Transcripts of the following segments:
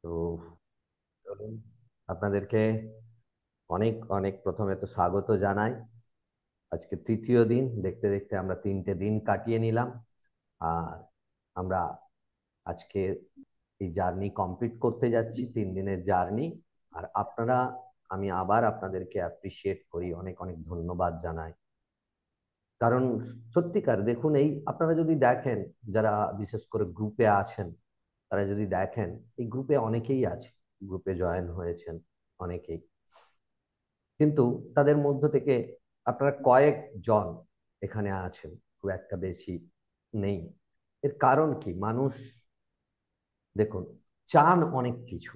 তো চলুন, আপনাদেরকে অনেক অনেক প্রথমে তো স্বাগত জানাই। আজকে তৃতীয় দিন, দেখতে দেখতে আমরা 3টে দিন কাটিয়ে নিলাম। আর আমরা আজকে এই জার্নি কমপ্লিট করতে যাচ্ছি, 3 দিনের জার্নি। আর আপনারা, আমি আবার আপনাদেরকে অ্যাপ্রিসিয়েট করি, অনেক অনেক ধন্যবাদ জানাই। কারণ সত্যিকার দেখুন, এই আপনারা যদি দেখেন, যারা বিশেষ করে গ্রুপে আছেন, তারা যদি দেখেন, এই গ্রুপে অনেকেই আছে, গ্রুপে জয়েন হয়েছেন অনেকেই, কিন্তু তাদের মধ্য থেকে আপনারা কয়েকজন এখানে আছেন, খুব একটা বেশি নেই। এর কারণ কি? মানুষ দেখুন, চান অনেক কিছু,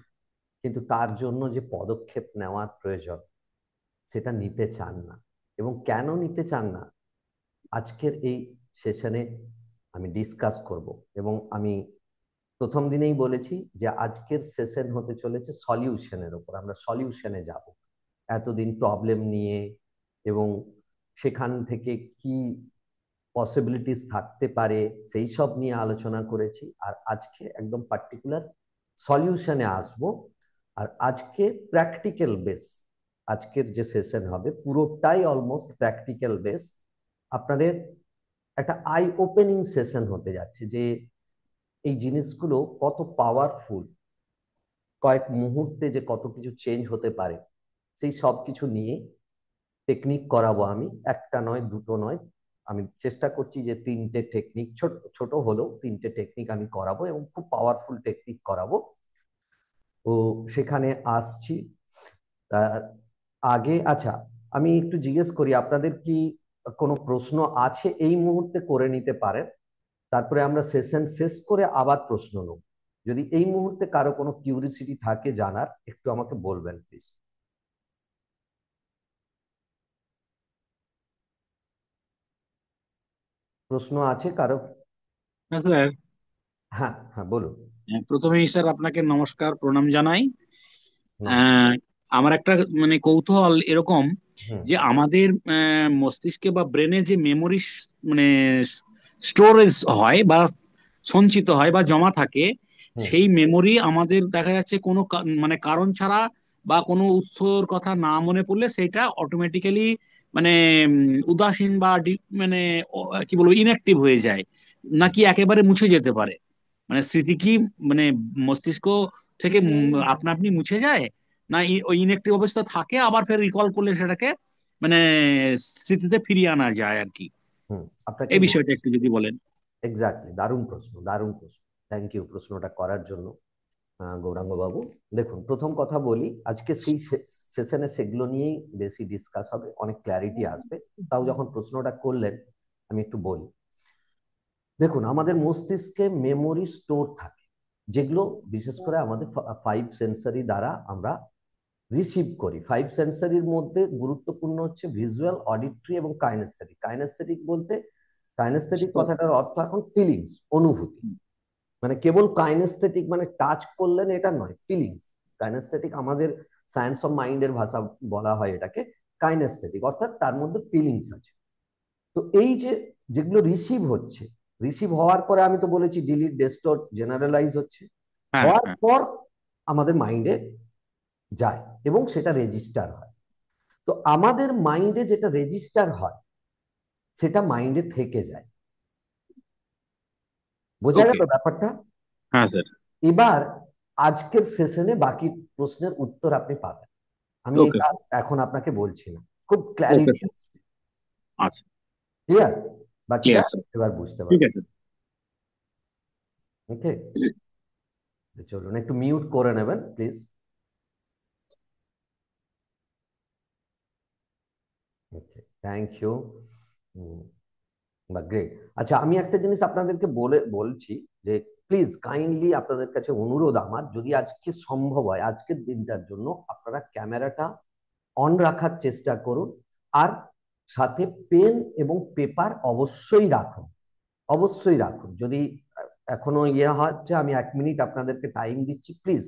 কিন্তু তার জন্য যে পদক্ষেপ নেওয়ার প্রয়োজন সেটা নিতে চান না। এবং কেন নিতে চান না, আজকের এই সেশনে আমি ডিসকাস করব। এবং আমি প্রথম দিনেই বলেছি যে আজকের সেশন হতে চলেছে সলিউশনের উপর। আমরা সলিউশনে যাব, এতদিন প্রবলেম নিয়ে এবং সেখান থেকে কি পসিবিলিটিস থাকতে পারে সেই সব নিয়ে আলোচনা করেছি। আর আজকে একদম পার্টিকুলার সলিউশনে আসব। আর আজকে প্র্যাকটিক্যাল বেস, আজকের যে সেশন হবে পুরোটাই অলমোস্ট প্র্যাকটিক্যাল বেস। আপনাদের একটা আই ওপেনিং সেশন হতে যাচ্ছে যে এই জিনিসগুলো কত পাওয়ারফুল, কয়েক মুহূর্তে যে কত কিছু চেঞ্জ হতে পারে, সেই সব কিছু নিয়ে টেকনিক করাবো আমি। একটা নয়, দুটো নয়, আমি চেষ্টা করছি যে 3টে টেকনিক, ছোট ছোট হলেও 3টে টেকনিক আমি করাবো এবং খুব পাওয়ারফুল টেকনিক করাবো। তো সেখানে আসছি। তার আগে আচ্ছা, আমি একটু জিজ্ঞেস করি, আপনাদের কি কোনো প্রশ্ন আছে? এই মুহূর্তে করে নিতে পারেন, তারপরে আমরা সেশন শেষ করে আবার প্রশ্ন নেব। যদি এই মুহূর্তে কারো কোনো কিউরিসিটি থাকে জানার, একটু আমাকে বলবেন প্লিজ। প্রশ্ন আছে কারো? হ্যাঁ স্যার। হ্যাঁ হ্যাঁ, বলুন। প্রথমেই স্যার আপনাকে নমস্কার প্রণাম জানাই। নমস্কার। আহ, আমার একটা মানে কৌতূহল এরকম হুম যে আমাদের মস্তিষ্কে বা ব্রেনে যে মেমোরি মানে স্টোরেজ হয় বা সঞ্চিত হয় বা জমা থাকে, হুম সেই মেমোরি আমাদের দেখা যাচ্ছে কোনো মানে কারণ ছাড়া বা কোনো উৎসর কথা না মনে পড়লে সেটা অটোমেটিক্যালি মানে উদাসীন বা মানে কি বলবো ইনঅ্যাক্টিভ হয়ে যায়, নাকি একেবারে মুছে যেতে পারে? মানে স্মৃতি কি মানে মস্তিষ্ক থেকে আপনা আপনি মুছে যায়, না ওই ইনঅ্যাক্টিভ অবস্থা থাকে আবার ফের রিকল করলে সেটাকে মানে স্মৃতিতে ফিরিয়ে আনা যায় আর কি? হুম আপনাকে এই বিষয়টা একটু যদি বলেন। এক্স্যাক্টলি, দারুণ প্রশ্ন, দারুণ প্রশ্ন। থ্যাংক ইউ প্রশ্নটা করার জন্য, গৌরাঙ্গ বাবু। দেখুন, প্রথম কথা বলি, আজকে সেই সেশনে সেগুলো নিয়েই বেশি ডিসকাস হবে, অনেক ক্ল্যারিটি আসবে। তাও যখন প্রশ্নটা করলেন, আমি একটু বলি। দেখুন, আমাদের মস্তিষ্কে মেমোরি স্টোর থাকে, যেগুলো বিশেষ করে আমাদের 5 সেন্সারি দ্বারা আমরা রিসিভ করি। 5 সেন্সারির মধ্যে গুরুত্বপূর্ণ হচ্ছে ভিজুয়াল, অডিটরি এবং কাইনেস্থেটিক। কাইনেস্থেটিক বলতে, কাইনেস্থেটিক তো, কথাটার অর্থ এখন ফিলিংস, অনুভূতি। মানে কেবল কাইনেস্থেটিক মানে টাচ করলেন এটা নয়, ফিলিংস। কাইনেস্থেটিক আমাদের সায়েন্স অফ মাইন্ডের ভাষা বলা হয় এটাকে কাইনেস্থেটিক, অর্থাৎ তার মধ্যে ফিলিংস আছে। তো এই যে যেগুলো রিসিভ হচ্ছে, রিসিভ হওয়ার পরে আমি তো বলেছি ডিলিট, ডেস্টোর, জেনারেলাইজ হচ্ছে, হ্যাঁ হওয়ার হ্যাঁ। পর আমাদের মাইন্ডে যায় এবং সেটা রেজিস্টার হয়। তো আমাদের মাইন্ডে যেটা রেজিস্টার হয় সেটা মাইন্ডে থেকে যায়। বোঝা ওকে। গেল ব্যাপারটা? হ্যাঁ স্যার। এবার আজকের সেশনে বাকি প্রশ্নের উত্তর আপনি পাবেন। আমি ওকে এটা স্যার। এখন আপনাকে বলছি না, খুব ওকে ক্ল্যারিটি স্যার। আসবে। আচ্ছা। ক্লিয়ার? বাকিটা ক্লিয়ার স্যার। এবার বুঝতে ঠিক পারবেন। আছে। ওকে, চলুন একটু মিউট করে নেবেন প্লিজ। Okay, thank you. বা গ্রেট। আচ্ছা, আমি একটা জিনিস আপনাদেরকে বলছি যে প্লিজ কাইন্ডলি আপনাদের কাছে অনুরোধ আমার, যদি আজকে সম্ভব হয় আজকের দিনটার জন্য আপনারা ক্যামেরাটা অন রাখার চেষ্টা করুন। আর সাথে পেন এবং পেপার অবশ্যই রাখুন, অবশ্যই রাখুন। যদি এখনো ইয়ে হচ্ছে, আমি 1 মিনিট আপনাদেরকে টাইম দিচ্ছি, প্লিজ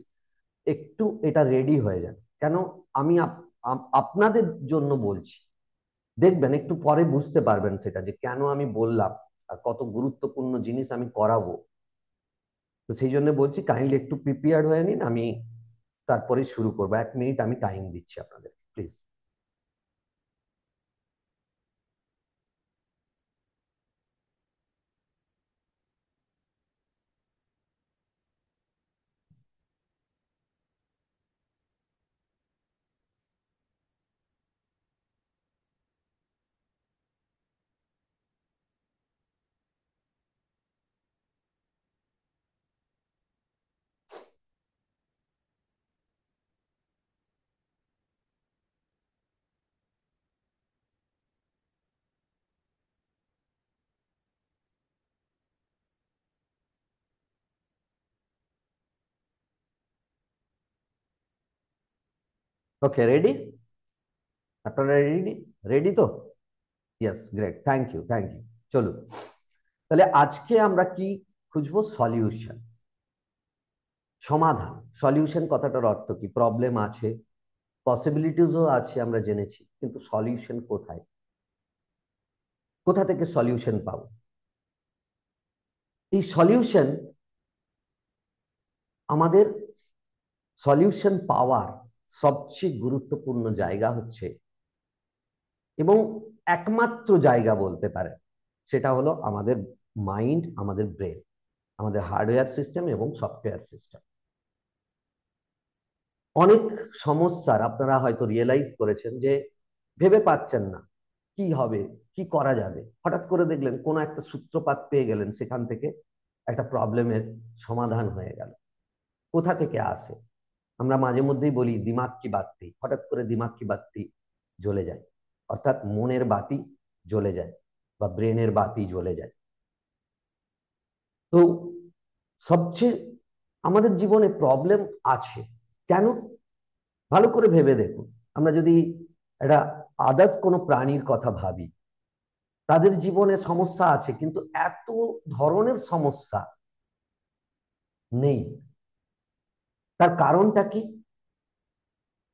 একটু এটা রেডি হয়ে যান। কেন? আমি আপনাদের জন্য বলছি। দেখবেন একটু পরে বুঝতে পারবেন সেটা, যে কেন আমি বললাম আর কত গুরুত্বপূর্ণ জিনিস আমি করাবো। তো সেই জন্য বলছি কাইন্ডলি একটু প্রিপেয়ার্ড হয়ে নিন, আমি তারপরে শুরু করবো। 1 মিনিট আমি টাইম দিচ্ছি আপনাদের, প্লিজ। Okay, ready? আপনারা রেডি? রেডি তো? Yes, great, thank you, thank you. চলুন, তাহলে আজকে আমরা কি খুঁজবো? সলিউশন, সমাধান। সলিউশন কথাটার অর্থ কি? প্রবলেম আছে, পসিবিলিটিসও আছে আমরা জেনেছি, কিন্তু সলিউশন কোথায়? কোথা থেকে সলিউশন পাবো? এই সলিউশন, আমাদের সলিউশন পাওয়ার সবচেয়ে গুরুত্বপূর্ণ জায়গা হচ্ছে, এবং একমাত্র জায়গা বলতে পারে, সেটা হলো আমাদের মাইন্ড, আমাদের ব্রেন, আমাদের হার্ডওয়্যার সিস্টেম এবং সফটওয়্যার সিস্টেম। অনেক সমস্যার আপনারা হয়তো রিয়েলাইজ করেছেন যে ভেবে পাচ্ছেন না কি হবে, কি করা যাবে, হঠাৎ করে দেখলেন কোনো একটা সূত্রপাত পেয়ে গেলেন, সেখান থেকে একটা প্রবলেমের সমাধান হয়ে গেল। কোথা থেকে আসে? আমরা মাঝে মধ্যেই বলি দিমাগ কি বাতি, হঠাৎ করে দিমাগ কি বাতি জ্বলে যায়, অর্থাৎ মনের বাতি জ্বলে যায় বা ব্রেনের বাতি জ্বলে যায়। তো সবচেয়ে আমাদের জীবনে প্রবলেম আছে কেন? ভালো করে ভেবে দেখুন। আমরা যদি একটা আদার্স কোনো প্রাণীর কথা ভাবি, তাদের জীবনে সমস্যা আছে, কিন্তু এত ধরনের সমস্যা নেই। তার কারণটা কি?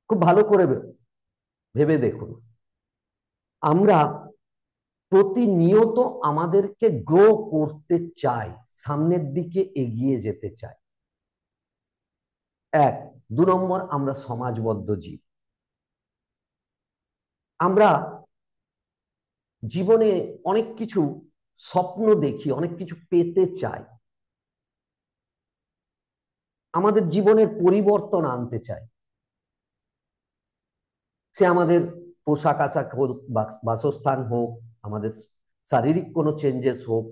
খুব ভালো করে ভেবে দেখুন। আমরা প্রতিনিয়ত আমাদেরকে গ্রো করতে চাই, সামনের দিকে এগিয়ে যেতে চাই। এক। 2 নম্বর, আমরা সমাজবদ্ধ জীব। আমরা জীবনে অনেক কিছু স্বপ্ন দেখি, অনেক কিছু পেতে চাই, আমাদের জীবনের পরিবর্তন আনতে চাই। সে আমাদের পোশাক আশাক হোক, বাসস্থান হোক, আমাদের শারীরিক কোনো চেঞ্জেস হোক,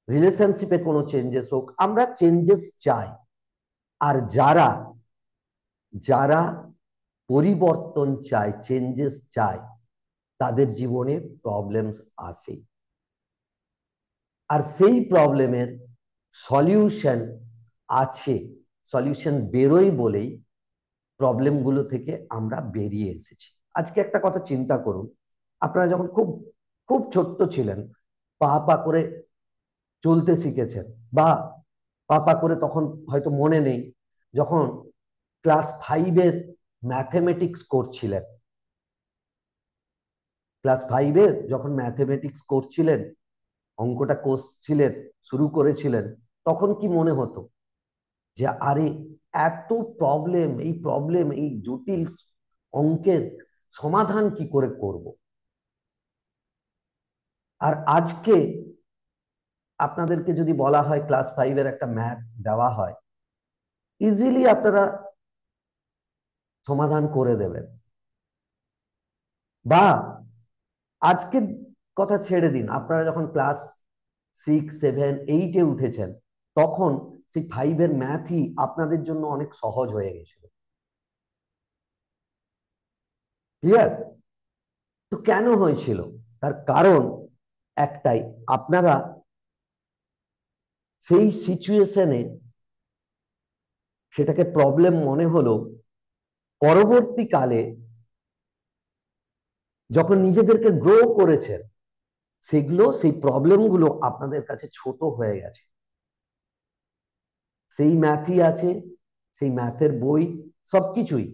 রিলেশনশিপে কোনো চেঞ্জেস হোক, আমরা চেঞ্জেস চাই। আর যারা যারা পরিবর্তন চায়, চেঞ্জেস চায়, তাদের জীবনে প্রবলেমস আসে। আর সেই প্রবলেমের সলিউশন আছে, সলিউশন বেরোয় বলেই প্রবলেমগুলো থেকে আমরা বেরিয়ে এসেছি। আজকে একটা কথা চিন্তা করুন, আপনারা যখন খুব খুব ছোট্ট ছিলেন, পা পা করে চলতে শিখেছেন, বা পা পা করে, তখন হয়তো মনে নেই, যখন ক্লাস 5-এর ম্যাথমেটিক্স করছিলেন, ক্লাস 5-এর যখন ম্যাথমেটিক্স করছিলেন, অঙ্কটা করছিলেন, শুরু করেছিলেন, তখন কি মনে হতো যে আরে এত প্রবলেম, এই প্রবলেম, এই জটিল অঙ্কের সমাধান কি করে করব? আর আজকে আপনাদেরকে যদি বলা হয় ক্লাস 5-এর একটা ম্যাথ দেওয়া হয়, ইজিলি আপনারা সমাধান করে দেবেন। বা আজকের কথা ছেড়ে দিন, আপনারা যখন ক্লাস 6, 7, 8-এ উঠেছেন, তখন সেই 5-এর ম্যাথই আপনাদের জন্য অনেক সহজ হয়ে গেছিল। ক্লিয়ার? তো কেন হয়েছিল? তার কারণ একটাই, আপনারা সেই সিচুয়েশনে সেটাকে প্রবলেম মনে হলো, পরবর্তীকালে যখন নিজেদেরকে গ্রো করেছেন, সেগুলো, সেই প্রবলেমগুলো আপনাদের কাছে ছোট হয়ে গেছে। সেই ম্যাথই আছে, সেই ম্যাথের বই, সবকিছুই,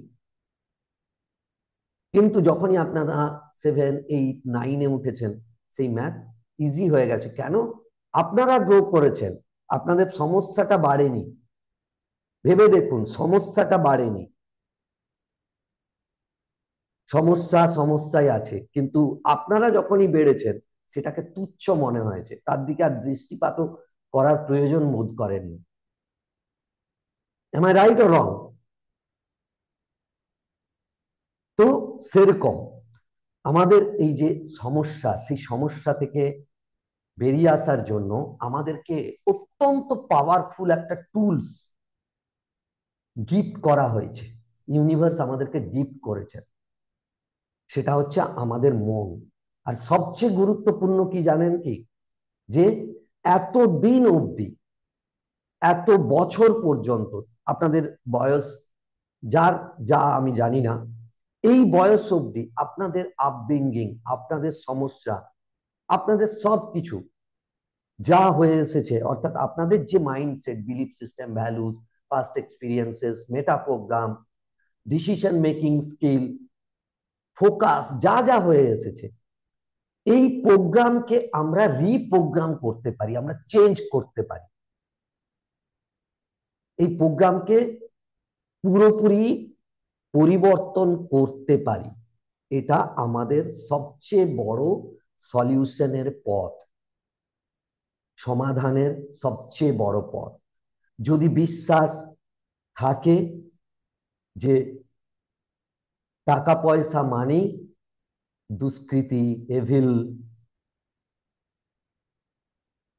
কিন্তু যখনই আপনারা 7, 8, 9-এ উঠেছেন, সেই ম্যাথ ইজি হয়ে গেছে। কেন? আপনারা গ্রো করেছেন, আপনাদের সমস্যাটা বাড়েনি। ভেবে দেখুন, সমস্যাটা বাড়েনি। সমস্যা সমস্যাই আছে, কিন্তু আপনারা যখনই বেড়েছেন সেটাকে তুচ্ছ মনে হয়েছে, তার দিকে আর দৃষ্টিপাতও করার প্রয়োজন বোধ করেননি। এম আই রাইট ও রং? তো সেরকম আমাদের এই যে সমস্যা, সেই সমস্যা থেকে বেরিয়ে আসার জন্য আমাদেরকে অত্যন্ত পাওয়ারফুল একটা টুলস গিফট করা হয়েছে। ইউনিভার্স আমাদেরকে গিফট করেছে, সেটা হচ্ছে আমাদের মন। আর সবচেয়ে গুরুত্বপূর্ণ কি জানেন কি, যে এত দিন অবধি, এত বছর পর্যন্ত, আপনাদের বয়স যার যা আমি জানি না, এই বয়স অবধি আপনাদের আপব্রিঙ্গিং, আপনাদের সমস্যা, আপনাদের সব কিছু যা হয়ে এসেছে, অর্থাৎ আপনাদের যে mindset, belief system, values, past experiences, meta program, decision making skill, focus, যা যা হয়ে এসেছে, এই প্রোগ্রামকে আমরা রিপ্রোগ্রাম করতে পারি, আমরা চেঞ্জ করতে পারি। এই প্রোগ্রামকে পুরোপুরি পরিবর্তন করতে পারি। এটা আমাদের সবচেয়ে বড় সলিউশনের পথ, সমাধানের সবচেয়ে বড় পথ। যদি বিশ্বাস থাকে যে টাকা পয়সা মানেই দুষ্কৃতি, এভিল,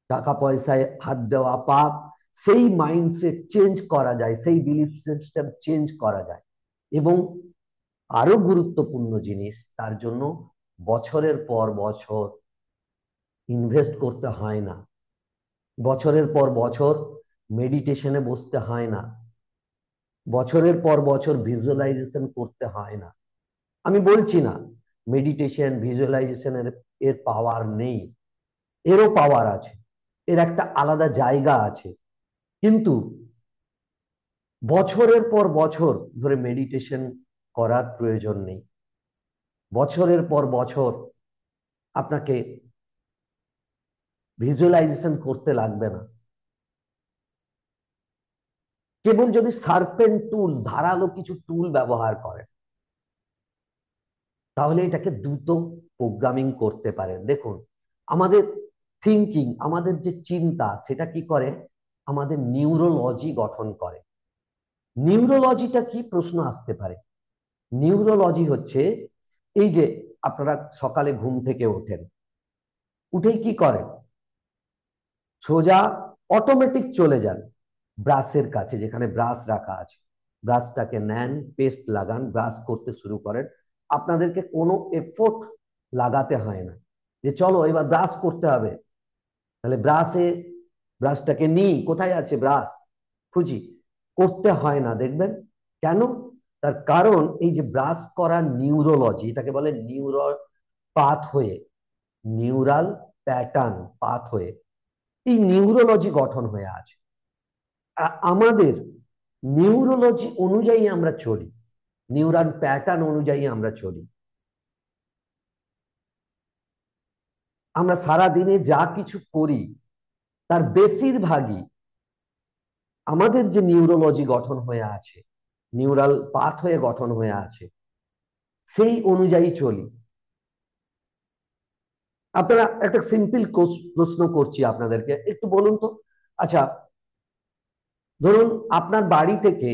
টাকা পয়সায় হাত দেওয়া পাপ, সেই মাইন্ডসেট চেঞ্জ করা যায়, সেই বিলিফ সিস্টেম চেঞ্জ করা যায়। এবং আরো গুরুত্বপূর্ণ জিনিস, তার জন্য বছরের পর বছর ইনভেস্ট করতে হয় না, বছরের পর বছর মেডিটেশনে বসতে হয় না, বছরের পর বছর ভিজুয়ালাইজেশন করতে হয় না। আমি বলছি না মেডিটেশন ভিজুয়ালাইজেশনের এর পাওয়ার নেই, এরও পাওয়ার আছে, এর একটা আলাদা জায়গা আছে। কিন্তু বছরের পর বছর ধরে মেডিটেশন করার প্রয়োজন নেই। বছরের পর বছর আপনাকে ভিজুয়ালাইজেশন করতে লাগবে না। কেবল যদি সার্পেন্ট টুলস, ধারালো কিছু টুল ব্যবহার করেন, তাহলে এটাকে দ্রুত প্রোগ্রামিং করতে পারেন। দেখুন, আমাদের থিঙ্কিং, আমাদের যে চিন্তা, সেটা কি করে, আমাদের নিউরোলজি গঠন করে। নিউরোলজিটা কি প্রশ্ন আসতে পারে? নিউরোলজি হচ্ছে, এই যে আপনারা সকালে ঘুম থেকে ওঠেন, উঠেই কি করেন, সোজা অটোমেটিক চলে যান ব্রাশের কাছে, যেখানে ব্রাশ রাখা আছে, ব্রাশটাকে নেন, পেস্ট লাগান, ব্রাশ করতে শুরু করেন। আপনাদেরকে কোনো এফোর্ট লাগাতে হয় না যে চলো এবার ব্রাশ করতে হবে, তাহলে ব্রাশটাকে নিই, কোথায় আছে ব্রাশ, খুঁজি, করতে হয় না। দেখবেন কেন? তার কারণ এই যে ব্রাশ করা নিউরোলজি, এটাকে বলে neural pathway, neural pattern, pathway, এই নিউরোলজি গঠন হয়ে আছে। আমাদের নিউরোলজি অনুযায়ী আমরা চলি, নিউরাল প্যাটার্ন অনুযায়ী আমরা চলি। আমরা সারা দিনে যা কিছু করি তার বেশিরভাগই আমাদের যে নিউরোলজি গঠন হয়ে আছে, নিউরাল পাথ হয়ে গঠন হয়ে আছে, সেই অনুযায়ী চলি। আপনারা একটা সিম্পল প্রশ্ন করছি আপনাদেরকে, একটু বলুন তো। আচ্ছা, ধরুন আপনার বাড়ি থেকে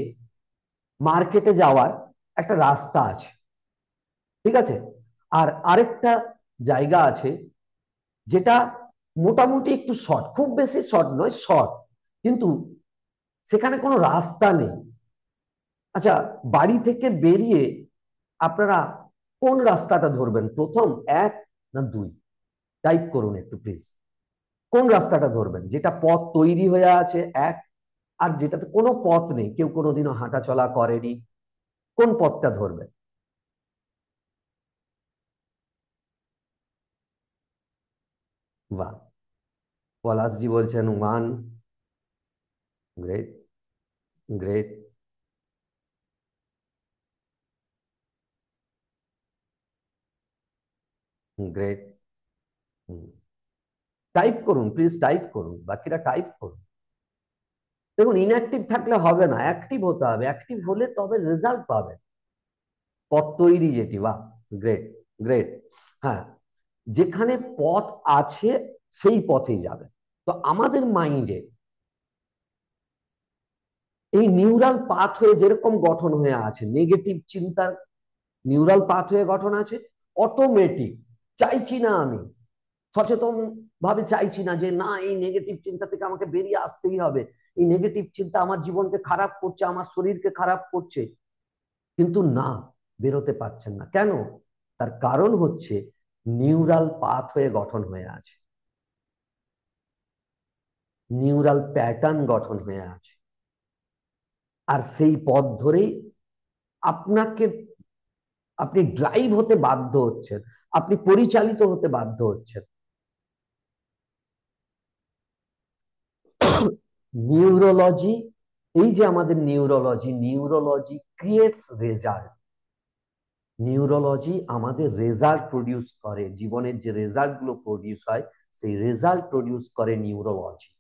মার্কেটে যাওয়ার একটা রাস্তা আছে, ঠিক আছে, আর আরেকটা জায়গা আছে যেটা মোটামুটি একটু শর্ট, খুব বেশি শর্ট নয়, শর্ট, কিন্তু সেখানে কোনো রাস্তা নেই। আচ্ছা, বাড়ি থেকে বেরিয়ে আপনারা কোন রাস্তাটা ধরবেন প্রথম, এক না দুই? টাইপ করুন একটু প্লিজ। কোন রাস্তাটা ধরবেন, যেটা পথ তৈরি হয়ে আছে, এক, আর যেটাতে কোনো পথ নেই, কেউ কোনোদিনও হাঁটা চলা করেনি, কোন পথটা ধরবেন? বাহ, পলাশজি বলছেন one. Great, great. Great. Type করুন প্লিজ, টাইপ করুন, বাকিরা টাইপ করুন। দেখুন, ইনঅ্যাক্টিভ থাকলে হবে না, অ্যাক্টিভ হতে হবে, অ্যাক্টিভ হলে তবে রেজাল্ট পাবেন। পথ তৈরি যেটি, বা গ্রেট, গ্রেট। হ্যাঁ, যেখানে পথ আছে সেই পথেই যাবে। তো আমাদের মাইন্ডে এই নিউরাল পাথওয়ে যেরকম গঠন হয়ে আছে, নেগেটিভ চিন্তার নিউরাল পাথওয়ে গঠন আছে, অটোমেটিক, চাইছি না আমি, সচেতন ভাবে চাইছি না যে না, এই নেগেটিভ চিন্তা থেকে আমাকে বেরিয়ে আসতেই হবে, এই নেগেটিভ চিন্তা আমার জীবনকে খারাপ করছে, আমার শরীরকে খারাপ করছে, কিন্তু না, বেরোতে পারছেন না কেন? তার কারণ হচ্ছে নিউরাল পাথওয়ে গঠন হয়ে আছে, নিউরাল প্যাটার্ন গঠন হয়ে আছে। আর সেই পথ ধরেই আপনাকে, আপনি ড্রাইভ হতে বাধ্য হচ্ছেন, আপনি পরিচালিত হতে বাধ্য হচ্ছেন। নিউরোলজি, এই যে আমাদের neurology, neurology creates result. Neurology আমাদের রেজাল্ট প্রডিউস করে, জীবনের যে রেজাল্ট গুলো প্রডিউস হয় সেই রেজাল্ট প্রডিউস করে নিউরোলজি।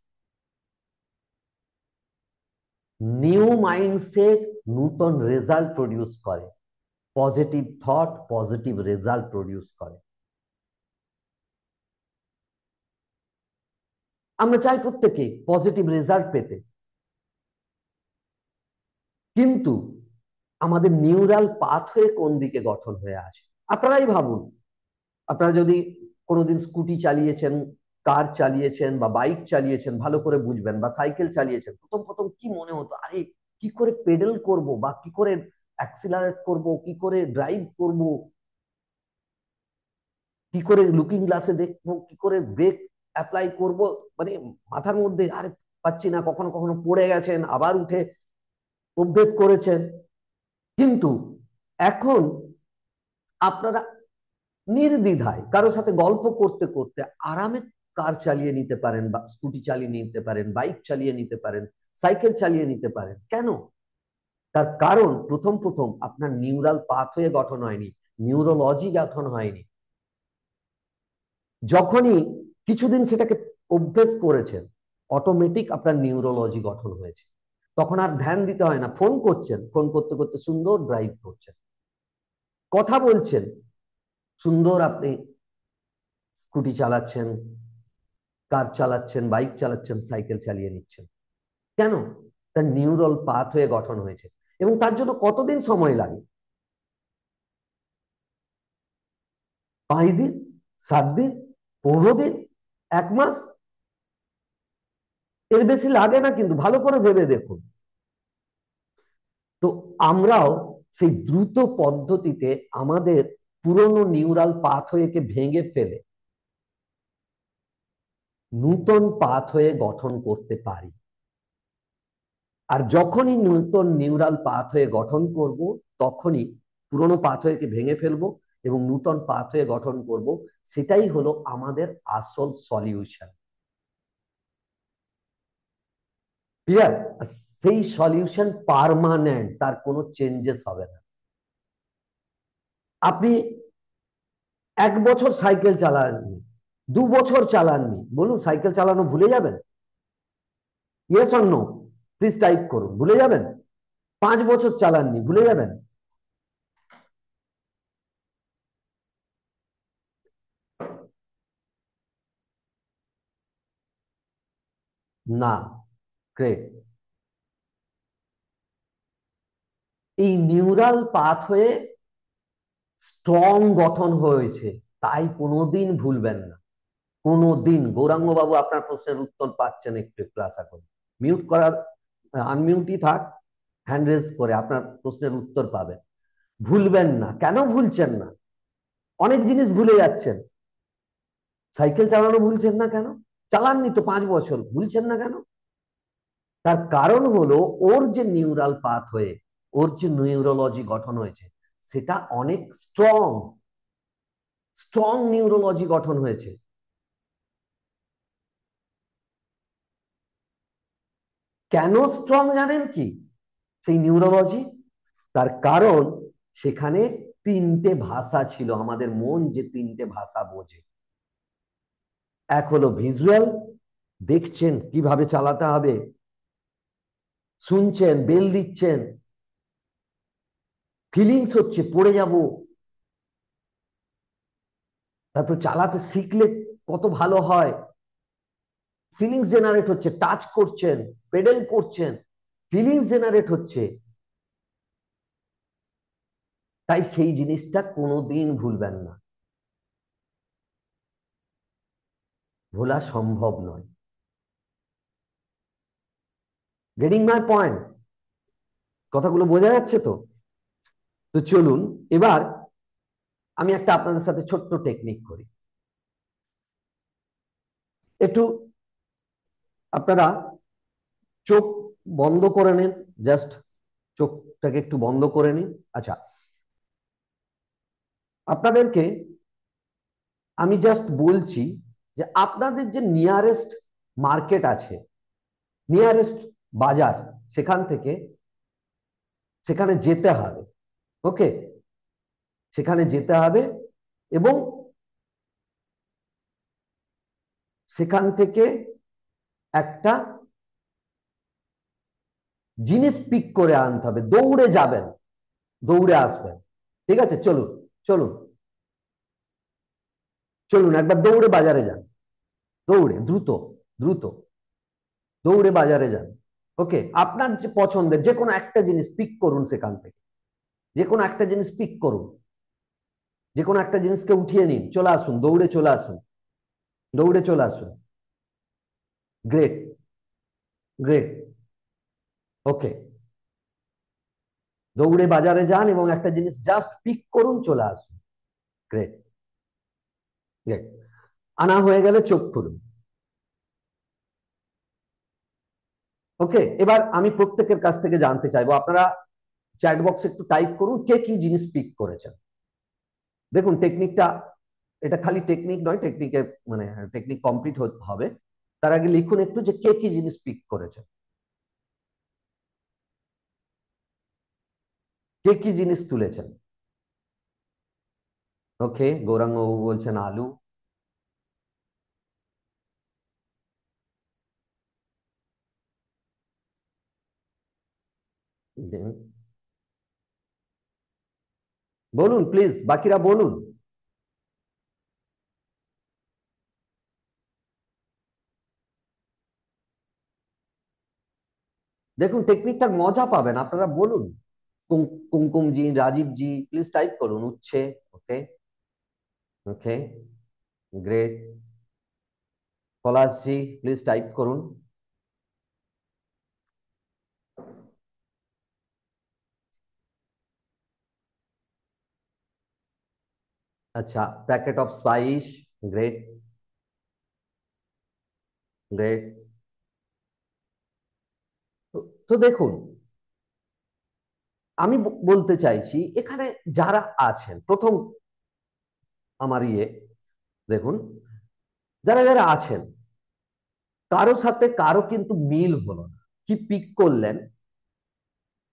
নিউ মাইন্ডসেট নূতন রেজাল্ট প্রডিউস করে, positive thought positive result produce করে। আমরা চাই প্রত্যেকে পজিটিভ রেজাল্ট পেতে, কিন্তু আমাদের নিউরাল পাথওয়ে কোন দিকে গঠন হয়ে আছে? আপনারাই ভাবুন, আপনারা যদি কোনোদিন স্কুটি চালিয়েছেন, কার চালিয়েছেন বা বাইক চালিয়েছেন, ভালো করে বুঝবেন, বা সাইকেল চালিয়েছেন, প্রথম প্রথম কি মনে হতো, আরে কি করে পেডেল করব, বা কি করে অ্যাক্সিলারেট করব, কি করে ড্রাইভ করব, কি করে লুকিং গ্লাসে দেখবো, কি করে ব্রেক অ্যাপ্লাই করব, মানে মাথার মধ্যে আরে পাচ্ছি না। কখনো কখনো পড়ে গেছেন, আবার উঠে অভ্যেস করেছেন। কিন্তু এখন আপনারা নির্দ্বিধায় কারোর সাথে গল্প করতে করতে আরামে কার চালিয়ে নিতে পারেন, বা স্কুটি চালিয়ে নিতে পারেন, বাইক চালিয়ে নিতে পারেন, সাইকেল চালিয়ে নিতে পারেন। কেন? তার কারণ প্রথম প্রথম আপনার নিউরাল পাথওয়ে গঠন হয়নি, নিউরোলজি গঠন হয়নি। যখনই কিছুদিন সেটাকে অভ্যেস করেছেন, অটোমেটিক আপনার নিউরোলজি গঠন হয়েছে। তখন আর ধ্যান দিতে হয় না, ফোন করছেন, ফোন করতে করতে সুন্দর ড্রাইভ করছেন, কথা বলছেন, সুন্দর আপনি স্কুটি চালাচ্ছেন, কার চালাচ্ছেন, বাইক চালাচ্ছেন, সাইকেল চালিয়ে নিচ্ছেন। কেন? তার নিউরাল পাথওয়ে গঠন হয়েছে। এবং তার জন্য কতদিন সময় লাগে? 5 দিন, 7 দিন, 15 দিন, 1 মাস? এর বেশি লাগে না, কিন্তু ভালো করে ভেবে দেখুন। তো আমরাও সেই দ্রুত পদ্ধতিতে আমাদের পুরনো নিউরাল পাথওয়েকে ভেঙে ফেলে নূতন পাথওয়ে গঠন করতে পারি। আর যখনই নূতন নিউরাল পাথওয়ে গঠন করব, তখনই পুরনো পাথওয়েকে ভেঙে ফেলবো এবং নূতন পাথওয়ে গঠন করব। সেটাই হলো আমাদের আসল সলিউশন। ক্লিয়ার? সেই সলিউশন পার্মানেন্ট, তার কোনো চেঞ্জেস হবে না। আপনি 1 বছর সাইকেল চালাননি, 2 বছর চালাননি, বলুন সাইকেল চালানো ভুলে যাবেন? Yes or no? Please type করুন, ভুলে যাবেন? 5 বছর চালাননি, ভুলে যাবেন? না। গ্রেট। এই নিউরাল পাথওয়ে স্ট্রং গঠন হয়েছে, তাই কোনোদিন ভুলবেন না, কোনোদিন। গৌরাঙ্গ বাবু, আপনার প্রশ্নের উত্তর পাচ্ছেন একটু একটু আশা করি। মিউট করার, আনমিউটই থাক, হ্যান্ড রেজ করে আপনার প্রশ্নের উত্তর পাবেন। ভুলবেন না। কেন ভুলছেন না? অনেক জিনিস ভুলে যাচ্ছেন। সাইকেল চালানো ভুলছেন না কেন? চালাননি তো 5 বছর, ভুলছেন না কেন? তার কারণ হলো ওর যে নিউরাল পাথ হয়ে, ওর যে নিউরোলজি গঠন হয়েছে, সেটা অনেক স্ট্রং, স্ট্রং নিউরোলজি গঠন হয়েছে। কেন স্ট্রং জানেন কি সেই নিউরোলজি? তার কারণ সেখানে 3টে ভাষা ছিল, আমাদের মন যে 3টে ভাষা বোঝে। এক হলো ভিজুয়াল, দেখছেন কিভাবে চালাতে হবে, শুনছেন, বেল দিচ্ছেন, ফিলিংস হচ্ছে পড়ে যাব, তারপর চালাতে শিখলে কত ভালো হয়, ফিলিংস জেনারেট হচ্ছে, টাচ করছেন, পেডেল করছেন, ফিলিংস জেনারেট হচ্ছে। তাই সেই জিনিসটা কোনোদিন ভুলবেন না, ভোলা সম্ভব নয়। Getting my point? কথাগুলো বোঝা যাচ্ছে তো? তো চলুন এবার আমি একটা আপনাদের সাথে ছোট্ট টেকনিক করি। একটু আপনারা চোখ বন্ধ করে নিন, জাস্ট চোখটাকে একটু বন্ধ করে নিন। আচ্ছা, আপনাদেরকে আমি জাস্ট বলছি যে আপনাদের যে নিয়ারেস্ট মার্কেট আছে, নিয়ারেস্ট বাজার, সেখান থেকে সেখানে যেতে হবে। ওকে, সেখানে যেতে হবে এবং সেখান থেকে একটা জিনিস পিক করে আনতে হবে। দৌড়ে যাবেন, দৌড়ে আসবেন। ঠিক আছে, চলুন চলুন চলুন একবার দৌড়ে বাজারে যান, দৌড়ে, দ্রুত দ্রুত দৌড়ে বাজারে যান। ওকে, আপনার যে পছন্দের যে কোনো একটা জিনিস পিক করুন, সেখান থেকে যে কোনো একটা জিনিস পিক করুন, যে কোনো একটা জিনিসকে উঠিয়ে নিন, চলে আসুন, দৌড়ে চলে আসুন, দৌড়ে চলে আসুন। Great, great. ওকে, দৌড়ে বাজারে যান এবং একটা জিনিস জাস্ট পিক করুন, চলে আসুন। Great, great. আনা হয়ে গেলে চোখ খুলুন। ওকে, এবার আমি প্রত্যেকের কাছ থেকে জানতে চাইবো, আপনারা চ্যাট বক্সে একটু টাইপ করুন কে কি জিনিস পিক করেছেন। দেখুন টেকনিকটা, এটা খালি টেকনিক নয়, টেকনিকে মানে টেকনিক কমপ্লিট হবে, তার আগে লিখুন একটু যে কে কি জিনিস পিক করেছেন, কে কি জিনিস তুলেছেন। ওকে, গৌরাঙ্গ বাবু বলছেন আলু। বলুন প্লিজ, বাকিরা বলুন। দেখুন টেকনিকটার মজা পাবেন, আপনারা বলুন। কুমকুম জি, রাজীব জি, প্লিজ টাইপ করুন উচ্ছে। Okay, okay, great. Palash ji, please type করুন। আচ্ছা, packet of spice. Great, great. তো দেখুন, আমি বলতে চাইছি এখানে যারা আছেন, প্রথম আমার দেখুন, যারা যারা আছেন, কারো সাথে কারো কিন্তু মিল হলো না। কি পিক করলেন,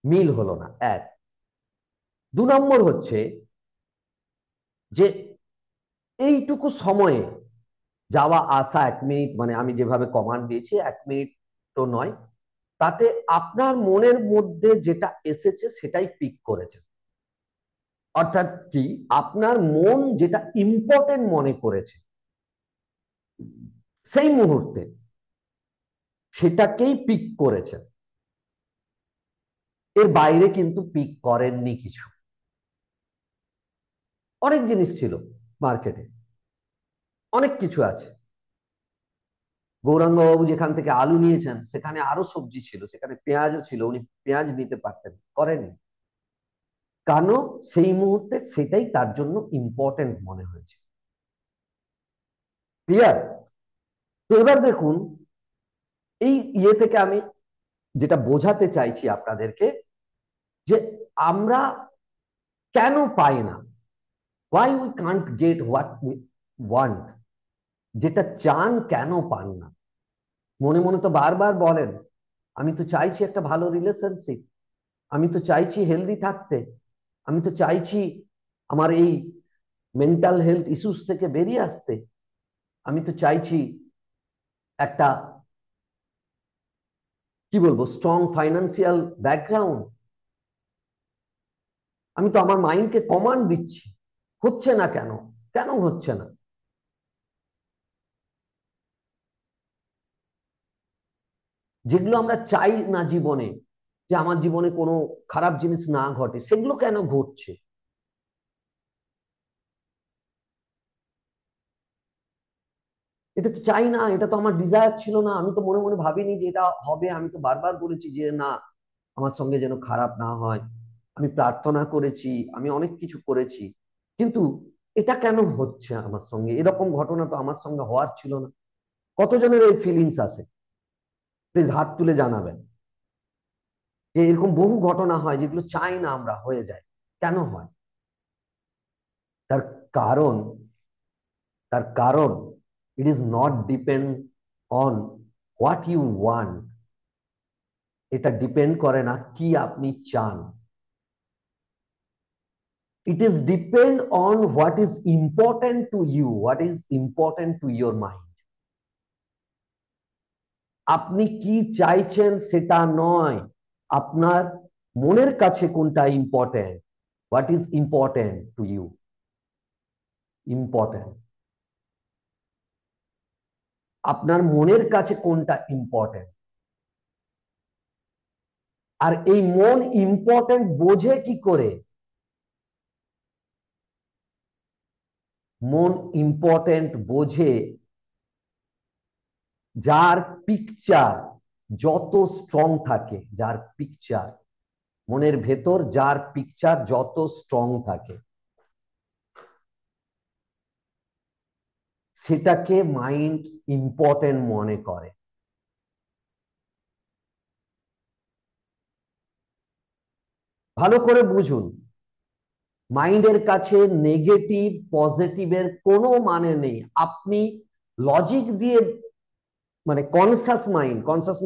মিল হলো না, এক। দু নম্বর হচ্ছে যে এইটুকু সময়ে যাওয়া আসা 1 মিনিট, মানে আমি যেভাবে কমান্ড দিয়েছি 1 মিনিট তো নয়, তাতে আপনার মনের মধ্যে যেটা এসেছে সেটাই পিক করেছে। অর্থাৎ কি, আপনার মন যেটা ইম্পর্টেন্ট মনে করেছে সেই মুহূর্তে, সেটাকেই পিক করেছে, এর বাইরে কিন্তু পিক করেননি কিছু। অনেক জিনিস ছিল মার্কেটে, অনেক কিছু আছে। গৌরাঙ্গ বাবু যেখান থেকে আলু নিয়েছেন সেখানে আরো সবজি ছিল, সেখানে পেঁয়াজও ছিল, উনি পেঁয়াজ নিতে পারতেন, করেননি। কেন? সেই মুহূর্তে সেটাই তার জন্য ইম্পর্টেন্ট মনে হয়েছে। ক্লিয়ার? তো এবার দেখুন, এই থেকে আমি যেটা বোঝাতে চাইছি আপনাদেরকে, যে আমরা কেন পাই না, why we can't get what we want, যেটা চান কেন পান না। মনে মনে তো বারবার বলেন, আমি তো চাইছি একটা ভালো রিলেশনশিপ, আমি তো চাইছি হেলদি থাকতে, আমি তো চাইছি আমার এই মেন্টাল হেলথ ইস্যুস থেকে বেরিয়ে আসতে, আমি তো চাইছি একটা কি বলবো, স্ট্রং ফাইন্যান্সিয়াল ব্যাকগ্রাউন্ড। আমি তো আমার মাইন্ডকে কমান্ড দিচ্ছি, হচ্ছে না কেন? কেন হচ্ছে না? যেগুলো আমরা চাই না জীবনে, যে আমার জীবনে কোনো খারাপ জিনিস না ঘটে, সেগুলো কেন ঘটছে? এটা তো চাই না, এটা তো আমার ডিজায়ার ছিল না, আমি তো মনে মনে ভাবিনি যে এটা হবে, আমি তো বারবার বলেছি যে না, আমার সঙ্গে যেন খারাপ না হয়, আমি প্রার্থনা করেছি, আমি অনেক কিছু করেছি, কিন্তু এটা কেন হচ্ছে আমার সঙ্গে? এরকম ঘটনা তো আমার সঙ্গে হওয়ার ছিল না। কতজনের এই ফিলিংস আছে? প্লিজ হাত তুলে জানাবেন যে এরকম বহু ঘটনা হয় যেগুলো চাই না আমরা, হয়ে যায়। কেন হয়? তার কারণ, তার কারণ, it is not depend on what you want. এটা ডিপেন্ড করে না কি আপনি চান। It is depend on what is important to you, what is important to your mind. আপনি কি চাইছেন সেটা নয়, আপনার মনের কাছে কোনটা important, what is important to you, important. আপনার মনের কাছে কোনটা ইম্পর্টেন্ট। আর এই মন ইম্পর্টেন্ট বোঝে কি করে? মন ইম্পর্টেন্ট বোঝে যার পিকচার যত স্ট্রং থাকে, যার পিকচার, মনের ভেতর যার পিকচার যত স্ট্রং থাকে, সেটাকে মাইন্ড ইম্পর্টেন্ট মনে করে। ভালো করে বুঝুন, মাইন্ডের কাছে নেগেটিভ পজিটিভের কোনো মানে নেই। আপনি লজিক দিয়ে, মানে কনসাস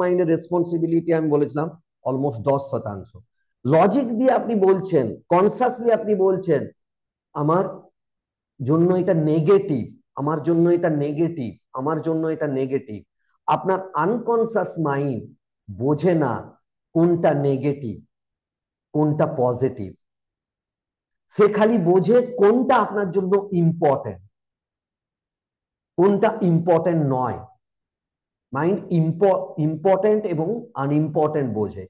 মাইন্ডের রেসপন্সিবিলিটি আমি বলেছিলাম অলমোস্ট 10%। লজিক দিয়ে আপনি বলছেন, কনসাসলি আপনি বলছেন আমার জন্য এটা নেগেটিভ, আমার জন্য এটা নেগেটিভ, আমার জন্য এটা নেগেটিভ। আপনার আনকনসাস মাইন্ড বোঝে না কোনটা নেগেটিভ, কোনটা পজিটিভ। সে খালি বোঝে কোনটা আপনার জন্য ইম্পর্টেন্ট, কোনটা ইম্পর্টেন্ট নয়। মাইন্ড ইম্পর্টেন্ট এবং আনইম্পর্টেন্ট বোঝে।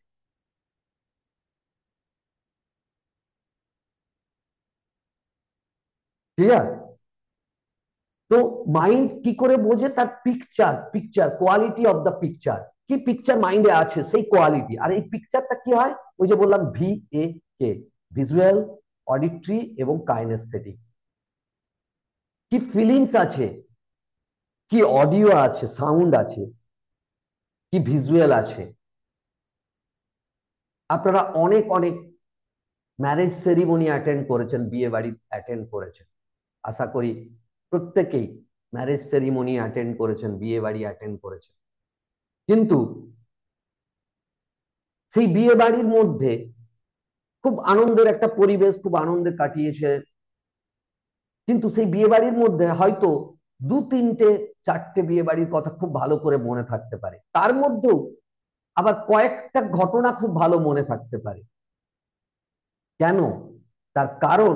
ক্লিয়ার? তো মাইন্ড কি করে বোঝে? তার picture quality of the picture, কি পিকচার মাইন্ডে আছে সেই কোয়ালিটি। আর এই পিকচারটা কি হয়? ওই যে বললাম VAK, ভিজুয়াল, অডিটরি এবং কাইনেস্থেটিক। কি ফিলিংস আছে, কি অডিও আছে, সাউন্ড আছে, কি ভিজুয়াল আছে। আপনারা অনেক অনেক ম্যারেজ সেরিমনি অ্যাটেন্ড করেছেন, বিয়ে বাড়ি অ্যাটেন্ড করেছেন, আশা করি প্রত্যেকেই ম্যারেজ সেরিমনি অ্যাটেন্ড করেছেন, বিয়ে বাড়ি অ্যাটেন্ড করেছেন। কিন্তু সেই বিয়ে বাড়ির মধ্যে খুব আনন্দের একটা পরিবেশ, খুব আনন্দে কাটিয়েছে, কিন্তু সেই বিয়ে বাড়ির মধ্যে হয়তো দু তিনটে চারটে বিয়ে বাড়ির কথা খুব ভালো করে মনে থাকতে পারে, তার মধ্যেও আবার কয়েকটা ঘটনা খুব ভালো মনে থাকতে পারে। কেন? তার কারণ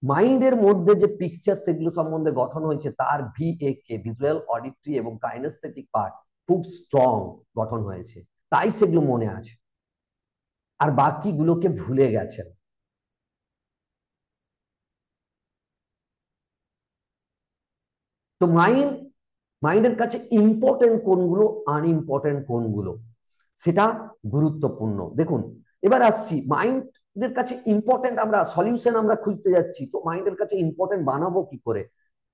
মাইন্ডের মধ্যে যে পিকচার সেগুলো সম্বন্ধে গঠন হয়েছে, তার VAK, ভিজুয়াল, অডিটরি এবং কাইনেস্থেটিক পার্ট খুব স্ট্রং গঠন হয়েছে, তাই সেগুলো মনে আছে, আর বাকিগুলোকে ভুলে গেছেন। তো মাইন্ডের কাছে ইম্পর্টেন্ট কোনগুলো, আনইম্পর্টেন্ট কোনগুলো, সেটা গুরুত্বপূর্ণ। দেখুন, এবার আসছি মাইন্ডের কাছে ইম্পর্টেন্ট, আমরা সলিউশন আমরা খুঁজতে যাচ্ছি, তো মাইন্ডের কাছে ইম্পর্টেন্ট বানাবো কি করে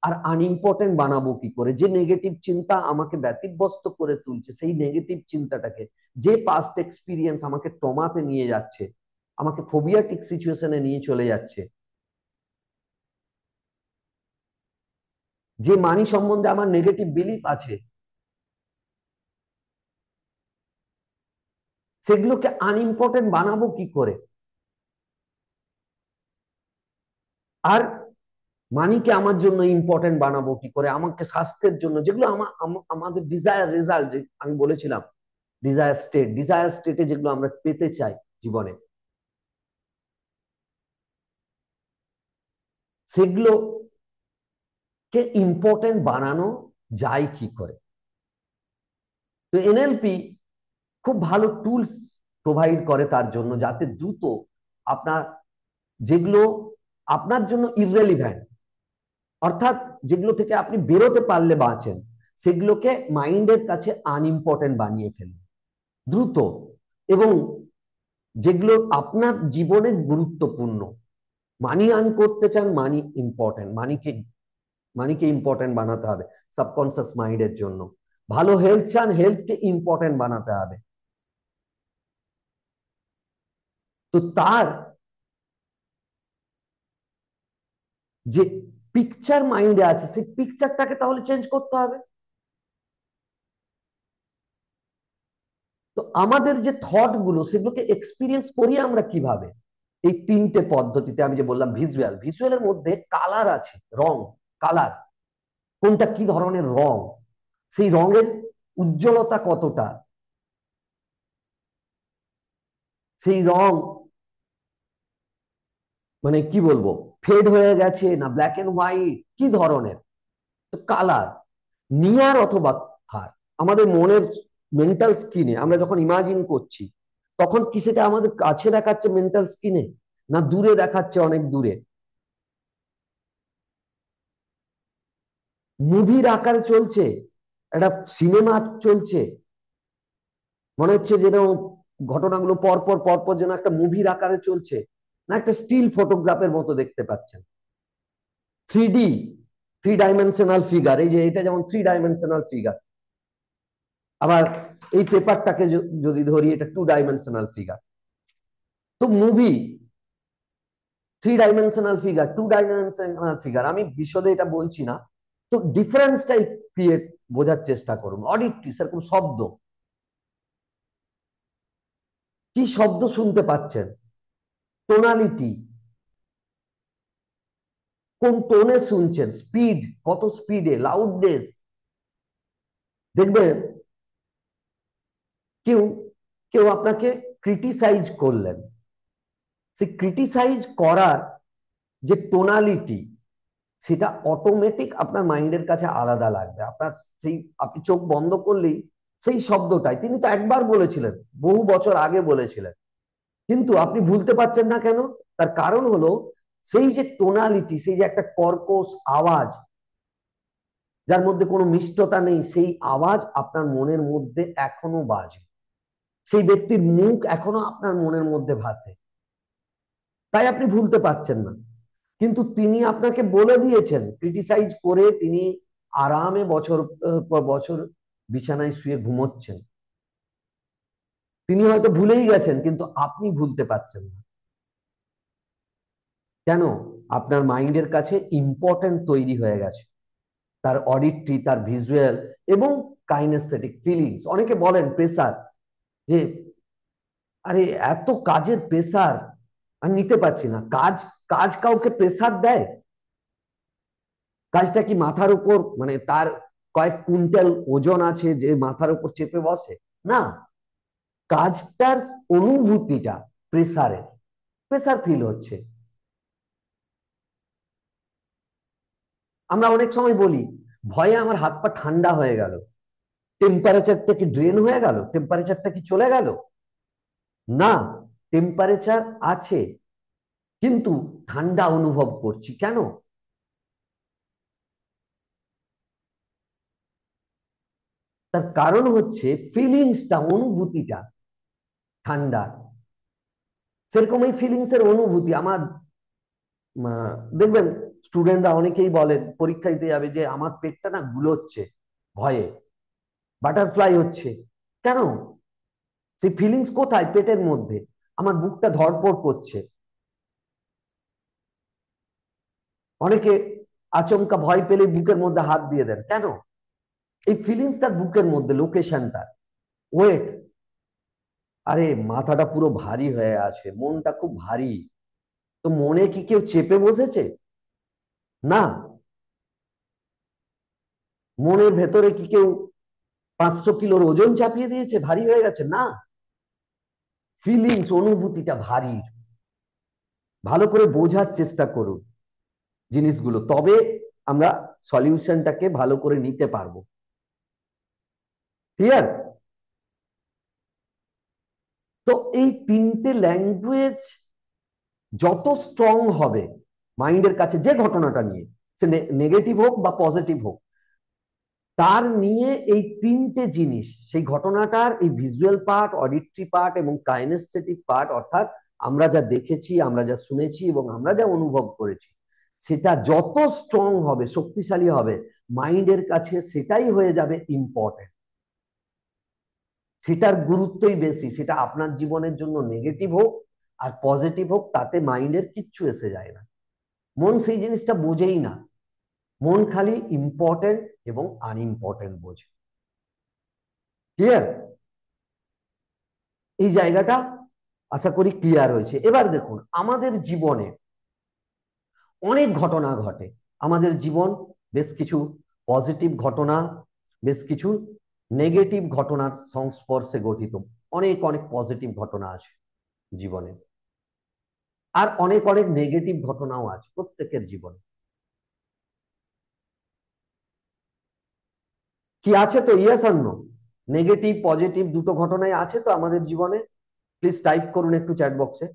আর আনইম্পর্টেন্ট বানাবো কি করে? যে নেগেটিভ চিন্তা আমাকে ব্যতিব্যস্ত করে তুলছে, সেই নেগেটিভ চিন্তাটাকে, যে পাস্ট এক্সপিরিয়েন্স আমাকে ট্রমাতে নিয়ে যাচ্ছে, আমাকে ফোবিয়াটিক সিচুয়েশনে নিয়ে চলে যাচ্ছে, যে মানি সম্বন্ধে আমার নেগেটিভ বিলিফ আছে, সেগুলোকে আনইম্পর্টেন্ট বানাবো কি করে? আর মানিকে আমার জন্য ইম্পর্টেন্ট বানাবো কি করে? আমাকে স্বাস্থ্যের জন্য, যেগুলো আমাদের ডিজায়ার রেজাল্ট, যে আমি বলেছিলাম ডিজায়ার স্টেটে যেগুলো আমরা পেতে চাই জীবনে, সেগুলোকে ইম্পর্টেন্ট বানানো যায় কি করে। তো এনএলপি খুব ভালো টুলস প্রোভাইড করে তার জন্য, যাতে দ্রুত আপনার যেগুলো আপনার জন্য ইররেলিভেন্ট, অর্থাৎ যেগুলো থেকে আপনি বেরোতে পারলে বাঁচেন, সেগুলোকে মাইন্ডের কাছে আনইম্পর্টেন্ট বানিয়ে ফেলুন দ্রুত। এবং যেগুলো আপনার জীবনে গুরুত্বপূর্ণ, মানি আর্ন করতে চান, মানি ইম্পর্টেন্ট, মানিকে ইম্পর্টেন্ট বানাতে হবে সাবকনসিয়াস মাইন্ডের জন্য। ভালো হেলথ চান, হেলথকে ইম্পর্টেন্ট বানাতে হবে। তো তার যে পিকচার মাইন্ডে আছে, সেই পিকচারটাকে তাহলে চেঞ্জ করতে হবে। তো আমাদের যে থট গুলো, সেগুলোকে এক্সপিরিয়েন্স করি আমরা কিভাবে? এই তিনটে পদ্ধতিতে। আমি যে বললাম ভিজুয়ালের মধ্যে কালার আছে, রং, কালার, কোনটা কি ধরনের রং, সেই রঙের উজ্জ্বলতা কতটা, সেই রং মানে কি বলবো, ফেড হয়ে গেছে না ব্ল্যাক এন্ড হোয়াইট, কি ধরনের। তো কালার, নিয়ার অথবা ফার, আমাদের মনের মেন্টাল স্কিনে আমরা যখন ইমাজিন করছি, তখন কি সেটা আমাদের কাছে দেখাচ্ছে মেন্টাল স্কিনে, না দূরে দেখাচ্ছে, অনেক দূরে। মুভির আকারে চলছে, একটা সিনেমা চলছে, মনে হচ্ছে যেন ঘটনাগুলো পরপর পরপর যেন একটা মুভির আকারে চলছে, না একটা স্টিল ফটোগ্রাফের মতো দেখতে পাচ্ছেন। 3D, 3 ডাইমেনশনাল ফিগার, এই যে এটা যেমন 3 ডাইমেনশনাল ফিগার, আবার এই পেপারটাকে যদি ধরি, এটা 2 ডাইমেনশনাল ফিগার। তো movie 3 dimensional figure, 2 dimensional figure, আমি বিশদে এটা বলছি না। তো ডিফারেন্সটাই ক্রিয়েট বোঝার চেষ্টা করুন। অডিটরি, সেরকম শব্দ, কি শব্দ শুনতে পাচ্ছেন, টোনালিটি, কোন টোনে শুনছেন, স্পিড, কত স্পিডে, লাউডনেস। দেখবেন কেউ কেউ আপনাকে ক্রিটিসাইজ করলেন, সেই ক্রিটিসাইজ করার যে টোনালিটি, সেটা অটোমেটিক আপনার মাইন্ডের কাছে আলাদা লাগবে। আপনার সেই, আপনি চোখ বন্ধ করলেই সেই শব্দটাই তিনি তো একবার বলেছিলেন, বহু বছর আগে বলেছিলেন, কিন্তু আপনি ভুলতে পারছেন না কেন? তার কারণ হলো সেই যে টোনালিটি, সেই যে একটা কর্কশ আওয়াজ, যার মধ্যে কোনো মিষ্টতা নেই, সেই আওয়াজ আপনার মনের মধ্যে এখনো বাজে, সেই ব্যক্তির মুখ এখনো আপনার মনের মধ্যে ভাসে, তাই আপনি ভুলতে পারছেন না। কিন্তু তিনি আপনাকে বলে দিয়েছেন, ক্রিটিসাইজ করে তিনি আরামে বছর পর বছর বিছানায় শুয়ে ঘুমোচ্ছেন। তিনি হয়তো ভুলেই গেছেন, কিন্তু আপনি ভুলতে পারছেন না। কেন? আপনার মাইন্ডের কাছে ইম্পর্টেন্ট তৈরি হয়ে গেছে, তার অডিটরি, তার ভিজুয়াল এবং কাইনেস্থেটিক ফিলিংস। অনেকে বলেন প্রেসার, যে আরে এত কাজের প্রেসার আমি নিতে পারছি না। কাজ কাজ কাউকে প্রেসার দেয়? কাজটা কি মাথার উপর, মানে তার কয়েক কুইন্টাল ওজন আছে যে মাথার উপর চেপে বসে? না, কাজটার অনুভূতিটা প্রেসারের, প্রেসার ফিল হচ্ছে। আমরা অনেক সময় বলি, ভয়ে আমার হাত পা ঠান্ডা হয়ে গেল, টেম্পারেচারটা কি ড্রেন হয়ে গেল, টেম্পারেচারটা কি চলে গেল? না, টেম্পারেচার আছে, কিন্তু ঠান্ডা অনুভব করছি কেন? তার কারণ হচ্ছে ফিলিংসটা, অনুভূতিটা ঠান্ডা। সেরকম এই ফিলিংস এর অনুভূতি আমার, দেখবেন স্টুডেন্টরা অনেকেই বলেন পরীক্ষা দিতে যাবে যে আমার পেটটা না গুলোচ্ছে, ভয়ে বাটারফ্লাই হচ্ছে। কেন? সেই ফিলিংস কোথায়? পেটের মধ্যে। আমার বুকটা ধড়পড় করছে। অনেকে আচমকা ভয় পেলে বুকের মধ্যে হাত দিয়ে দেন, কেন? এই ফিলিংস তার বুকের মধ্যে, লোকেশনটা, ওয়েট। আরে মাথাটা পুরো ভারী হয়ে আছে, মনটা খুব ভারী। তো মনে কি কেউ চেপে বসেছে? না। মনের ভেতরে কি কেউ 500 কিলোর ওজন চাপিয়ে দিয়েছে, ভারী হয়ে গেছে না, ফিলিংস, অনুভূতিটা ভারী। ভালো করে বোঝার চেষ্টা করুন জিনিসগুলো, তবে আমরা সলিউশনটাকে ভালো করে নিতে পারবো। ক্লিয়ার? তো এই তিনটে ল্যাঙ্গুয়েজ যত স্ট্রং হবে মাইন্ডের কাছে, যে ঘটনাটা নিয়ে, সে নেগেটিভ হোক বা পজিটিভ হোক, তার নিয়ে এই তিনটে জিনিস, সেই ঘটনাটার এই ভিজুয়াল পার্ট, অডিটরি পার্ট এবং কাইনেস্থেটিক পার্ট, অর্থাৎ আমরা যা দেখেছি, আমরা যা শুনেছি এবং আমরা যা অনুভব করেছি, সেটা যত স্ট্রং হবে, শক্তিশালী হবে, মাইন্ডের কাছে সেটাই হয়ে যাবে ইম্পর্টেন্ট, সেটার গুরুত্বই বেশি। সেটা আপনার জীবনের জন্য নেগেটিভ হোক আর পজিটিভ হোক, তাতে মাইন্ডের কিচ্ছু এসে যায় না। মন সেই জিনিসটা বোঝেই না, মন খালি ইম্পর্টেন্ট এবং আনইম্পর্টেন্ট বোঝে। ক্লিয়ার? এই জায়গাটা আশা করি ক্লিয়ার হয়েছে। এবার দেখুন, আমাদের জীবনে অনেক ঘটনা ঘটে। আমাদের জীবন বেশ কিছু পজিটিভ ঘটনা, বেশ কিছু নেগেটিভ ঘটনার সংস্পর্শে গঠিত। অনেক অনেক পজিটিভ ঘটনা আছে জীবনে, আর অনেক অনেক নেগেটিভ ঘটনাও আছে প্রত্যেকের জীবনে। কি আছে তো? ইয়েস আর নো? নেগেটিভ পজিটিভ দুটো ঘটনাই আছে তো আমাদের জীবনে? প্লিজ টাইপ করুন একটু চ্যাট বক্সে।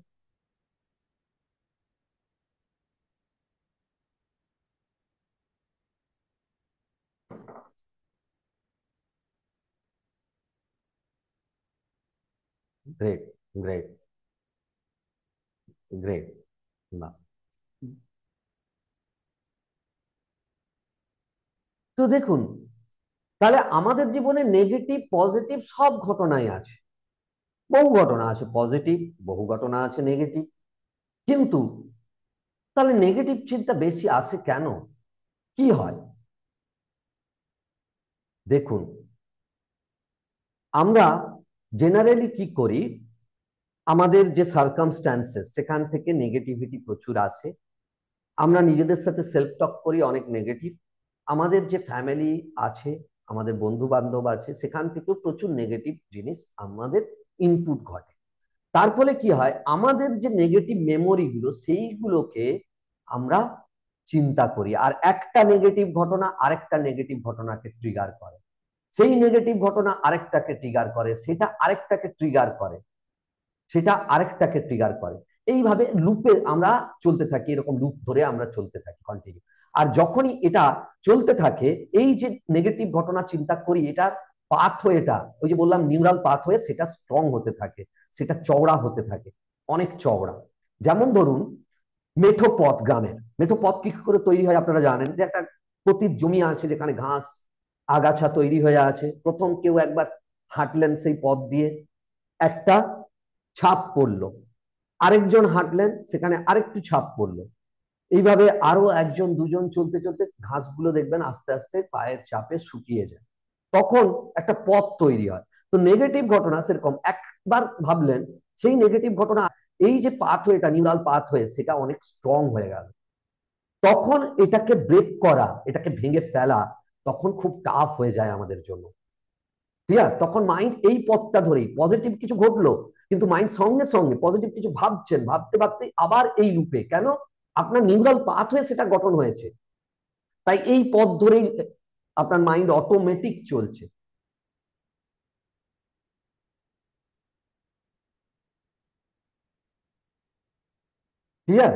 Great, great, great. না, তো দেখুন, তাহলে আমাদের জীবনে নেগেটিভ পজিটিভ সব ঘটনাই আছে। বহু ঘটনা আছে পজিটিভ, বহু ঘটনা আছে নেগেটিভ। কিন্তু তাহলে নেগেটিভ চিন্তা বেশি আসে কেন? কি হয়? দেখুন, আমরা জেনারেলি কি করি, আমাদের যে সার্কামস্ট্যান্সেস, সেখান থেকে নেগেটিভিটি প্রচুর আসে। আমরা নিজেদের সাথে সেলফ টক করি অনেক নেগেটিভ। আমাদের যে ফ্যামিলি আছে, আমাদের বন্ধু বান্ধব আছে, সেখান থেকেও প্রচুর নেগেটিভ জিনিস আমাদের ইনপুট ঘটে। তার ফলে কি হয়, আমাদের যে নেগেটিভ মেমোরি গুলো, সেইগুলোকে আমরা চিন্তা করি, আর একটা নেগেটিভ ঘটনা আরেকটা নেগেটিভ ঘটনাকে ট্রিগার করে, সেই নেগেটিভ ঘটনা আরেকটাকে ট্রিগার করে, সেটা আরেকটাকে ট্রিগার করে, সেটা আরেকটাকে ট্রিগার করে। এইভাবে লুপে আমরা চলতে থাকি, এরকম লুপ ধরে আমরা চলতে থাকি কন্টিনিউ। আর যখনই এটা চলতে থাকে, এই যে নেগেটিভ ঘটনা চিন্তা করি, এটার পাথওয়েটা, ওই যে বললাম নিউরাল পাথওয়ে, সেটা স্ট্রং হতে থাকে, সেটা চওড়া হতে থাকে, অনেক চওড়া। যেমন ধরুন, মেঠো পথ, গ্রামের মেঠো পথ কি করে তৈরি হয় আপনারা জানেন, যে একটা পতিত জমি আছে যেখানে ঘাস আগাছা তৈরি হয়ে আছে, প্রথম কেউ একবার হাঁটলেন সেই পথ দিয়ে, একটা ছাপ পড়লো, আরেকজন হাঁটলেন, সেখানে আরেকটু ছাপ পড়লো, এইভাবে আরো একজন দুজন চলতে চলতে ঘাসগুলো দেখবেন আস্তে আস্তে পায়ের চাপে শুকিয়ে যায়, তখন একটা পথ তৈরি হয়। তো নেগেটিভ ঘটনা সেরকম, একবার ভাবলেন, সেই নেগেটিভ ঘটনা, এই যে পাথওয়েটা, নিউরাল পাথওয়ে, সেটা অনেক স্ট্রং হয়ে গেল, তখন এটাকে ব্রেক করা, এটাকে ভেঙে ফেলা, তখন খুব টাফ হয়ে যায় আমাদের জন্য। ক্লিয়ার? তখন মাইন্ড এই পথটা ধরেই, পজিটিভ কিছু ঘটলো কিন্তু মাইন্ড সঙ্গে সঙ্গে পজিটিভ কিছু ভাবছেন, ভাবতে ভাবতে আবার এই লুপে, কেন? আপনার নিউরাল পাথওয়ে সেটা গঠন হয়েছে, তাই এই পথ ধরেই আপনার মাইন্ড অটোমেটিক চলছে। ক্লিয়ার?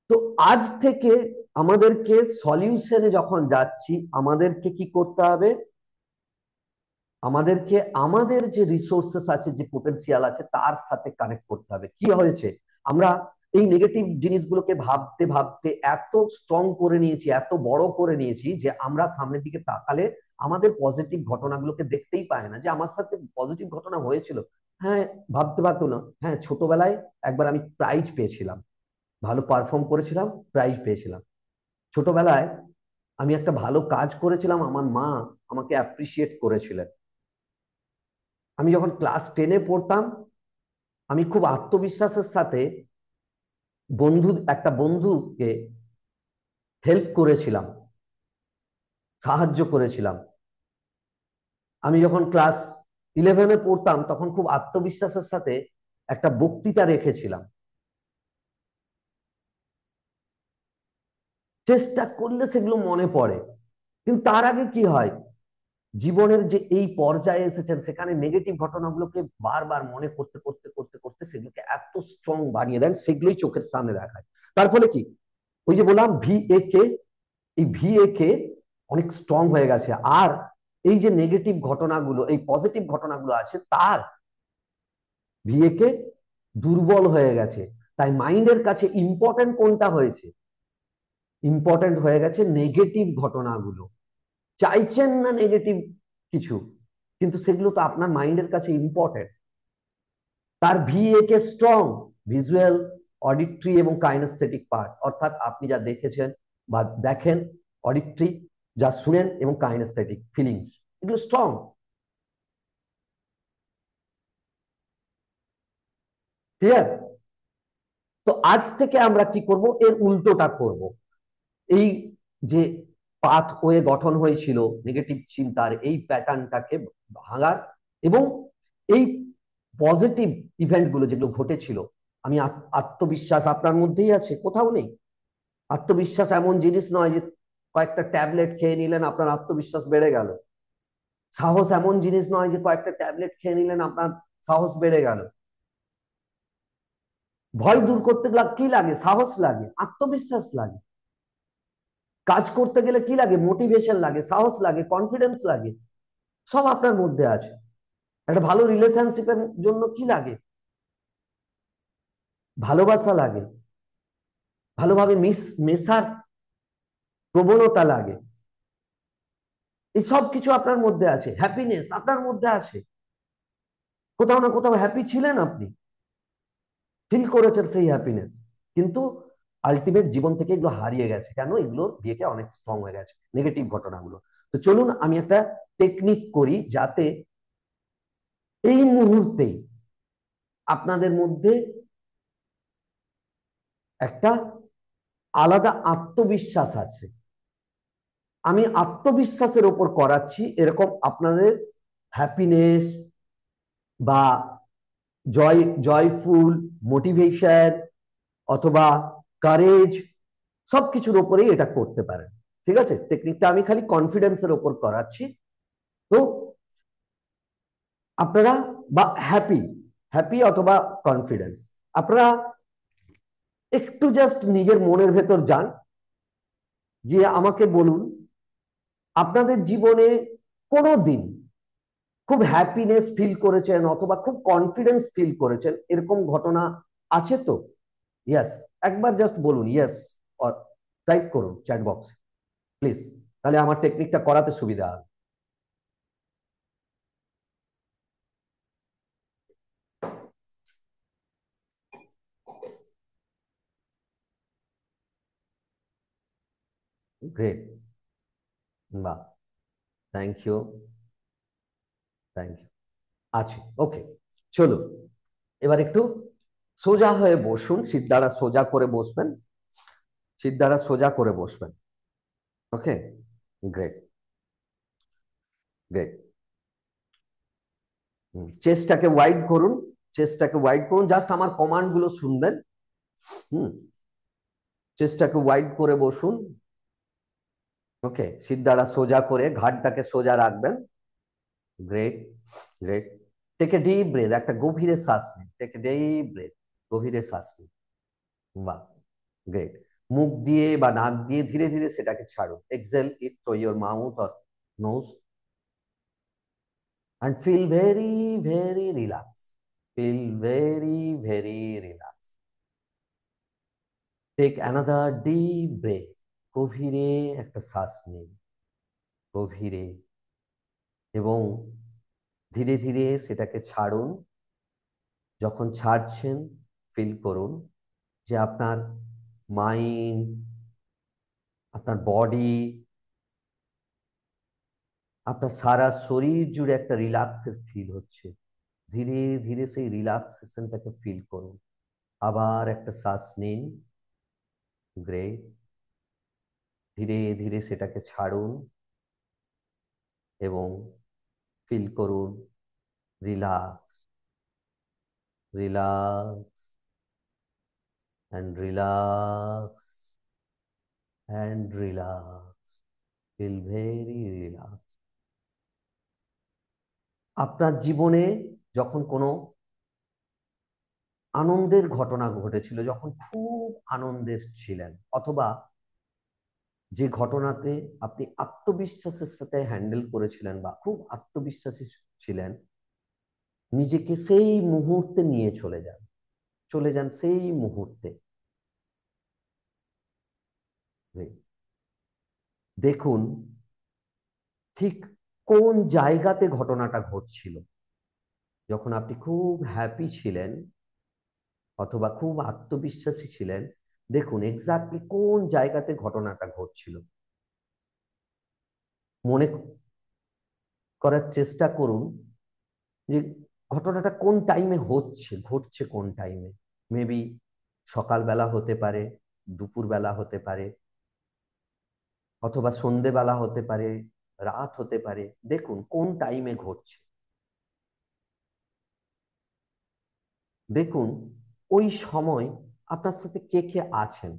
তো আজ থেকে আমাদেরকে সলিউশনে যখন যাচ্ছি, আমাদেরকে কি করতে হবে? আমাদেরকে আমাদের যে রিসোর্সেস আছে, যে পোটেনশিয়াল আছে, তার সাথে কানেক্ট করতে হবে। কি হয়েছে, আমরা এই নেগেটিভ জিনিসগুলোকে ভাবতে ভাবতে এত স্ট্রং করে নিয়েছি, এত বড় করে নিয়েছি, যে আমরা সামনের দিকে তাকালে আমাদের পজিটিভ ঘটনাগুলোকে দেখতেই পাই না, যে আমার সাথে পজিটিভ ঘটনা হয়েছিল। হ্যাঁ, ভাবতে পারতো না, হ্যাঁ ছোটবেলায় একবার আমি প্রাইজ পেয়েছিলাম, ভালো পারফর্ম করেছিলাম, প্রাইজ পেয়েছিলাম। ছোটবেলায় আমি একটা ভালো কাজ করেছিলাম, আমার মা আমাকে অ্যাপ্রিসিয়েট করেছিলেন। আমি যখন ক্লাস 10-এ পড়তাম, আমি খুব আত্মবিশ্বাসের সাথে একটা বন্ধুকে হেল্প করেছিলাম, সাহায্য করেছিলাম। আমি যখন ক্লাস 11-এ পড়তাম তখন খুব আত্মবিশ্বাসের সাথে একটা বক্তৃতা রেখেছিলাম। চেষ্টা করলে সেগুলো মনে পড়ে। কিন্তু তার আগে কি হয়, জীবনের যে এই পর্যায়ে এসেছেন সেখানে নেগেটিভ ঘটনাগুলোকে বারবার মনে করতে করতে করতে করতে সেগুলোকে এত স্ট্রং বানিয়ে দেন, সেগুলোই চোখের সামনে দেখায়। তার ফলে কি, ওই যে বললাম VA এই VA অনেক স্ট্রং হয়ে গেছে। আর এই যে নেগেটিভ ঘটনাগুলো, এই পজিটিভ ঘটনাগুলো আছে, তার VA দুর্বল হয়ে গেছে। তাই মাইন্ডের কাছে ইম্পর্টেন্ট কোনটা হয়েছে, ইম্পর্টেন্ট হয়ে গেছে নেগেটিভ ঘটনাগুলো। চাইছেন না নেগেটিভ কিছু, কিন্তু সেগুলো তো আপনার মাইন্ডের কাছে ইম্পর্টেন্ট। তার স্ট্রং ভিজুয়াল, অডিটরি এবং কাইনেস্থেটিক পার্ট, অর্থাৎ আপনি যা দেখেছেন বা দেখেন, অডিটরি যা শুনেন এবং কাইনেস্থেটিক ফিলিংস, এগুলো স্ট্রং। ক্লিয়ার? তো আজ থেকে আমরা কি করব, এর উল্টোটা করব। এই যে পাথওয়ে গঠন হয়েছিল নেগেটিভ চিন্তার, এই প্যাটার্নটাকে ভাঙার, এবং এই পজিটিভ ইভেন্টগুলো যেগুলো ঘটেছিল, আমি আত্মবিশ্বাস আপনার মধ্যেই আছে, কোথাও নেই। আত্মবিশ্বাস এমন জিনিস নয় যে কয়েকটা ট্যাবলেট খেয়ে নিলেন আপনার আত্মবিশ্বাস বেড়ে গেল। সাহস এমন জিনিস নয় যে কয়েকটা ট্যাবলেট খেয়ে নিলেন আপনার সাহস বেড়ে গেল। ভয় দূর করতে কি লাগে, সাহস লাগে, আত্মবিশ্বাস লাগে। কাজ করতে গেলে কি লাগে, মোটিভেশন লাগে, সাহস লাগে, কনফিডেন্স লাগে। সব আপনার মধ্যে আছে। একটা ভালো রিলেশনশিপের জন্য কি লাগে, ভালোবাসা লাগে, ভালোভাবে মেশার প্রবণতা লাগে। এই সব কিছু আপনার মধ্যে আছে, হ্যাপিনেস আপনার মধ্যে আছে। কোথাও না কোথাও হ্যাপি ছিলেন আপনি, ফিল করেছেন সেই হ্যাপিনেস। কিন্তু আলটিমেট জীবন থেকে এগুলো হারিয়ে গেছে। কেন? এগুলো বিয়েকে অনেক স্ট্রং হয়ে গেছে নেগেটিভ ঘটনাগুলো। তো চলুন আমি একটা টেকনিক করি, যাতে এই মুহূর্তেই আপনাদের মধ্যে একটা আলাদা আত্মবিশ্বাস আছে। আমি আত্মবিশ্বাসের ওপর করাচ্ছি, এরকম আপনাদের হ্যাপিনেস বা জয়ফুল, মোটিভেশন অথবা কারেজ, সবকিছুর ওপরেই এটা করতে পারেন। ঠিক আছে? টেকনিকটা আমি খালি কনফিডেন্সের ওপর করাচ্ছি। তো আপনারা, বা হ্যাপি, অথবা কনফিডেন্স, আপনারা একটু জাস্ট নিজের মনের ভেতর যান, গিয়ে আমাকে বলুন আপনাদের জীবনে কোনো দিন খুব হ্যাপিনেস ফিল করেছেন অথবা খুব কনফিডেন্স ফিল করেছেন, এরকম ঘটনা আছে তো? ইয়েস, একবার জাস্ট বলুন ইয়েস, অর টাইপ করুন চ্যাট বক্সে প্লিজ, তাহলে আমার টেকনিকটা করাতে সুবিধা হবে। গ্রেট, বাহ, থ্যাংক ইউ, থ্যাংক ইউ। আছে, ওকে। চলুন এবার একটু সোজা হয়ে বসুন, সিদ্ধারা সোজা করে বসবেন, সিদ্ধারা সোজা করে বসবেন। ওকে, গ্রেট, গ্রেট। চেস্টটাকে ওয়াইড করুন, চেস্টটাকে ওয়াইড করুন, জাস্ট আমার কমান্ড গুলো শুনবেন। হুম, চেস্টটাকে ওয়াইড করে বসুন। ওকে, সিদ্ধারা সোজা করে ঘাড়টাকে সোজা রাখবেন। Great, great. Take a deep breath, একটা গভীরে শ্বাস নিন, টেক এ ডিপ ব্রেথ, গভীরে শ্বাস নিন। বাহ, গ্রেট। মুখ দিয়ে বা নাক দিয়ে ধীরে ধীরে সেটাকে ছাড়ুন, exhale it through your mouth or nose, and feel very, very relaxed. Feel very, very relaxed. Take another deep breath. গভীরে একটা শ্বাস নিন, গভীরে, এবং ধীরে ধীরে সেটাকে ছাড়ুন। যখন ছাড়ছেন ফিল করুন যে আপনার মাইন্ড, আপনার বডি, আপনার সারা শরীর জুড়ে একটা রিল্যাক্সের ফিল হচ্ছে। ধীরে ধীরে সেই রিল্যাক্সেশনটাকে ফিল করুন। আবার একটা শ্বাস নিন, গ্রেট। ধীরে ধীরে সেটাকে ছাড়ুন, এবং ফিল করুন relax, relax and relax and relax, feel very relax. আপনার জীবনে যখন কোনো আনন্দের ঘটনা ঘটেছিল, যখন খুব আনন্দের ছিলেন, অথবা যে ঘটনাতে আপনি আত্মবিশ্বাসের সাথে হ্যান্ডেল করেছিলেন বা খুব আত্মবিশ্বাসী ছিলেন, নিজেকে সেই মুহূর্তে নিয়ে চলে যান, চলে যান সেই মুহূর্তে। দেখুন ঠিক কোন জায়গাতে ঘটনাটা ঘটছিল, যখন আপনি খুব হ্যাপি ছিলেন অথবা খুব আত্মবিশ্বাসী ছিলেন। দেখুন এক্স্যাক্টলি কোন জায়গাতে ঘটনাটা ঘটছিল, মনে করার চেষ্টা করুন যে ঘটনাটা কোন টাইমে হচ্ছে, ঘটছে কোন টাইমে। মেবি সকালবেলা হতে পারে, দুপুরবেলা হতে পারে, অথবা সন্ধেবেলা হতে পারে, রাত হতে পারে। দেখুন কোন টাইমে ঘটছে। দেখুন ওই সময় আপনার সাথে কে কে আছেন।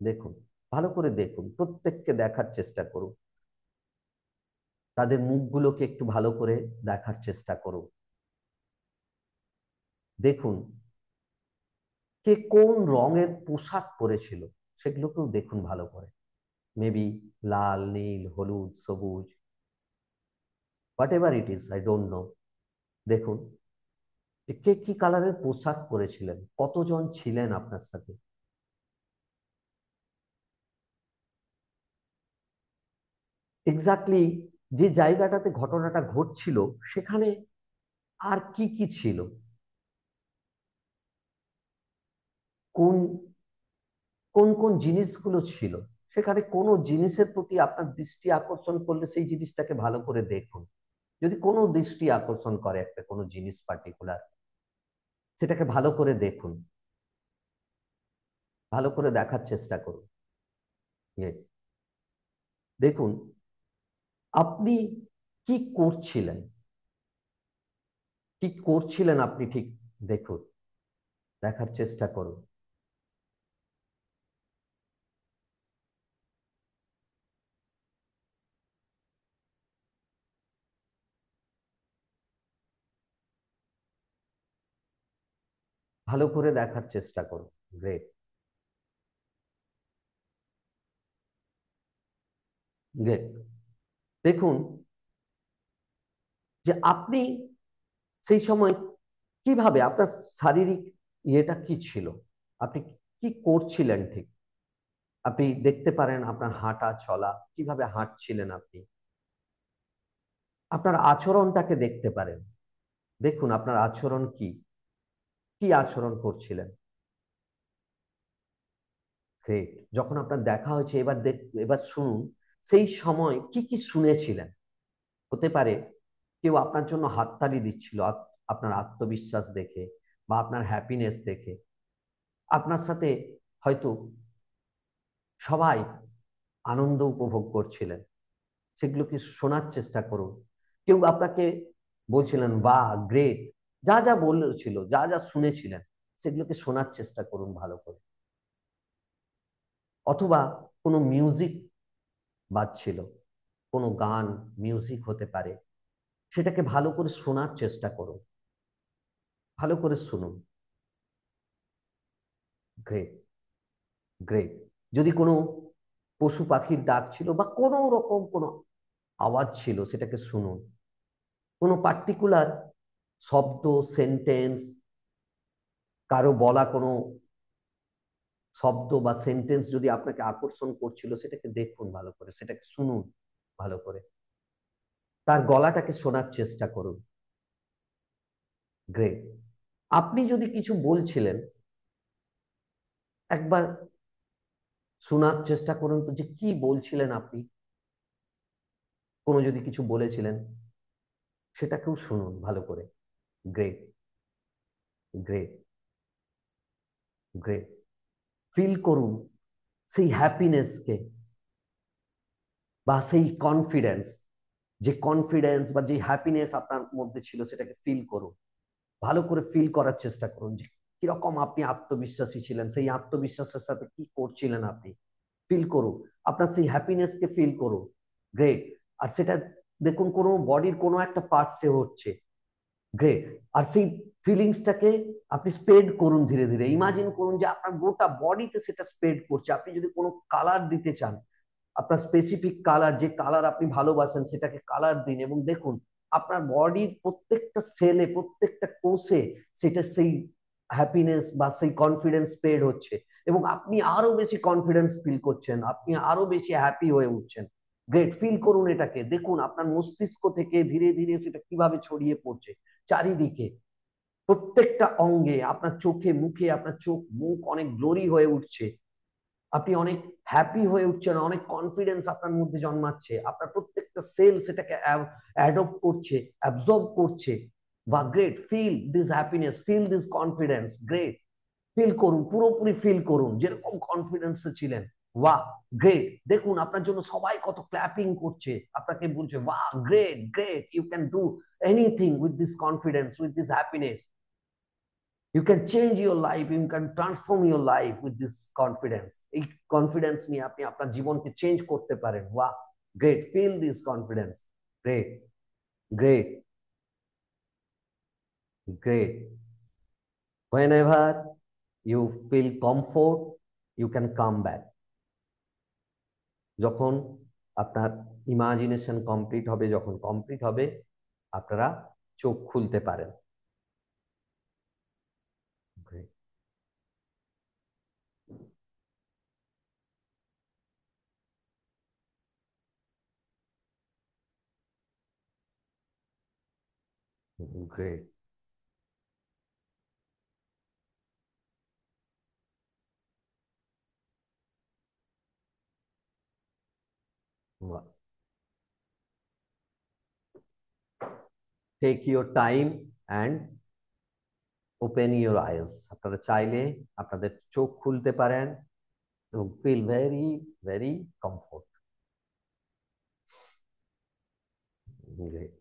দেখুন, ভালো করে দেখুন, প্রত্যেককে দেখার চেষ্টা করুন, তাদের মুখগুলোকে একটু ভালো করে দেখার চেষ্টা করুন। দেখুন কে কোন রঙের পোশাক পরেছিল, সেগুলোকেও দেখুন ভালো করে। মেবি লাল, নীল, হলুদ, সবুজ, what ever it is, I don't know. দেখুন যে কে কি কালারের পোশাক পরেছিলেন, কতজন ছিলেন আপনার সাথে। এক্স্যাক্টলি যে জায়গাটাতে ঘটনাটা ঘটছিল সেখানে আর কি কি ছিল, কোন কোন কোন জিনিসগুলো ছিল। সেখানে কোনো জিনিসের প্রতি আপনার দৃষ্টি আকর্ষণ করলে সেই জিনিসটাকে ভালো করে দেখুন। যদি কোনো দৃষ্টি আকর্ষণ করে একটা কোনো জিনিস পার্টিকুলার, সেটাকে ভালো করে দেখুন, ভালো করে দেখার চেষ্টা করুন। দেখুন আপনি কি করছিলেন, কি করছিলেন আপনি, ঠিক দেখুন, দেখার চেষ্টা করুন। ভালো করে দেখার চেষ্টা করুন। Great, great. দেখুন যে আপনি সেই সময় কিভাবে আপনার শারীরিক ইয়েটা কি ছিল, আপনি কি করছিলেন ঠিক। আপনি দেখতে পারেন আপনার হাঁটা চলা, কিভাবে হাঁটছিলেন আপনি, আপনার আচরণটাকে দেখতে পারেন। দেখুন আপনার আচরণ কি, কি আচরণ করছিলেন। গ্রেট। যখন আপনার দেখা হয়েছে, এবার এবার শুনুন সেই সময় কি কি শুনেছিলেন। হতে পারে কেউ আপনার জন্য হাততালি দিচ্ছিল আপনার আত্মবিশ্বাস দেখে বা আপনার হ্যাপিনেস দেখে। আপনার সাথে হয়তো সবাই আনন্দ উপভোগ করছিলেন, সেগুলোকে শোনার চেষ্টা করুন। কেউ আপনাকে বলছিলেন বাহ গ্রেট, যা যা বলেছিল, যা যা শুনেছিলেন সেগুলোকে শোনার চেষ্টা করুন ভালো করে। অথবা কোনো মিউজিক বাজছিল, কোনো গান, মিউজিক হতে পারে, সেটাকে ভালো করে শোনার চেষ্টা করুন, ভালো করে শুনুন। Great, great. যদি কোনো পশু পাখির ডাক ছিল বা কোনো রকম কোনো আওয়াজ ছিল, সেটাকে শুনুন। কোনো পার্টিকুলার শব্দ, সেন্টেন্স, কারো বলা কোনো শব্দ বা সেন্টেন্স যদি আপনাকে আকর্ষণ করছিল, সেটাকে দেখুন ভালো করে, সেটাকে শুনুন ভালো করে, তার গলাটাকে শোনার চেষ্টা করুন। গ্রেট। আপনি যদি কিছু বলছিলেন, একবার শোনার চেষ্টা করুন তো যে কি বলছিলেন আপনি। কোনো যদি কিছু বলেছিলেন, সেটাকেও শুনুন ভালো করে। Great, great, great. ফিল করুন সেই হ্যাপিনেসকে বা সেই কনফিডেন্স, যে কনফিডেন্স বা যে হ্যাপিনেস আপনার মধ্যে ছিল সেটাকে ফিল করুন, ভালো করে ফিল করার চেষ্টা করুন যে কিরকম আপনি আত্মবিশ্বাসী ছিলেন, সেই আত্মবিশ্বাসের সাথে কি করছিলেন আপনি ফিল করুন, আপনার সেই হ্যাপিনেসকে ফিল করুন। গ্রেট। আর সেটা দেখুন কোনো বডির কোনো একটা পার্টসে হচ্ছে। গ্রেট। আর সেই ফিলিংসটাকে আপনি স্প্রেড করুন ধীরে ধীরে, ইমাজিন করুন যে আপনার গোটা বডিতে সেটা স্প্রেড করছে। আপনি যদি কোনো কালার দিতে চান, আপনার স্পেসিফিক কালার, যে কালার আপনি ভালোবাসেন সেটাকে কালার দিন, এবং দেখুন আপনার বডির প্রত্যেকটা সেলে, প্রত্যেকটা কোষে সেটা সেই হ্যাপিনেস বা সেই কনফিডেন্স স্প্রেড হচ্ছে, এবং আপনি আরো বেশি কনফিডেন্স ফিল করছেন, আপনি আরো বেশি হ্যাপি হয়ে উঠছেন। গ্রেট। ফিল করুন এটাকে, দেখুন আপনার মস্তিষ্ক থেকে ধীরে ধীরে সেটা কিভাবে ছড়িয়ে পড়ছে চারিদিকে, প্রত্যেকটা অঙ্গে, আপনার চোখে মুখে, আপনার চোখ মুখ অনেক গ্লোরি হয়ে উঠছে, আপনি অনেক হ্যাপি হয়ে উঠছেন, অনেক কনফিডেন্স আপনার মধ্যে জন্মাচ্ছে, আপনার প্রত্যেকটা সেল সেটাকে অ্যাডপ্ট করছে, অ্যাবজর্ব করছে। বা great, feel this happiness, feel this confidence. Great. Feel করুন, পুরোপুরি ফিল করুন যেরকম কনফিডেন্সে ছিলেন। ওয়াহ, গ্রেট। দেখুন আপনার জন্য সবাই কত ক্ল্যাপিং করছে, আপনাকে বলছে ওয়াহ, great great, you can do anything with this confidence, with this happiness. You can change your life, you can transform your life with this confidence. এই কনফিডেন্স নিয়ে আপনি আপনার জীবনকে চেঞ্জ করতে পারেন। ওয়াহ, great, feel this confidence. Great, great, great. Whenever you feel comfort, you can come back. যখন আপনার ইমাজিনেশন কমপ্লিট হবে, যখন কমপ্লিট হবে, আপনারা চোখ খুলতে পারেন। Great, great. Take your time and open your eyes. আপনারা চাইলে আপনাদের চোখ খুলতে পারেন এবং feel very very comfort. Great,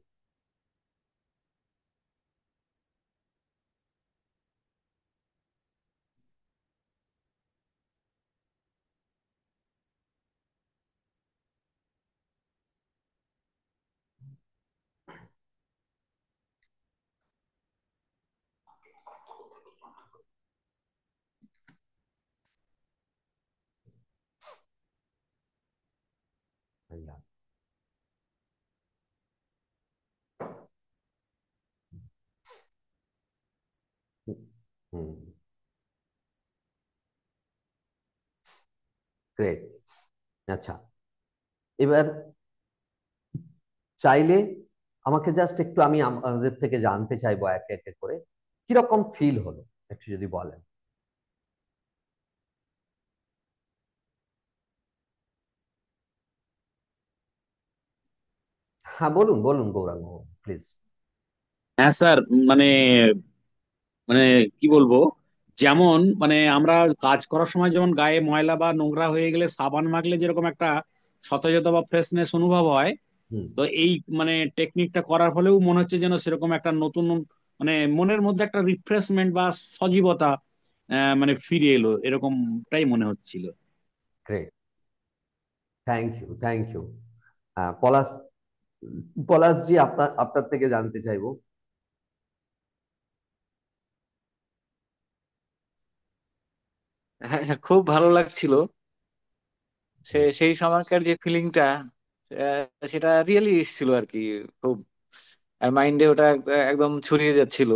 great. আচ্ছা, এবার চাইলে আমাকে জাস্ট একটু, আমি আমাদের থেকে জানতে চাইবো একে একে করে কিরকম ফিল হলো, একটু যদি বলেন। হ্যাঁ, বলুন বলুন গৌরাঙ্গ, প্লিজ। হ্যাঁ স্যার, মানে মানে কি বলবো, যেমন মানে আমরা কাজ করার সময় যেমন গায়ে ময়লা বা নোংরা হয়ে গেলে সাবান মাখলে যেরকম একটা সতেজতা বা ফ্রেশনেস অনুভব হয়, হুম। তো এই মানে টেকনিকটা করার ফলেও মনে হচ্ছে যেন সেরকম একটা নতুন মানে মনের মধ্যে একটা রিফ্রেশমেন্ট বা সজীবতা মানে ফিরে এলো, এরকমটাই মনে হচ্ছিল। Great, thank you, thank you. Palash, Palashji, আপনার আপনার থেকে জানতে চাইবো। হ্যাঁ হ্যাঁ, খুব ভালো লাগছিল। সেই সময়কার যে ফিলিংটা সেটা রিয়েলি এসেছিল আর কি। খুব আর মাইন্ডে ওটা একদম ছড়িয়ে যাচ্ছিল।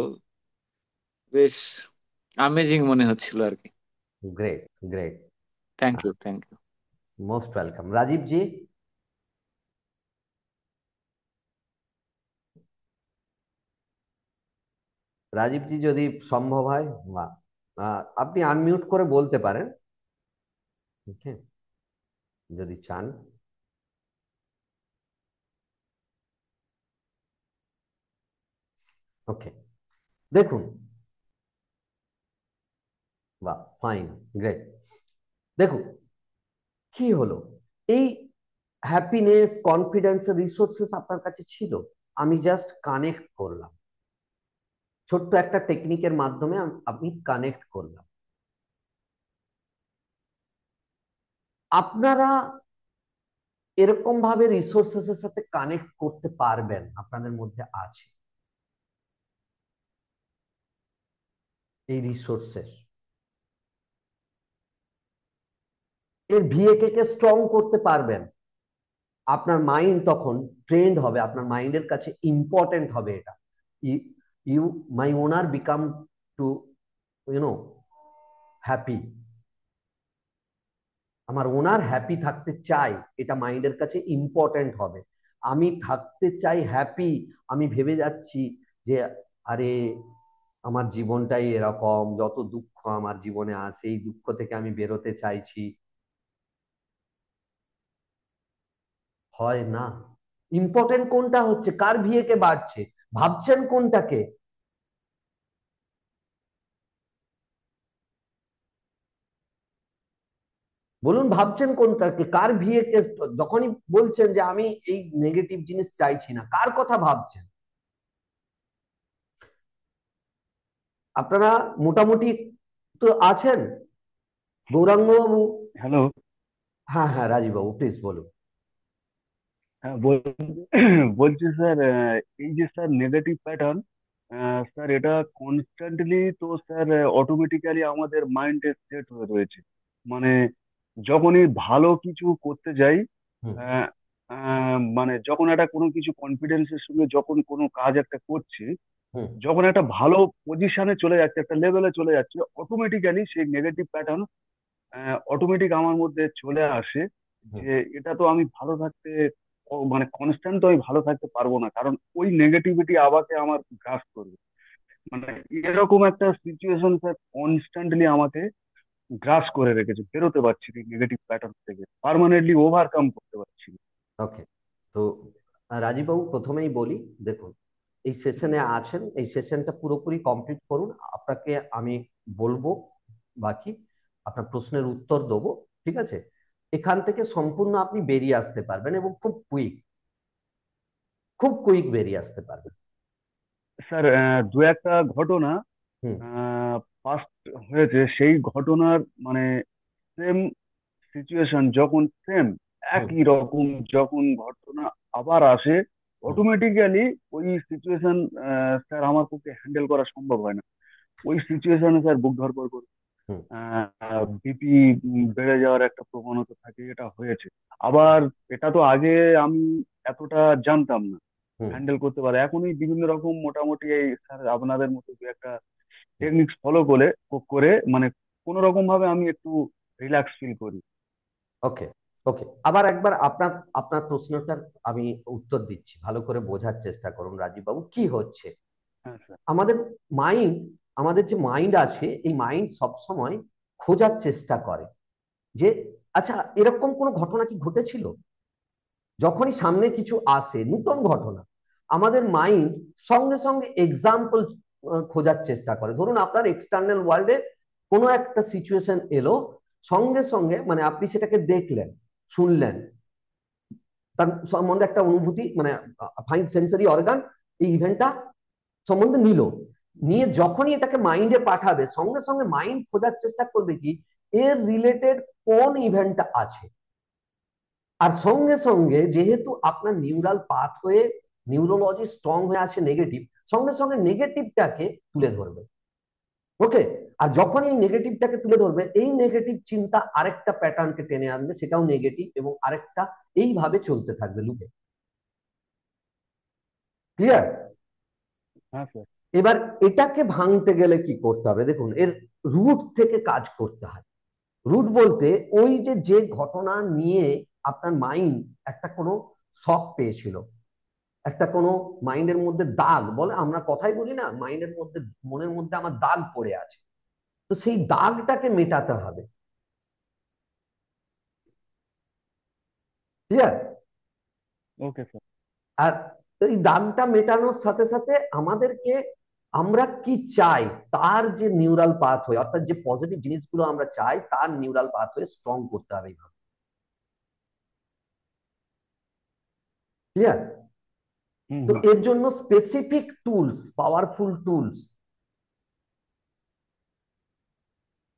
বেশ আমেজিং মনে হচ্ছিল আর কি। Great, great. Thank you, thank you. Most welcome. Rajiv ji, Rajiv ji যদি সম্ভব হয়, বা আপনি আনমিউট করে বলতে পারেন, ওকে, যদি চান। ওকে, দেখুন, ফাইন, গ্রেট। দেখুন কি হলো, এই হ্যাপিনেস, কনফিডেন্সের রিসোর্সেস আপনার কাছে ছিল, আমি জাস্ট কানেক্ট করলাম, ছোট্ট একটা টেকনিকের মাধ্যমে আমি কানেক্ট করলাম। আপনারা এরকম ভাবে রিসোর্সেস এর সাথে কানেক্ট করতে পারবেন, আপনাদের মধ্যে আছে এই রিসোর্সেস, এর ভিএকে কে স্ট্রং করতে পারবেন। আপনার মাইন্ড তখন ট্রেন্ড হবে, আপনার মাইন্ডের কাছে ইম্পর্টেন্ট হবে এটা। You my owner become to you know happy, আমার ওনার হ্যাপি থাকতে চাই, এটা মাইন্ডের কাছে ইম্পর্টেন্ট হবে। আমি থাকতে চাই হ্যাপি, আমি ভেবে যাচ্ছি যে আরে আমার জীবনটাই এরকম, যত দুঃখ আমার জীবনে আসে এই দুঃখ থেকে আমি বেরোতে চাইছি, হয় না। ইম্পর্টেন্ট কোনটা হচ্ছে, কার ভিএকে বাড়ছে, ভাবছেন কোনটাকে? বলুন ভাবছেন কোনটাকে, কার ভিএকে? যখনই বলছেন যে আমি এই নেগেটিভ জিনিস চাইছি না, কার কথা ভাবছেন? আপনারা মোটামুটি তো আছেন? গৌরাঙ্গ বাবু? হ্যালো। হ্যাঁ হ্যাঁ, রাজীব বাবু প্লিজ বলুন। হ্যাঁ, বলছি স্যার, এই যে স্যার নেগেটিভ প্যাটার্ন, স্যার এটা কনস্ট্যান্টলি তো স্যার অটোমেটিক্যালি আমাদের মাইন্ডে সেট হয়ে রয়েছে। মানে যখনই ভালো কিছু করতে যাই, হুম আহ, মানে যখন একটা কোনো কিছু কনফিডেন্সের সঙ্গে যখন কোনো কাজ একটা করছি, হুম যখন একটা ভালো পজিশনে চলে যাচ্ছে, একটা লেভেলে চলে যাচ্ছে, অটোমেটিক্যালি সেই নেগেটিভ প্যাটার্ন অটোমেটিক আমার মধ্যে চলে আসে হুম যে এটা তো আমি ভালো থাকতে, মানে কনস্ট্যান্ট তো আমি ভালো থাকতে পারবো না, কারণ ওই নেগেটিভিটি আমাকে আমার গ্রাস করবে। মানে এরকম একটা সিচুয়েশন স্যার কনস্ট্যান্টলি আমাকে গ্রাস করে রেখেছে, বেরোতে পারছি না নেগেটিভ প্যাটার্ন থেকে, পার্মানেন্টলি ওভারকাম করতে পারছি না। ওকে। তো রাজীব বাবু প্রথমেই বলি, দেখুন এই সেশনে আছেন, এই সেশনটা পুরোপুরি কমপ্লিট করুন, আপনাকে আমি বলবো বাকি, আপনার প্রশ্নের উত্তর দেবো, ঠিক আছে? এখান থেকে সম্পূর্ণ আপনি বেরিয়ে আসতে পারবেন এবং খুব কুইক, খুব কুইক বেরিয়ে আসতে পারবেন। স্যার, দু একটা ঘটনা হুম পাস্ট হয়েছে, সেই ঘটনার মানে সেম সিচুয়েশন যখন সেম হুম একই রকম যখন ঘটনা আবার আসে, হুম অটোমেটিক্যালি ওই সিচুয়েশন স্যার আমার পক্ষে হ্যান্ডেল করা সম্ভব হয় না। ওই সিচুয়েশনে স্যার বুক ধড়ফড় করে, হুম বিপি বেড়ে যাওয়ার একটা প্রবণতা থাকে, এটা হয়েছে। আবার এটা তো আগে আমি এতটা জানতাম না হুম হ্যান্ডেল করতে পারে, এখন এই বিভিন্ন রকম মোটামুটি এই স্যার আপনাদের মতো দু একটা টেকনিক্স ফলো করে করে মানে কোনো রকম ভাবে আমি একটু রিল্যাক্স ফিল করি। ওকে। ওকে, আবার একবার আপনার আপনার প্রশ্নটার আমি উত্তর দিচ্ছি, ভালো করে বোঝার চেষ্টা করুন রাজীব বাবু কি হচ্ছে। হ্যাঁ স্যার। আমাদের মাইন্ড, আমাদের যে মাইন্ড আছে, এই মাইন্ড সব সময় খোঁজার চেষ্টা করে যে আচ্ছা এরকম কোনো ঘটনা কি ঘটেছিল। যখনই সামনে কিছু আসে নতুন ঘটনা, আমাদের মাইন্ড সঙ্গে সঙ্গে এক্সাম্পল খোঁজার চেষ্টা করে। ধরুন আপনার এক্সটার্নাল ওয়ার্ল্ডে কোনো একটা সিচুয়েশন এলো, সঙ্গে সঙ্গে মানে আপনি সেটাকে দেখলেন, শুনলেন, তার সম্বন্ধে একটা অনুভূতি মানে ফাইভ সেন্সরি অর্গান এই ইভেন্টটা সম্বন্ধে নিল, নিয়ে যখনই এটাকে মাইন্ডে পাঠাবে, সঙ্গে সঙ্গে মাইন্ড খোঁজার চেষ্টা করবে কি এর রিলেটেড কোন ইভেন্টটা আছে। আর সঙ্গে সঙ্গে যেহেতু আপনার নিউরাল পাথওয়ে, নিউরোলজি স্ট্রং হয়ে আছে নেগেটিভ, সঙ্গে সঙ্গে নেগেটিভটাকে তুলে ধরবে। ওকে। আর যখন এই নেগেটিভটাকে তুলে ধরবে, এই নেগেটিভ চিন্তা আরেকটা প্যাটার্নকে টেনে আনবে, সেটাও নেগেটিভ, এবং আরেকটা, এইভাবে চলতে থাকবে লুপে। ক্লিয়ার? হ্যাঁ স্যার। এবার এটাকে ভাঙতে গেলে কি করতে হবে, দেখুন এর রুট থেকে কাজ করতে হয়। রুট বলতে ওই যে যে ঘটনা নিয়ে আপনার মাইন্ড একটা কোনো শক পেয়েছিল, একটা কোনো মাইন্ডের মধ্যে দাগ বলে, আমরা কথাই বলি না, মাইন্ডের মধ্যে, মনের মধ্যে আমার দাগ পড়ে আছে, তো সেই দাগটাকে মেটাতে হবে। ক্লিয়ার? Okay sir. আর এই দাগটা মেটানোর সাথে সাথে আমাদেরকে, আমরা কি চাই তার যে নিউরাল পাথওয়ে, অর্থাৎ যে পজিটিভ জিনিসগুলো আমরা চাই তার নিউরাল পাথওয়ে স্ট্রং করতে হবে এইভাবে। ক্লিয়ার? হুম তো হুম। এর জন্য specific tools, powerful tools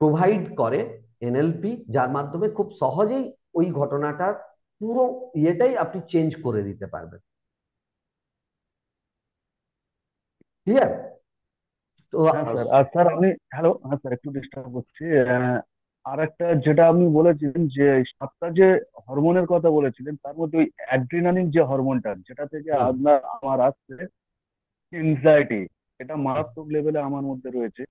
provide করে এনএলপি, যার মাধ্যমে খুব সহজেই ওই ঘটনাটার পুরো ইয়েটাই আপনি চেঞ্জ করে দিতে পারবেন। ক্লিয়ার? তো হ্যাঁ স্যার। আর স্যার আমি, হ্যালো, হ্যাঁ স্যার একটু ডিস্টার্ব করছি। আর একটা যেটা আপনি বলেছিলেন যে এই 7টা যে হরমোনের কথা বলেছিলেন, তার মধ্যে ওই অ্যাড্রিনালিন যে হরমোনটা, যেটা থেকে হুম, আমার আসছে এনজাইটি, এটা মারাত্মক লেভেলে আমার মধ্যে রয়েছে।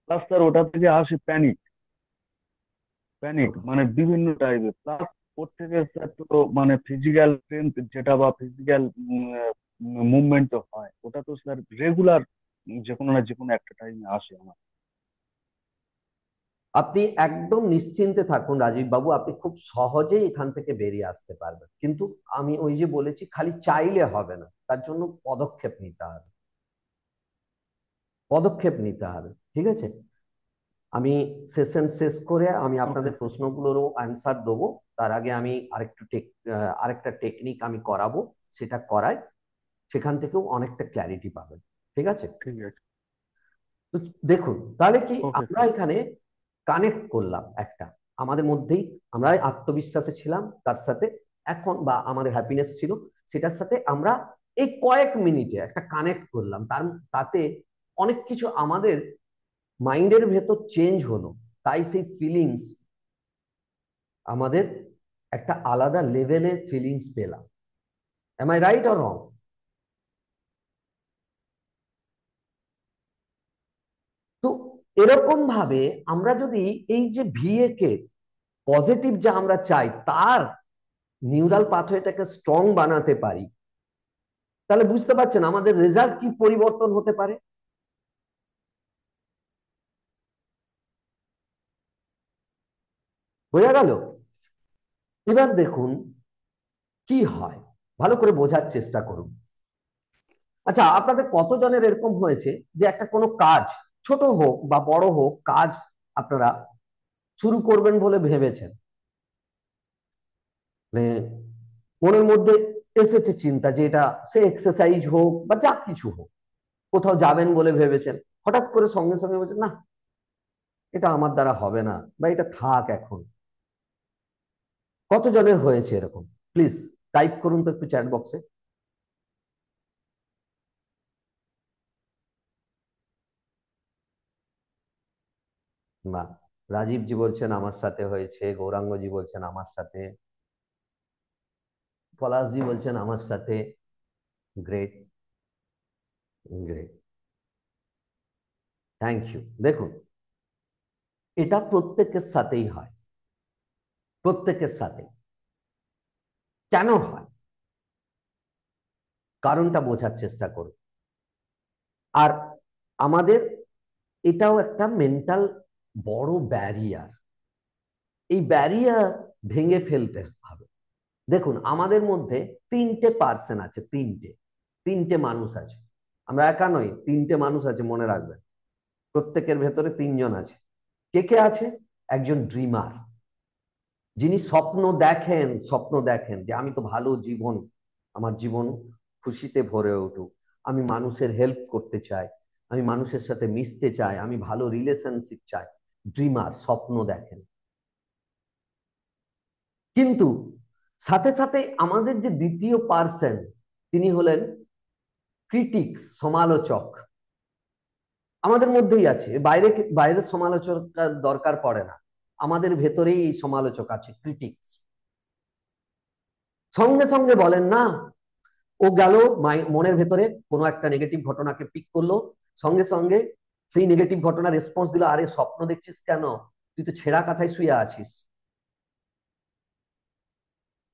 প্লাস স্যার ওটা থেকে আসে প্যানিক। প্যানিক হুম। মানে বিভিন্ন টাইপের। প্লাস ওর থেকে স্যার তো মানে ফিজিক্যাল স্ট্রেংথ যেটা বা ফিজিক্যাল মুভমেন্ট হয়, ওটা তো স্যার রেগুলার যে কোনো না যে কোনো একটা টাইমে আসে আমার। আপনি একদম নিশ্চিন্তে থাকুন রাজীব বাবু, আপনি খুব সহজেই এখান থেকে বেরিয়ে আসতে পারবেন। কিন্তু আমি ওই যে বলেছি, খালি চাইলে হবে না, তার জন্য পদক্ষেপ নিতে হবে, পদক্ষেপ নিতে হবে। ঠিক আছে? আমি সেশন শেষ করে আমি ওকে আপনাদের স্যার। প্রশ্নগুলোরও অ্যান্সার দেবো। তার আগে আমি আরেকটা টেকনিক আমি করাবো, সেটা করাই, সেখান থেকেও অনেকটা ক্ল্যারিটি পাবেন। ঠিক আছে? ঠিক আছে। তো দেখুন, তাহলে কি ওকে আমরা স্যার। এখানে কানেক্ট করলাম একটা, আমাদের মধ্যেই আমরা আত্মবিশ্বাসে ছিলাম তার সাথে, এখন বা আমাদের হ্যাপিনেস ছিল সেটার সাথে, আমরা এই কয়েক মিনিটে একটা কানেক্ট করলাম, তাতে অনেক কিছু আমাদের মাইন্ডের ভেতর চেঞ্জ হলো। তাই সেই ফিলিংস আমাদের একটা আলাদা লেভেলের ফিলিংস পেলাম। Am I right or wrong? তো এরকম ভাবে আমরা যদি এই যে ভিএ কে পজিটিভ যা আমরা চাই তার নিউরাল পাথওয়েটাকে স্ট্রং বানাতে পারি, তাহলে বুঝতে পারছেন আমাদের রেজাল্ট কি পরিবর্তন হতে পারে। বোঝা গেল? এবার দেখুন কি হয়, ভালো করে বোঝার চেষ্টা করুন। আচ্ছা, আপনাদের কতজনের এরকম হয়েছে যে একটা কোনো কাজ, ছোট হোক বা বড় হোক, কাজ আপনারা শুরু করবেন বলে ভেবেছেন, মানে মনের মধ্যে এসেছে চিন্তা যে এটা, সে এক্সারসাইজ হোক বা যা কিছু হোক, কোথাও যাবেন বলে ভেবেছেন, হঠাৎ করে সঙ্গে সঙ্গে বলছেন না, এটা আমার দ্বারা হবে না, বা এটা থাক এখন। কতজনের হয়েছে এরকম? প্লিজ টাইপ করুন তো একটু চ্যাট বক্সে। না, রাজীব জি বলছেন আমার সাথে হয়েছে, গৌরাঙ্গ জি বলছেন আমার সাথে, পলাশ জি বলছেন আমার সাথে। Great, great, thank you. দেখুন, এটা প্রত্যেকের সাথেই হয়, প্রত্যেকের সাথে। কেন হয় কারণটা বোঝার চেষ্টা করুন। আর আমাদের এটাও একটা মেন্টাল বড় ব্যারিয়ার, এই ব্যারিয়ার ভেঙে ফেলতে হবে। দেখুন, আমাদের মধ্যে তিনটে পার্সন আছে, তিনটে তিনটে মানুষ আছে। আমরা একা নই, তিনটে মানুষ আছে, মনে রাখবেন। প্রত্যেকের ভেতরে তিনজন আছে। কে কে আছে? একজন ড্রিমার, যিনি স্বপ্ন দেখেন, স্বপ্ন দেখেন যে আমি তো ভালো জীবন, আমার জীবন খুশিতে ভরে উঠুক, আমি মানুষের হেল্প করতে চাই, আমি মানুষের সাথে মিশতে চাই, আমি ভালো রিলেশনশিপ চাই। ড্রিমার স্বপ্ন দেখেন। কিন্তু সাথে সাথে আমাদের যে দ্বিতীয় পার্সন, তিনি হলেন ক্রিটিক্স, সমালোচক। আমাদের মধ্যেই আছে, বাইরে বাইরের সমালোচকের দরকার পড়ে না, আমাদের ভেতরেই এই সমালোচক আছে, ক্রিটিক্স। সঙ্গে সঙ্গে বলেন না, ও গেল মনের ভেতরে কোনো একটা নেগেটিভ ঘটনাকে পিক করলো, সঙ্গে সঙ্গে সেই নেগেটিভ ঘটনা রেসপন্স দিল, আরে স্বপ্ন দেখছিস কেন, তুই তো ছেঁড়া কাঁথায় শুয়ে আছিস,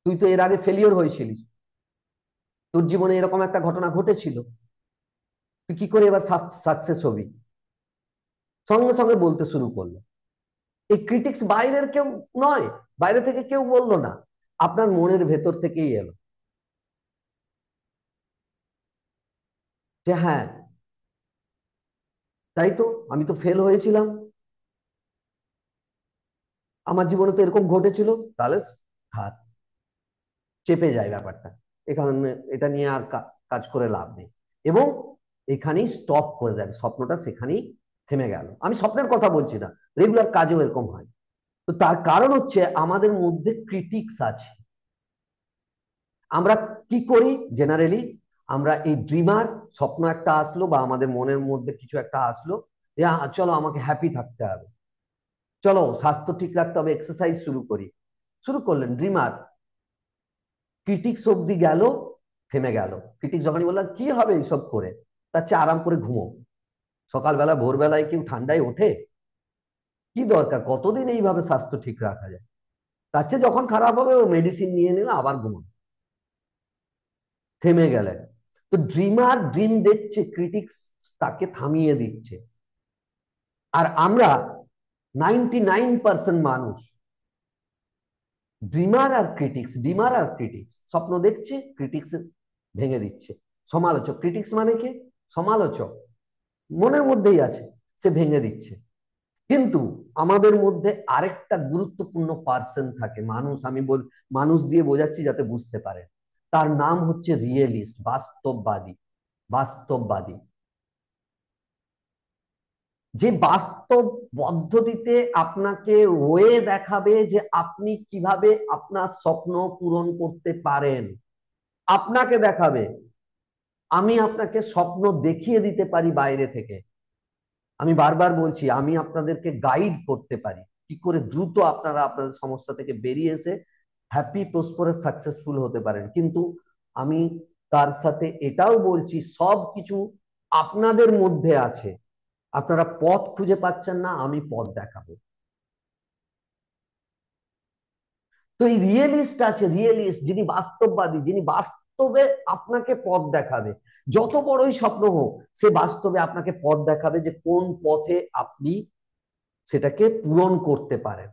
তুই তো এর আগে ফেলিওর হয়েছিলিস, তোর জীবনে এরকম একটা ঘটনা ঘটেছিল, তুই কি করে এবার সাকসেস হবি। সঙ্গে সঙ্গে বলতে শুরু করলো। এই ক্রিটিক্স বাইরের কেউ নয়, বাইরে থেকে কেউ বললো না, আপনার মনের ভেতর থেকেই এলো যে হ্যাঁ, তাই তো, আমি তো ফেল হয়েছিলাম, আমার জীবনে তো এরকম ঘটেছিল, তাহলে হাত চেপে যায় ব্যাপারটা। এখানে এটা নিয়ে আর কাজ করে লাভ নেই, এবং এখানেই স্টপ করে দেন, স্বপ্নটা সেখানেই থেমে গেল। আমি স্বপ্নের কথা বলছি না, রেগুলার কাজেও এরকম হয়। তো তার কারণ হচ্ছে আমাদের মধ্যে ক্রিটিক্স আছে। আমরা কি করি জেনারেলি, আমরা এই ড্রিমার, স্বপ্ন একটা আসলো বা আমাদের মনের মধ্যে কিছু একটা আসলো, যে চলো আমাকে হ্যাপি থাকতে হবে, চলো স্বাস্থ্য ঠিক রাখতে হবে, এক্সারসাইজ শুরু করি, শুরু করলেন ড্রিমার, ক্রিটিক্স অব্দি গেল, থেমে গেল। ক্রিটিক্স যখনই বললাম কি হবে এইসব করে, তার চেয়ে আরাম করে ঘুমো। সকালবেলা ভোরবেলায় কেউ ঠান্ডায় ওঠে? কি দরকার, কতদিন এইভাবে স্বাস্থ্য ঠিক রাখা যায়? তার চেয়ে যখন খারাপ হবে ও মেডিসিন নিয়ে নিলে আবার ঘুমোন, থেমে গেলেন। তো ড্রিমার ড্রিম দেখছে, ক্রিটিক্স তাকে থামিয়ে দিচ্ছে। আর আমরা 99% মানুষ ড্রিমার আর ক্রিটিক্স স্বপ্ন দেখছে, ক্রিটিক্স ভেঙে দিচ্ছে। সমালোচক, ক্রিটিক্স মানে কি? সমালোচক, মনের মধ্যেই আছে, সে ভেঙে দিচ্ছে। কিন্তু আমাদের মধ্যে আরেকটা গুরুত্বপূর্ণ পার্সন থাকে, মানুষ, আমি মানুষ দিয়ে বোঝাচ্ছি যাতে বুঝতে পারে, তার নাম হচ্ছে রিয়েলিস্ট, বাস্তববাদী। বাস্তববাদী যে বাস্তব পদ্ধতিতে আপনাকে ওয়ে দেখাবে যে আপনি কিভাবে আপনার স্বপ্ন পূরণ করতে পারেন, আপনাকে দেখাবে। আমি আপনাকে স্বপ্ন দেখিয়ে দিতে পারি বাইরে থেকে, আমি বারবার বলছি, আমি আপনাদেরকে গাইড করতে পারি কি করে দ্রুত আপনারা আপনাদের সমস্যা থেকে বেরিয়ে এসে হ্যাপি প্রসপারাস সাকসেসফুল হতে পারেন। কিন্তু আমি তার সাথে এটাও বলছি সব কিছু আপনাদের মধ্যে আছে, আপনারা পথ খুঁজে পাচ্ছেন না, আমি পথ দেখাবো। তো এই রিয়েলিস্ট আছে, রিয়েলিস্ট যিনি বাস্তববাদী, যিনি বাস্তবে আপনাকে পথ দেখাবে। যত বড়ই স্বপ্ন হোক, সে বাস্তবে আপনাকে পথ দেখাবে যে কোন পথে আপনি সেটাকে পূরণ করতে পারেন।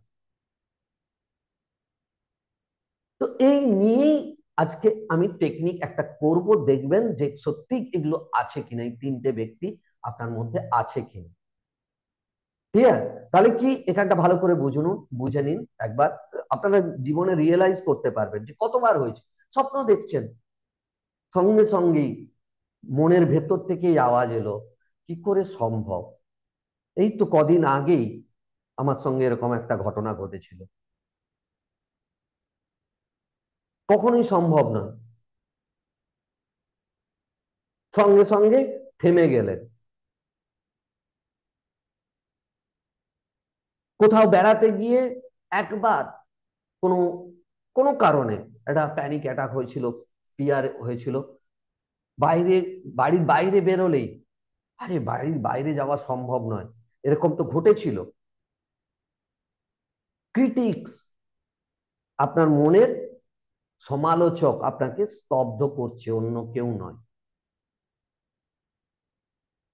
তো এই নিয়েই আজকে আমি টেকনিক একটা করব, দেখবেন যে সত্যি এগুলো আছে কিনা, এই তিনটে ব্যক্তি আপনার মধ্যে আছে কিনা। ঠিক আছে, তাহলে কি এখানটা ভালো করে বুঝুন, বুঝে নিন একবার, আপনারা জীবনে রিয়েলাইজ করতে পারবেন যে কতবার হয়েছে স্বপ্ন দেখছেন, সঙ্গে সঙ্গেই মনের ভেতর থেকে এই আওয়াজ এলো, কি করে সম্ভব? এই তো কদিন আগেই আমার সঙ্গে এরকম একটা ঘটনা ঘটেছিল। কখনোই সম্ভব নয়, সঙ্গে সঙ্গে থেমে গেলেন। কোথাও বেড়াতে গিয়ে একবার কোনো কোনো কারণে একটা প্যানিক অ্যাটাক হয়েছিল, ফিয়ার হয়েছিল, বাইরে, বাড়ির বাইরে বেরোলেই আরে বাড়ির বাইরে যাওয়া সম্ভব নয়, এরকম তো ঘটেছিল। ক্রিটিক্স, আপনার মনের সমালোচক আপনাকে স্তব্ধ করছে, অন্য কেউ নয়।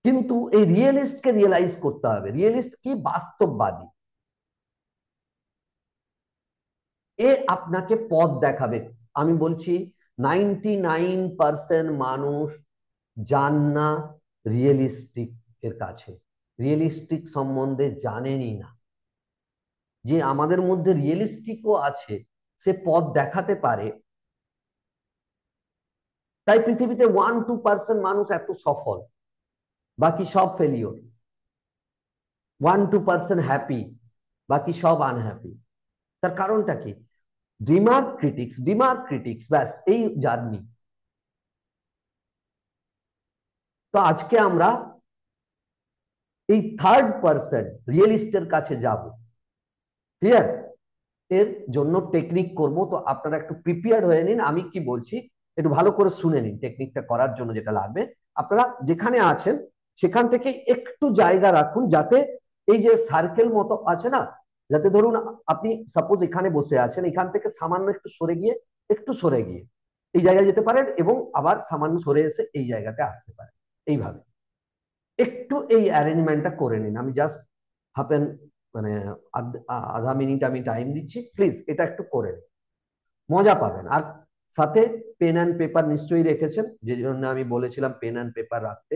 কিন্তু এই রিয়েলিস্টকে রিয়েলাইজ করতে হবে, রিয়েলিস্ট কি? বাস্তববাদী। এ আপনাকে পথ দেখাবে। আমি বলছি 99% মানুষ যান না রিয়েলিস্টিক এর কাছে, রিয়েলিস্টিক সম্বন্ধে জানেনই না যে আমাদের মধ্যে রিয়েলিস্টিকও আছে, সে পথ দেখাতে পারে। তাই পৃথিবীতে 1-2% মানুষ এত সফল, বাকি সব ফেলিওর। 1-2% হ্যাপি, বাকি সব আনহ্যাপি। তার কারণটা কি? ডিমার ক্রিটিক্স ব্যাস, এই জার্নি। তো আজকে আমরা এই থার্ড পার্সন রিয়েলিস্টের কাছে যাব, ঠিক আছে? এর জন্য টেকনিক করব, তো আপনারা একটু প্রিপেয়ার্ড হয়ে নিন। আমি কি বলছি একটু ভালো করে শুনে নিন। টেকনিকটা করার জন্য যেটা লাগবে, আপনারা যেখানে আছেন সেখান থেকে একটু জায়গা রাখুন, যাতে এই যে সার্কেল মতো আছে না, যাতে ধরুন আপনি সাপোজ এখানে বসে আছেন, এখান থেকে সামান্য একটু সরে গিয়ে, একটু সরে গিয়ে এই জায়গায় যেতে পারেন, এবং আবার সামান্য সরে এসে এই জায়গাতে আসতে পারেন। এইভাবে একটু এই অ্যারেঞ্জমেন্টটা করে নিন। আমি জাস্ট হাফ এন মানে আধা মিনিট আমি টাইম দিচ্ছি, প্লিজ এটা একটু করে নিন, মজা পাবেন। আর সাথে পেন অ্যান্ড পেপার নিশ্চয়ই রেখেছেন, যে জন্য আমি বলেছিলাম পেন অ্যান্ড পেপার রাখতে।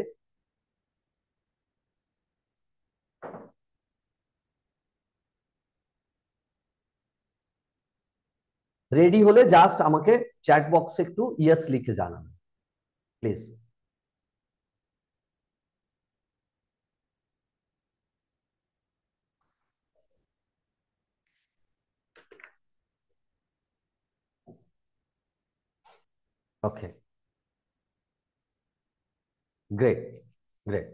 রেডি হলে জাস্ট আমাকে চ্যাট বক্সে একটু ইয়েস লিখে জানাবেন প্লিজ। Okay, great, great.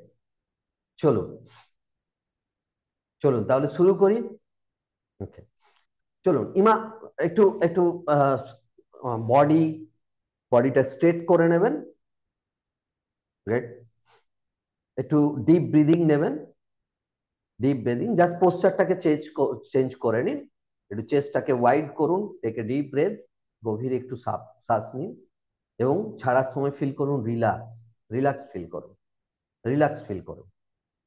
চলুন, চলুন তাহলে শুরু করি। ওকে, চলুন ইমা, একটু একটু বডিটা স্ট্রেট করে নেবেন। গ্রেট। একটু ডিপ ব্রিদিং নেবেন, ডিপ ব্রিদিং, জাস্ট পোস্টারটাকে চেঞ্জ করে নিন। একটু চেস্টটাকে ওয়াইড করুন, টেক এ ডিপ ব্রেথ, গভীর একটু শ্বাস নিন এবং ছাড়ার সময় ফিল করুন রিল্যাক্স, রিল্যাক্স ফিল করুন, রিল্যাক্স ফিল করুন।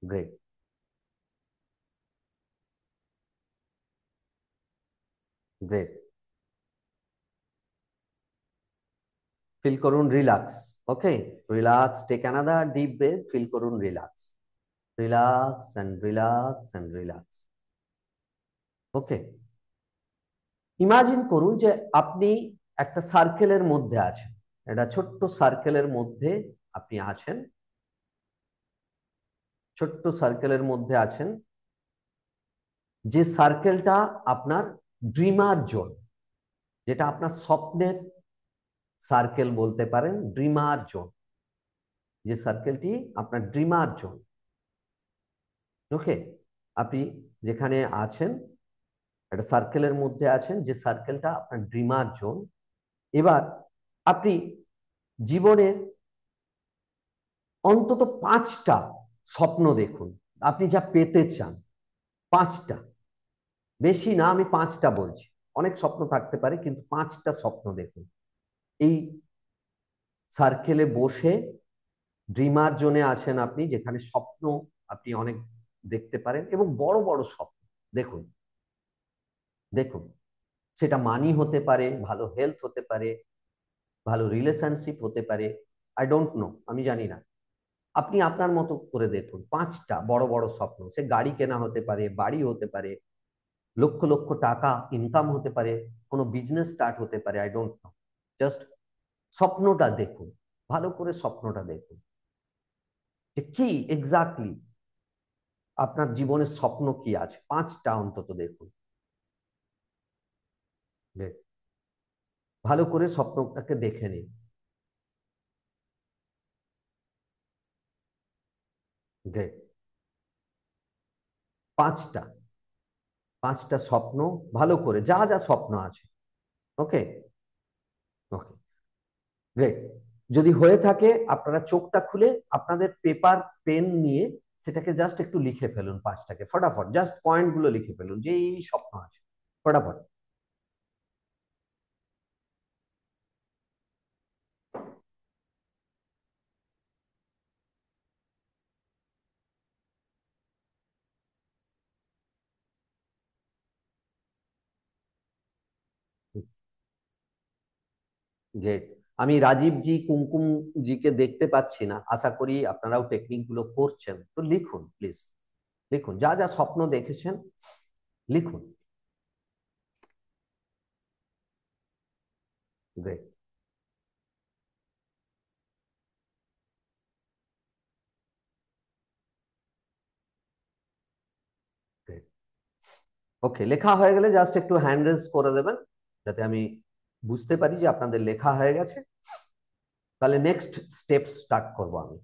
Great, great. ফিল করুন relax. Okay, relax, take another deep breath, feel করুন relax, relax and relax and relax. Okay, imagine করুন যে আপনি একটা সার্কেলের মধ্যে আছেন, একটা ছোট্ট সার্কেলের মধ্যে আপনি আছেন, ছোট্ট সার্কেলের মধ্যে আছেন, যে সার্কেলটা আপনার ড্রিমার জোন, যেটা আপনার স্বপ্নের সার্কেল বলতে পারেন, ড্রিমার জোন, যে সার্কেলটি আপনার ড্রিমার জোন। ওকে, আপনি যেখানে আছেন একটা সার্কেলের মধ্যে আছেন, যে সার্কেলটা আপনার ড্রিমার জোন। এবার আপনি জীবনের অন্তত 5টা স্বপ্ন দেখুন, আপনি যা পেতে চান, 5টা, বেশি না, আমি 5টা বলছি, অনেক স্বপ্ন থাকতে পারে কিন্তু 5টা স্বপ্ন দেখুন। এই সার্কেলে বসে ড্রিমার জোনে আছেন আপনি, যেখানে স্বপ্ন আপনি অনেক দেখতে পারেন এবং বড় বড় স্বপ্ন দেখুন, দেখুন। সেটা মানি হতে পারে, ভালো হেলথ হতে পারে, ভালো রিলেশনশিপ হতে পারে, আই ডোন্ট নো, আমি জানি না। আপনি আপনার মতো করে দেখুন, 5টা বড় বড় স্বপ্ন। সে গাড়ি কেনা হতে পারে, বাড়ি হতে পারে, লক্ষ লক্ষ টাকা ইনকাম হতে পারে, কোনো বিজনেস স্টার্ট হতে পারে, আই ডোন্ট নো। জাস্ট স্বপ্নটা দেখুন, ভালো করে স্বপ্নটা দেখুন যে কি এক্স্যাক্টলি আপনার জীবনের স্বপ্ন কি আছে, 5টা অন্তত দেখুন। ভালো করে স্বপ্নটাকে দেখে নিন। গ্রেট। 5টা, 5টা স্বপ্ন ভালো করে, যা যা স্বপ্ন আছে। ওকে, ওকে, গ্রেট। যদি হয়ে থাকে আপনারা চোখটা খুলে আপনাদের পেপার পেন নিয়ে সেটাকে জাস্ট একটু লিখে ফেলুন, 5টাকে ফটাফট, জাস্ট পয়েন্ট গুলো লিখে ফেলুন যে এই স্বপ্ন আছে, ফটাফট। গ্রেট। আমি রাজীব জি, কুমকুম জিকে দেখতে পাচ্ছি না, আশা করি আপনারাও টেকনিক গুলো করছেন, তো লিখুন প্লিজ, লিখুন যা যা স্বপ্ন দেখেছেন, লিখুন। Great, great. ওকে, লেখা হয়ে গেলে জাস্ট একটু হ্যান্ড রেজ করে দেবেন, যাতে আমি বুঝতে পারি যে আপনাদের লেখা হয়ে গেছে। তাহলে নেক্সট স্টেপ স্টার্ট করব আমি।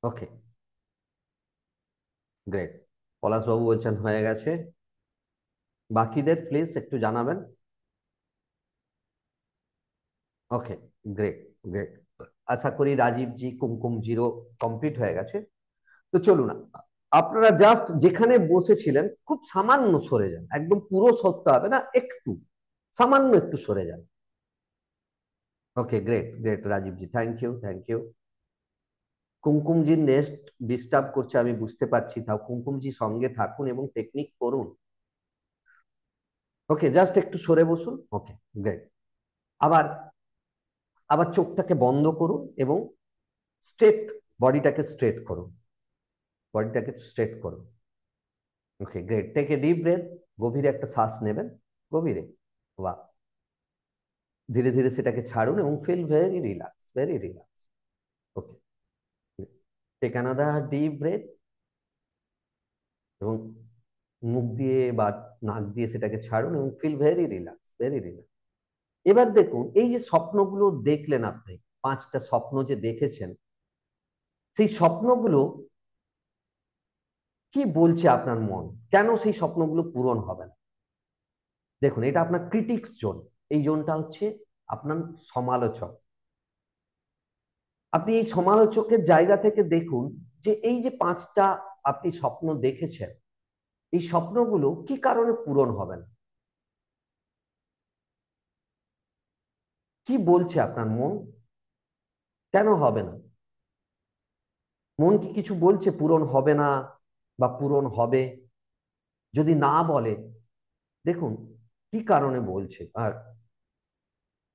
ওকে, গ্রেট। পলাশবাবু বলছেন হয়ে গেছে, বাকিদের প্লিজ একটু জানাবেন। ওকে, গ্রেট, গ্রেট। আশা করি রাজীব জি, কুমকুম জিরো কমপ্লিট হয়ে গেছে। তো চলুন, আপনারা জাস্ট যেখানে বসেছিলেন খুব সামান্য সরে যান, একদম পুরো সরতে হবে না, একটু সামান্য একটু সরে যান। Okay, great, great Rajiv ji, thank you, thank you. কুমকুমজির নেক্সট ডিস্টার্ব করছে আমি বুঝতে পারছি, তাও কুমকুমজি সঙ্গে থাকুন এবং টেকনিক করুন। ওকে, জাস্ট একটু সরে বসুন। ওকে, গ্রেট। আবার আবার চোখটাকে বন্ধ করুন এবং স্ট্রেট, বডিটাকে স্ট্রেট করুন, বডিটাকে স্ট্রেট করুন। Okay, great. Take a deep breath, গভীরে একটা শ্বাস নেবেন, গভীরে। বাহ। ধীরে ধীরে সেটাকে ছাড়ুন এবং feel very relax, very relax. Okay, take another deep breath এবং মুখ দিয়ে বা নাক দিয়ে সেটাকে ছাড়ুন এবং feel very relax, very relax. এবার দেখুন, এই যে স্বপ্নগুলো দেখলেন আপনি, 5টা স্বপ্ন যে দেখেছেন, সেই স্বপ্নগুলো কি বলছে আপনার মন? কেন সেই স্বপ্নগুলো পূরণ হবে না? দেখুন, এটা আপনার ক্রিটিক্স জোন। এই জোনটা হচ্ছে আপনার সমালোচক। আপনি এই সমালোচকের জায়গা থেকে দেখুন যে এই যে 5টা আপনি স্বপ্ন দেখেছেন, এই স্বপ্নগুলো কি কারণে পূরণ হবে না? কি বলছে আপনার মন? কেন হবে না? মন কি কিছু বলছে পূরণ হবে না বা পূরণ হবে? যদি না বলে, দেখুন কি কারণে বলছে। আর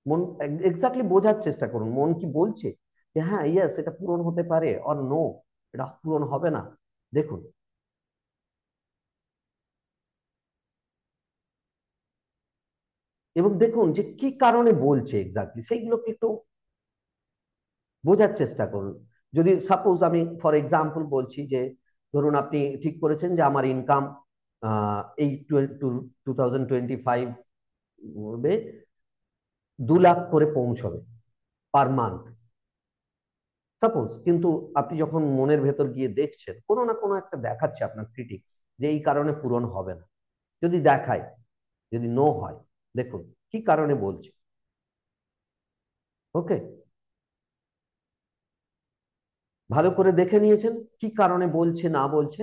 মন এক্স্যাক্টলি বোঝার চেষ্টা করুন, মন কি বলছে যে হ্যাঁ ইয়েস এটা পূরণ হতে পারে, অর নো এটা পূরণ হবে না। দেখুন, এবং দেখুন যে কি কারণে বলছে এক্স্যাক্টলি, সেইগুলোকে একটু বোঝার চেষ্টা করুন। যদি সাপোজ আমি ফর এক্সাম্পল বলছি যে ধরুন আপনি ঠিক করেছেন যে আমার ইনকাম এই 2025 2 লাখ করে পৌঁছবে পার মান্থ সাপোজ, কিন্তু আপনি যখন মনের ভেতর গিয়ে দেখছেন কোনো না কোনো একটা দেখাচ্ছে আপনার ক্রিটিক্স যে এই কারণে পূরণ হবে না। যদি দেখায়, যদি নো হয়, দেখুন কি কারণে বলছে। ওকে, ভালো করে দেখে নিয়েছেন কি কারণে বলছে না বলছে?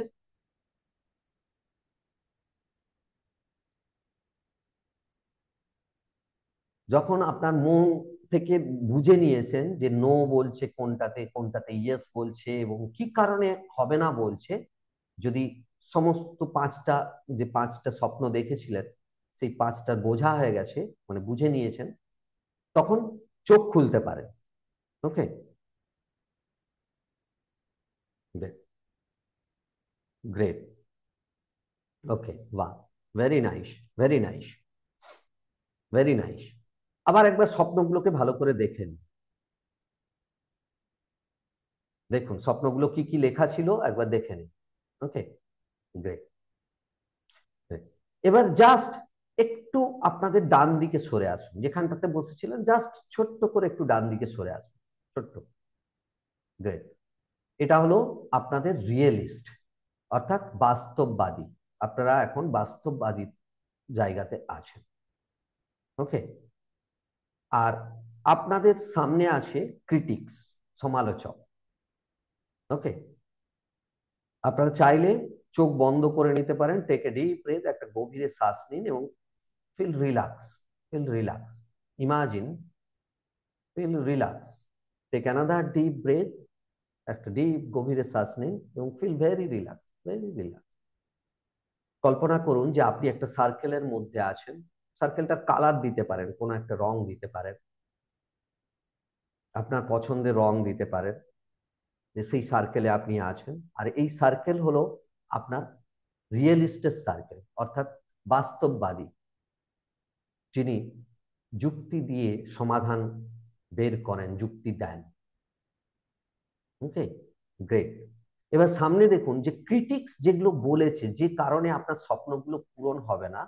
যখন আপনার মন থেকে বুঝে নিয়েছেন যে নো বলছে কোনটাতে, কোনটাতে ইয়েস বলছে এবং কি কারণে হবে না বলছে, যদি সমস্ত 5টা যে 5টা স্বপ্ন দেখেছিলেন সেই 5টার বোঝা হয়ে গেছে, মানে বুঝে নিয়েছেন, তখন চোখ খুলতে পারেন। ওকে, গ্রেট। ওকে, বাহ, very nice, very nice, very nice. আবার একবার স্বপ্নগুলোকে ভালো করে দেখেন। দেখুন স্বপ্নগুলো কি কি লেখা ছিল একবার দেখে নিন। ওকে, গ্রেট। এবার জাস্ট একটু আপনাদের ডান দিকে সরে আসুন, যেখানটাতে বসেছিলেন জাস্ট ছোট্ট করে একটু ডান দিকে সরে আসুন, ছোট্ট। গ্রেট। এটা হলো আপনাদের রিয়েলিস্ট, অর্থাৎ বাস্তববাদী। আপনারা এখন বাস্তববাদী জায়গাতে আছেন। ওকে, আর আপনাদের সামনে আছে ক্রিটিক্স, সমালোচক। ওকে, আপনারা চাইলে চোখ বন্ধ করে নিতে পারেন, টেক এ ডিপ ব্রেথ, একটা গভীরে শ্বাস নিন এবং feel relax, feel relax, imagine, feel relax. Take another deep breath, একটা ডিপ গভীরে শ্বাস নিন এবং feel very relax, very relax. কল্পনা করুন যে আপনি একটা সার্কেলের মধ্যে আছেন। সার্কেলটা কালার দিতে পারেন, কোনো একটা রং দিতে পারেন, আপনার পছন্দের রং দিতে পারেন, যে সেই সার্কেলে আপনি আছেন। আর এই সার্কেল হলো আপনার রিয়েলিস্টের সার্কেল, অর্থাৎ বাস্তববাদী, যিনি যুক্তি দিয়ে সমাধান বের করেন, যুক্তি দেন। ওকে, গ্রেট। এবার সামনে দেখুন যে ক্রিটিক্স যেগুলো বলেছে, যে কারণে আপনার স্বপ্নগুলো পূরণ হবে না,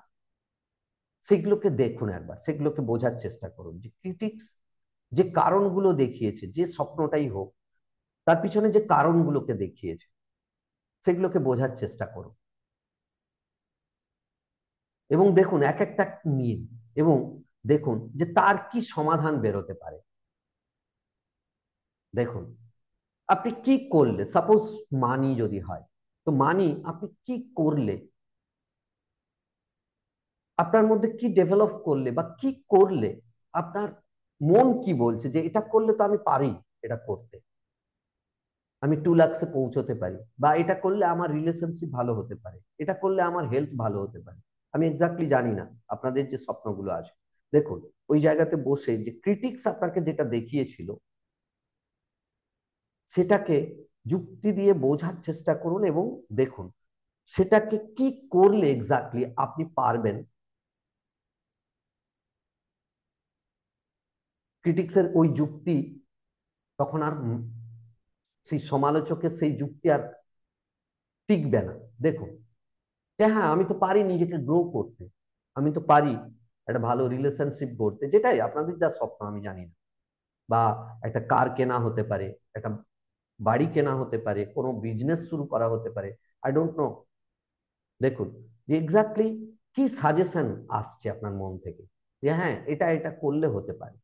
সেগুলোকে দেখুন একবার, সেগুলোকে বোঝার চেষ্টা করুন যে ক্রিটিক্স যে কারণগুলো দেখিয়েছে, যে স্বপ্নটাই হোক তার পিছনে যে কারণগুলোকে দেখিয়েছে সেগুলোকে বোঝার চেষ্টা করুন এবং দেখুন এক একটা নিন এবং দেখুন যে তার কি সমাধান বেরোতে পারে। দেখুন আপনি কি করলে, সাপোজ মানি যদি হয়, তো মানি আপনি কি করলে, আপনার মধ্যে কি ডেভেলপ করলে বা কি করলে আপনার মন কি বলছে যে এটা করলে তো আমি পারি, এটা করতে আমি 2 লাখে পৌঁছতে পারি, বা এটা করলে আমার রিলেশনশিপ ভালো হতে পারে, এটা করলে আমার হেলথ ভালো হতে পারে। আমি এক্স্যাক্টলি জানি না আপনাদের যে স্বপ্নগুলো আছে, দেখুন ওই জায়গাতে বসে যে ক্রিটিক্স আপনাকে যেটা দেখিয়েছিল সেটাকে যুক্তি দিয়ে বোঝার চেষ্টা করুন এবং দেখুন সেটাকে কি করলে এক্স্যাক্টলি আপনি পারবেন ক্রিটিক্সের ওই যুক্তি তখন আর সেই সমালোচকের সেই যুক্তি আর টিকবে না। দেখুন যে হ্যাঁ আমি তো পারি নিজেকে গ্রো করতে, আমি তো পারি একটা ভালো রিলেশনশিপ গড়তে, যেটাই আপনাদের যা স্বপ্ন আমি জানি না, বা একটা কার কেনা হতে পারে, একটা বাড়ি কেনা হতে পারে, কোনো বিজনেস শুরু করা হতে পারে, আই ডোন্ট নো। দেখুন যে এক্স্যাক্টলি কি সাজেশন আসছে আপনার মন থেকে যে হ্যাঁ এটা এটা করলে হতে পারে,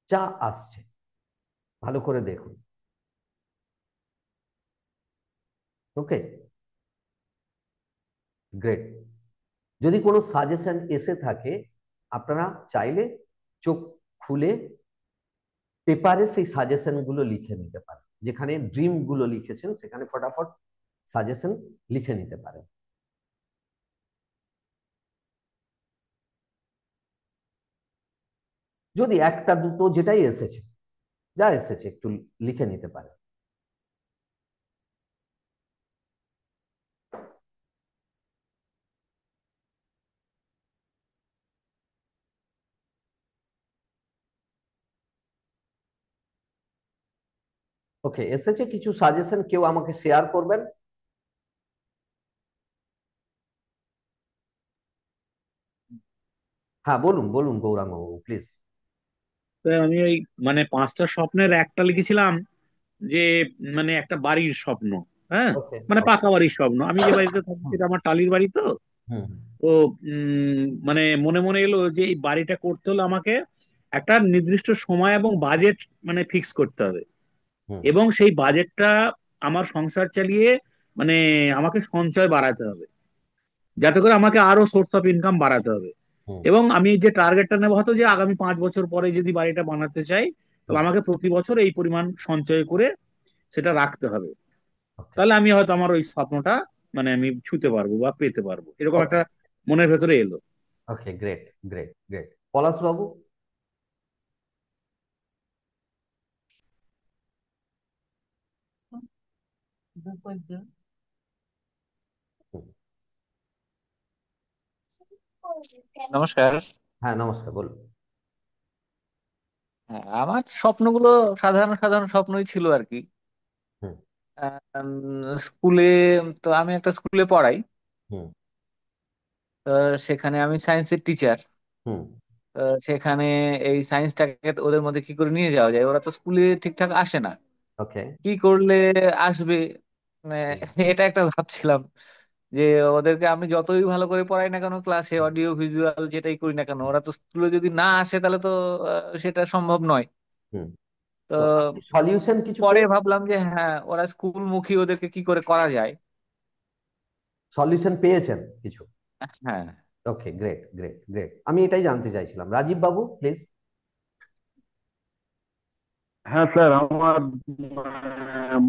যা আসছে ভালো করে দেখুন। ওকে, গ্রেট। যদি কোনো সাজেশন এসে থাকে আপনারা চাইলে চোখ খুলে পেপারে সেই সাজেশন গুলো লিখে নিতে পারেন, যেখানে ড্রিম গুলো লিখেছেন সেখানে ফটাফট সাজেশন লিখে নিতে পারেন। যদি একটা দুটো যেটাই এসেছে, যা এসেছে একটু লিখে নিতে পারেন। ওকে, এসেছে কিছু সাজেশন, কেউ আমাকে শেয়ার করবেন? হ্যাঁ বলুন বলুন গৌরাঙ্গ বাবু প্লিজ। তো আমি ওই মানে 5টা স্বপ্নের একটা লিখেছিলাম যে মানে একটা বাড়ির স্বপ্ন। হ্যাঁ, ওকে মানে ওকে। পাকা বাড়ির স্বপ্ন। আমি যে বাড়িতে থাকি হুম সেটা আমার টালির বাড়ি তো। হুম তো মানে মনে মনে এলো যে এই বাড়িটা করতে হলে আমাকে একটা নির্দিষ্ট সময় এবং বাজেট মানে ফিক্স করতে হবে, হুম এবং সেই বাজেটটা আমার সংসার চালিয়ে মানে আমাকে সঞ্চয় বাড়াতে হবে, যাতে করে আমাকে আরো সোর্স অফ ইনকাম বাড়াতে হবে। হুম এবং আমি যে টার্গেটটা নেবো হয়তো যে আগামী 5 বছর পরে যদি বাড়িটা বানাতে চাই, তাহলে হুম। আমাকে প্রতি বছর এই পরিমাণ সঞ্চয় করে সেটা রাখতে হবে। ওকে তাহলে আমি হয়তো আমার ওই স্বপ্নটা মানে আমি ছুতে পারবো বা পেতে পারবো, এরকম ওকে একটা মনের ভেতরে এলো। ওকে, গ্রেট গ্রেট গ্রেট। পলাশ বাবু? হুম, নমস্কার। হ্যাঁ নমস্কার, বলুন। হ্যাঁ, আমার স্বপ্নগুলো সাধারণ সাধারণ স্বপ্নই ছিল আর কি। হুম স্কুলে, তো আমি একটা স্কুলে পড়াই। হুম তো সেখানে আমি সায়েন্সের টিচার। হুম। সেখানে এই সায়েন্সটাকে ওদের মধ্যে কি করে নিয়ে যাওয়া যায়, ওরা তো স্কুলে ঠিকঠাক আসে না, ওকে। কি করলে আসবে। মানে হুম এটা একটা ভাবছিলাম যে ওদেরকে আমি যতই ভালো করে পড়াই না কেন, ক্লাসে হুম অডিও ভিজুয়াল যেটাই করি না কেন, ওরা তো স্কুলে যদি না আসে তাহলে তো সেটা সম্ভব নয়। হুম। তো তো আপনি সলিউশন কিছু পরে পেয়েছেন? ভাবলাম যে হ্যাঁ, ওরা স্কুলমুখী, ওদেরকে কি করে করা যায়। সলিউশন পেয়েছেন কিছু? হ্যাঁ, ওকে, গ্রেট গ্রেট গ্রেট। আমি এটাই জানতে চাইছিলাম। রাজীব বাবু প্লিজ। হ্যাঁ স্যার, আমার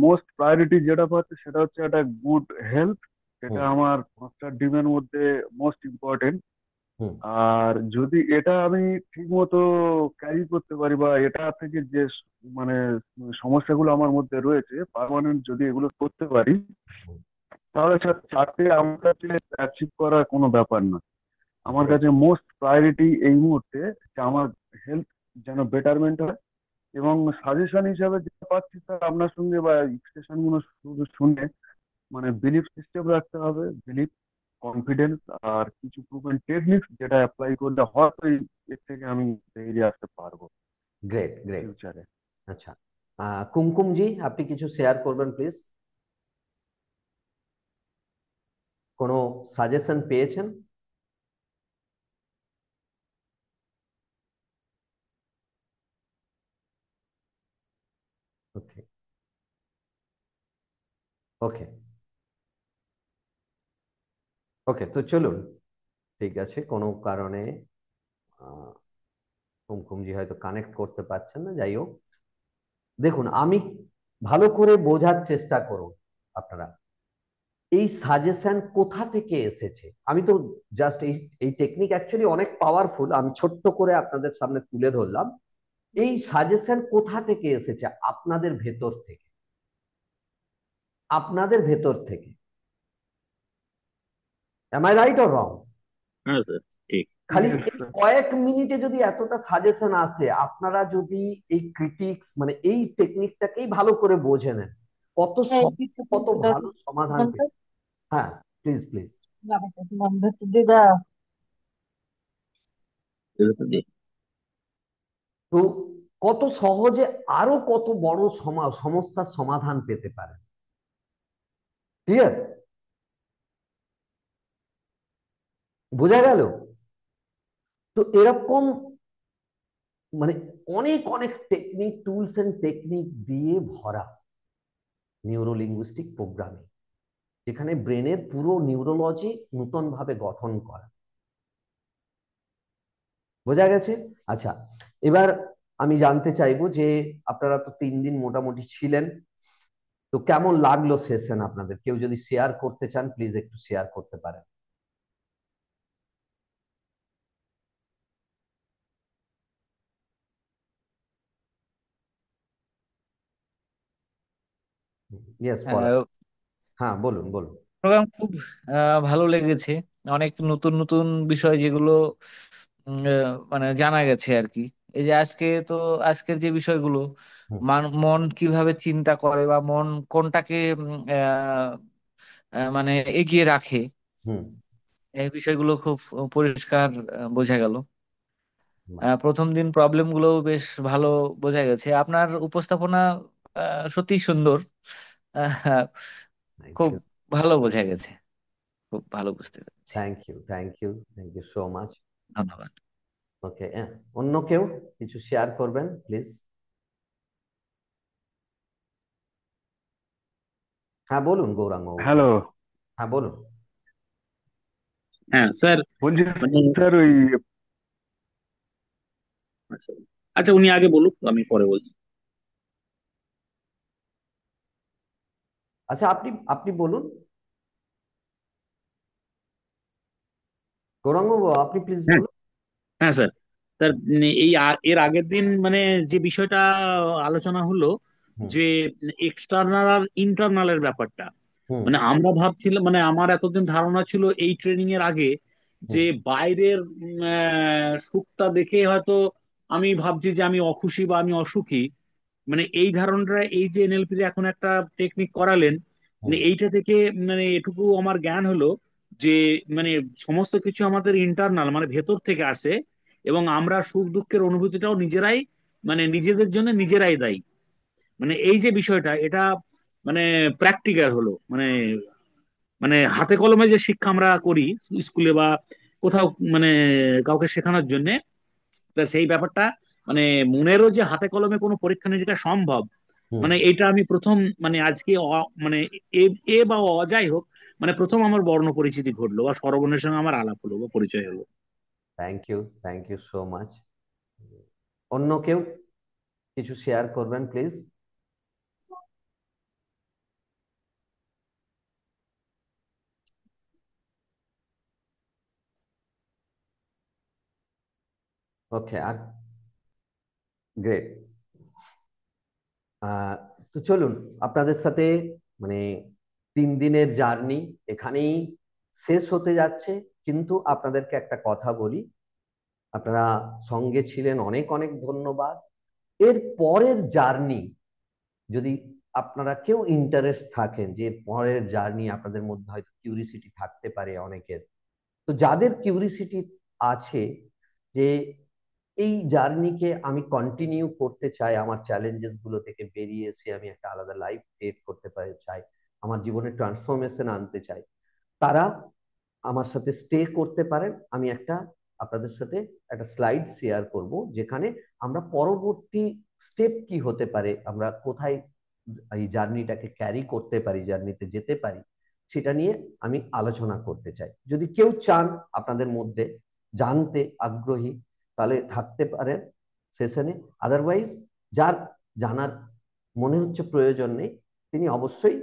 মোস্ট প্রায়োরিটি যেটা পাচ্ছে সেটা হচ্ছে একটা গুড হেলথ। এটা হুম আমার 5টা ডিমের মধ্যে মোস্ট ইম্পর্টেন্ট। হুম আর যদি এটা আমি ঠিক মতো ক্যারি করতে পারি, বা এটা থেকে যে মানে সমস্যাগুলো আমার মধ্যে রয়েছে পার্মানেন্ট যদি এগুলো করতে পারি, হুম। তাহলে স্যার 4টে আমার কাছে অ্যাচিভ করার কোনো ব্যাপার না। আমার গ্রেট। কাছে মোস্ট প্রায়োরিটি এই মুহূর্তে যে আমার হেলথ যেন বেটারমেন্ট হয়। এবং সাজেশন হিসাবে যেটা পাচ্ছি স্যার আপনার সঙ্গে বা এক্সপ্রেশন গুলো শুধু শুনে, মানে বিলিফ সিস্টেম রাখতে হবে, বিলিফ, কনফিডেন্স, আর কিছু প্রুভেন টেকনিক্স যেটা অ্যাপ্লাই করলে হয়তো এর থেকে আমি বেরিয়ে আসতে পারবো গ্রেট গ্রেট। ফিউচারে। আচ্ছা, কুমকুম জি আপনি কিছু শেয়ার করবেন প্লিজ? কোনো সাজেশন পেয়েছেন? ওকে ওকে ওকে, তো চলুন। ঠিক আছে, কোনো কারণে আহ, কুমকুমজি হয়তো কানেক্ট করতে পারছেন না, যাই হোক। দেখুন আমি ভালো করে বোঝার চেষ্টা করুন আপনারা, এই সাজেশন কোথা থেকে এসেছে। আমি তো জাস্ট এই এই টেকনিক অ্যাকচুয়ালি অনেক পাওয়ারফুল, আমি ছোট্ট করে আপনাদের সামনে তুলে ধরলাম। এই সাজেশন কোথা থেকে এসেছে? আপনাদের ভেতর থেকে। আপনাদের ভেতর থেকে। Am I right or wrong? হ্যাঁ স্যার, ঠিক। খালি ইয়েস এই কয়েক মিনিটে যদি এতটা সাজেশন আসে, আপনারা যদি এই ক্রিটিক্স মানে এই টেকনিকটাকেই ভালো করে বোঝে নেন, কত সহজে কত ভালো সমাধান পেয়ে। হ্যাঁ, প্লিজ প্লিজ। তো কত সহজে আরো কত বড় সমস্যার সমাধান পেতে পারেন। ক্লিয়ার? বোঝা গেল? তো এরকম মানে অনেক অনেক টেকনিক, টুলস এন্ড টেকনিক দিয়ে ভরা নিউরো লিঙ্গুইস্টিক প্রোগ্রামিং, যেখানে ব্রেনের পুরো নিউরোলজি নতুন ভাবে গঠন করা। বোঝা গেছে? আচ্ছা, এবার আমি জানতে চাইবো যে আপনারা তো 3 দিন মোটামুটি ছিলেন, তো কেমন লাগলো সেশন আপনাদের? কেউ যদি শেয়ার করতে চান প্লিজ একটু শেয়ার করতে পারেন। ইয়েস, পলাশ। হ্যাঁ, বলুন বলুন। প্রোগ্রাম খুব ভালো লেগেছে। অনেক নতুন নতুন বিষয় যেগুলো মানে জানা গেছে আর কি। এই যে আজকের যে বিষয়গুলো, হুম মন কিভাবে চিন্তা করে বা মন কোনটাকে মানে এগিয়ে রাখে, হুম। এই বিষয়গুলো খুব পরিষ্কার বোঝা গেল। বাহ, প্রথম দিন প্রবলেম গুলো বেশ ভালো বোঝা গেছে। আপনার উপস্থাপনা সত্যি সুন্দর। আহ, থ্যাংক খুব ইউ ভালো বোঝা গেছে, খুব ভালো বুঝতে পেরেছি। Thank you thank you thank you so much. ধন্যবাদ। ওকে, অন্য কেউ কিছু শেয়ার করবেন প্লিজ? হ্যাঁ বলুন গৌরাঙ্গ বাবু, হ্যালো, বলুন। হ্যাঁ বলুন। হ্যাঁ স্যার, বলছি মানে স্যার ওই আচ্ছা, আচ্ছা উনি আগে বলুক, আমি পরে বলছি। আচ্ছা, আপনি আপনি বলুন গৌরাঙ্গ বাবু, আপনি প্লিজ হ্যাঁ, বলুন। হ্যাঁ স্যার। স্যার, এর আগের দিন মানে যে বিষয়টা আলোচনা হলো, হুম যে এক্সটার্নাল আর ইন্টারনালের ব্যাপারটা, হুম মানে আমরা ভাবছিলাম, মানে আমার এতদিন ধারণা ছিল এই ট্রেনিং এর আগে হুম যে বাইরের সুখটা দেখে হয়তো আমি ভাবছি যে আমি অখুশি বা আমি অসুখী। মানে এই ধারণাটা, এই যে এনএলপি তে এখন একটা টেকনিক করালেন, মানে হুম এইটা থেকে মানে এটুকু আমার জ্ঞান হলো যে মানে সমস্ত কিছু আমাদের ইন্টারনাল, মানে ভেতর থেকে আসে, এবং আমরা সুখ দুঃখের অনুভূতিটাও নিজেরাই, মানে নিজেদের জন্য নিজেরাই দায়ী। মানে এই যে বিষয়টা, এটা মানে প্র্যাকটিক্যাল হলো, মানে মানে হাতে কলমে যে শিক্ষা আমরা করি স্কুলে বা কোথাও, মানে কাউকে শেখানোর জন্য, তা সেই ব্যাপারটা মানে মনেরও যে হাতে কলমে কোনো পরীক্ষা নিরীক্ষা সম্ভব, হুম। মানে এটা আমি প্রথম, মানে আজকে মানে এ এ বা যাই হোক, মানে প্রথম আমার বর্ণ পরিচিতি ঘটলো বা সর্বর্ণের সঙ্গে আমার আলাপ হলো বা পরিচয় হলো। Thank you so much. অন্য কেউ কিছু শেয়ার করবেন প্লিজ? Okay, are great. আহ তো চলুন, আপনাদের সাথে মানে 3 দিনের জার্নি এখানেই শেষ হতে যাচ্ছে। কিন্তু আপনাদেরকে একটা কথা বলি, আপনারা সঙ্গে ছিলেন, অনেক অনেক ধন্যবাদ। এর পরের জার্নি, যদি আপনারা কেউ ইন্টারেস্ট থাকেন যে পরের জার্নি, আপনাদের মধ্যে হয়তো কিউরিসিটি থাকতে পারে অনেকের, তো যাদের কিউরিসিটি আছে যে এই জার্নিকে আমি কন্টিনিউ করতে চাই, আমার চ্যালেঞ্জেস গুলো থেকে বেরিয়ে এসে আমি একটা আলাদা লাইফ ক্রিয়েট করতে চাই, আমার জীবনে ট্রান্সফরমেশন আনতে চাই, তারা আমার সাথে স্টে করতে পারেন। আমি আপনাদের সাথে একটা স্লাইড শেয়ার করব, যেখানে আমরা পরবর্তী স্টেপ কি হতে পারে, আমরা কোথায় এই জার্নিটাকে ক্যারি করতে পারি, জার্নিতে যেতে পারি, সেটা নিয়ে আমি আলোচনা করতে চাই। যদি কেউ চান আপনাদের মধ্যে জানতে আগ্রহী, তাহলে থাকতে পারেন সেশনে। আদারওয়াইজ যার জানার মনে হচ্ছে প্রয়োজন নেই, তিনি অবশ্যই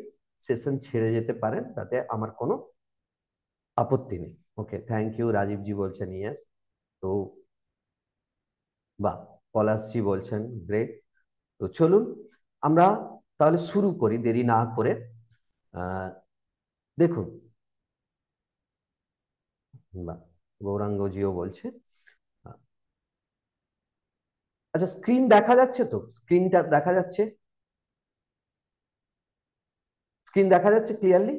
সেশন ছেড়ে যেতে পারেন, তাতে আমার কোনো আপত্তি নেই। ওকে, থ্যাংক ইউ। রাজীবজি বলছেন ইয়েস। তো বা পলাশজি বলছেন গ্রেট। তো চলুন আমরা তাহলে শুরু করি দেরি না করে। আহ, দেখুন, বা গৌরাঙ্গজিও বলছে। আচ্ছা, স্ক্রিন দেখা যাচ্ছে তো? স্ক্রিনটা দেখা যাচ্ছে? স্ক্রিন দেখা যাচ্ছে ক্লিয়ারলি?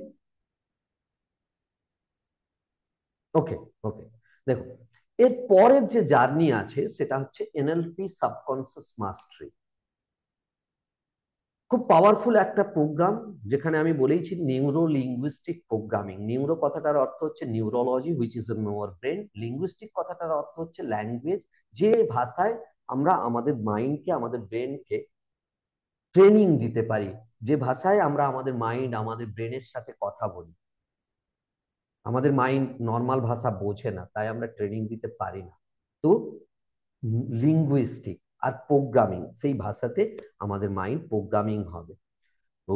ওকে, ওকে। দেখুন, এর পরের যে জার্নি আছে সেটা হচ্ছে এনএলপি সাবকনসিয়াস মাস্টারি। খুব পাওয়ারফুল একটা প্রোগ্রাম, যেখানে আমি বলেইছি নিউরো লিঙ্গুইস্টিক প্রোগ্রামিং। নিউরো কথাটার অর্থ হচ্ছে neurology, which is in our brain. Linguistic কথাটার অর্থ হচ্ছে ল্যাঙ্গুয়েজ, যে ভাষায় আমরা আমাদের মাইন্ডকে, আমাদের ব্রেনকে ট্রেনিং দিতে পারি, যে ভাষায় আমরা আমাদের মাইন্ড, আমাদের ব্রেনের সাথে কথা বলি। আমাদের মাইন্ড নর্মাল ভাষা বোঝে না, তাই আমরা ট্রেনিং দিতে পারি না। তো লিঙ্গুইস্টিক আর প্রোগ্রামিং, সেই ভাষাতে আমাদের মাইন্ড প্রোগ্রামিং হবে। তো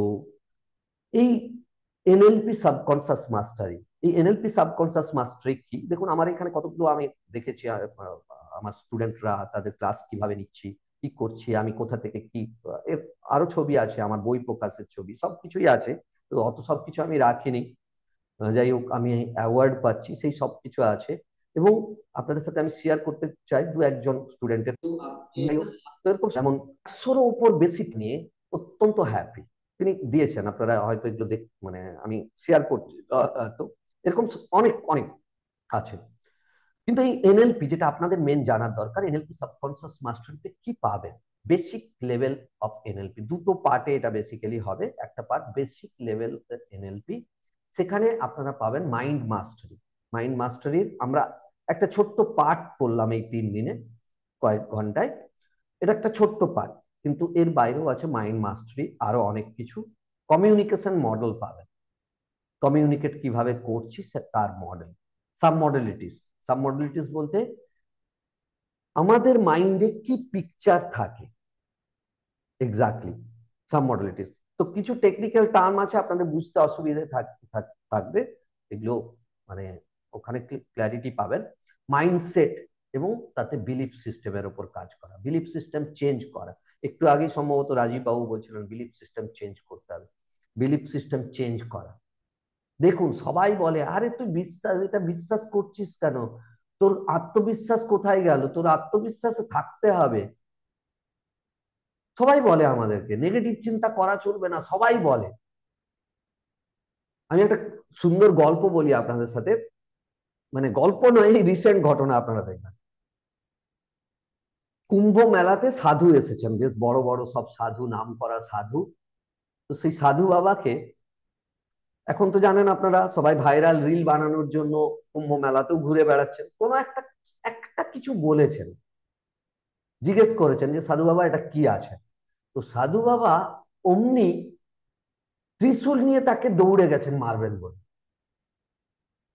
এই এনএলপি সাবকনসিয়াস মাস্টারি, এই এনএলপি সাবকনসিয়াস মাস্টারি কি? দেখুন, আমার এখানে কতগুলো আমি দেখেছি, আমার স্টুডেন্টরা তাদের ক্লাস কিভাবে নিচ্ছি, কি করছি, আমি কোথা থেকে কি, আরো ছবি আছে, আমার বই প্রকাশের ছবি, সবকিছুই আছে। তো অত সবকিছু আমি রাখিনি। যাই হোক, আমি অ্যাওয়ার্ড পাচ্ছি, সেই সব কিছু আছে। এবং আপনাদের সাথে আমি শেয়ার করতে চাই দু একজন স্টুডেন্টের। যাই হোক, তো এরকম যেমন 100-এর উপর বেসিক নিয়ে অত্যন্ত হ্যাপি তিনি দিয়েছেন। আপনারা হয়তো এগুলো মানে আমি শেয়ার করছি। তো এরকম অনেক অনেক আছে। কিন্তু এই এনএলপি, যেটা আপনাদের মেন জানার দরকার, এনএলপি সাবকনসিয়াস মাস্টারিতে কি পাবেন? বেসিক লেভেল অফ এনএলপি, দুটো পার্টে এটা বেসিক্যালি হবে। একটা পার্ট বেসিক লেভেল এনএলপি, সেখানে আপনারা পাবেন মাইন্ড মাস্টারি। মাইন্ড মাস্টারির আমরা একটা ছোট্ট পার্ট করলাম এই 3 দিনে, কয়েক ঘন্টায়। এটা একটা ছোট্ট পার্ট, কিন্তু এর বাইরেও আছে মাইন্ড মাস্টারি, আরো অনেক কিছু। কমিউনিকেশন মডেল পাবেন, কমিউনিকেট কিভাবে করছি তার মডেল। সাব মডেলিটিস, সাব মডেলিটিস বলতে আমাদের মাইন্ডে কি পিকচার থাকে, এক্স্যাক্টলি সাব মডেলিটিস। তো কিছু টেকনিক্যাল টার্ম আছে, আপনাদের বুঝতে অসুবিধে থাকবে, এগুলো মানে ওখানে ক্ল্যারিটি পাবেন। মাইন্ডসেট এবং তাতে বিলিফ সিস্টেমের উপর কাজ করা, বিলিফ সিস্টেম চেঞ্জ করা। একটু আগে সম্ভবত রাজীব বাবু বলছিলেন বিলিফ সিস্টেম চেঞ্জ করতে হবে, বিলিফ সিস্টেম চেঞ্জ করা। দেখুন, সবাই বলে আরে তুই এটা বিশ্বাস করছিস কেন, তোর আত্মবিশ্বাস কোথায় গেল, তোর আত্মবিশ্বাসে থাকতে হবে। সবাই বলে আমাদেরকে নেগেটিভ চিন্তা করা চলবে না, সবাই বলে। আমি একটা সুন্দর গল্প বলি আপনাদের সাথে, মানে গল্প নয়, এই রিসেন্ট ঘটনা আপনারা দেখবেন। কুম্ভ মেলাতে সাধু এসেছেন, বেশ বড় বড় সব সাধু, নাম করা সাধু। তো সেই সাধু বাবাকে, এখন তো জানেন আপনারা সবাই ভাইরাল রিল বানানোর জন্য কুম্ভ মেলাতেও ঘুরে বেড়াচ্ছেন। কোনো একটা একটা কিছু বলেছেন, জিজ্ঞেস করেছেন যে সাধু বাবা এটা কি আছে। তো সাধু বাবা অমনি ত্রিশূল নিয়ে তাকে দৌড়ে গেছেন মারবেন বলে।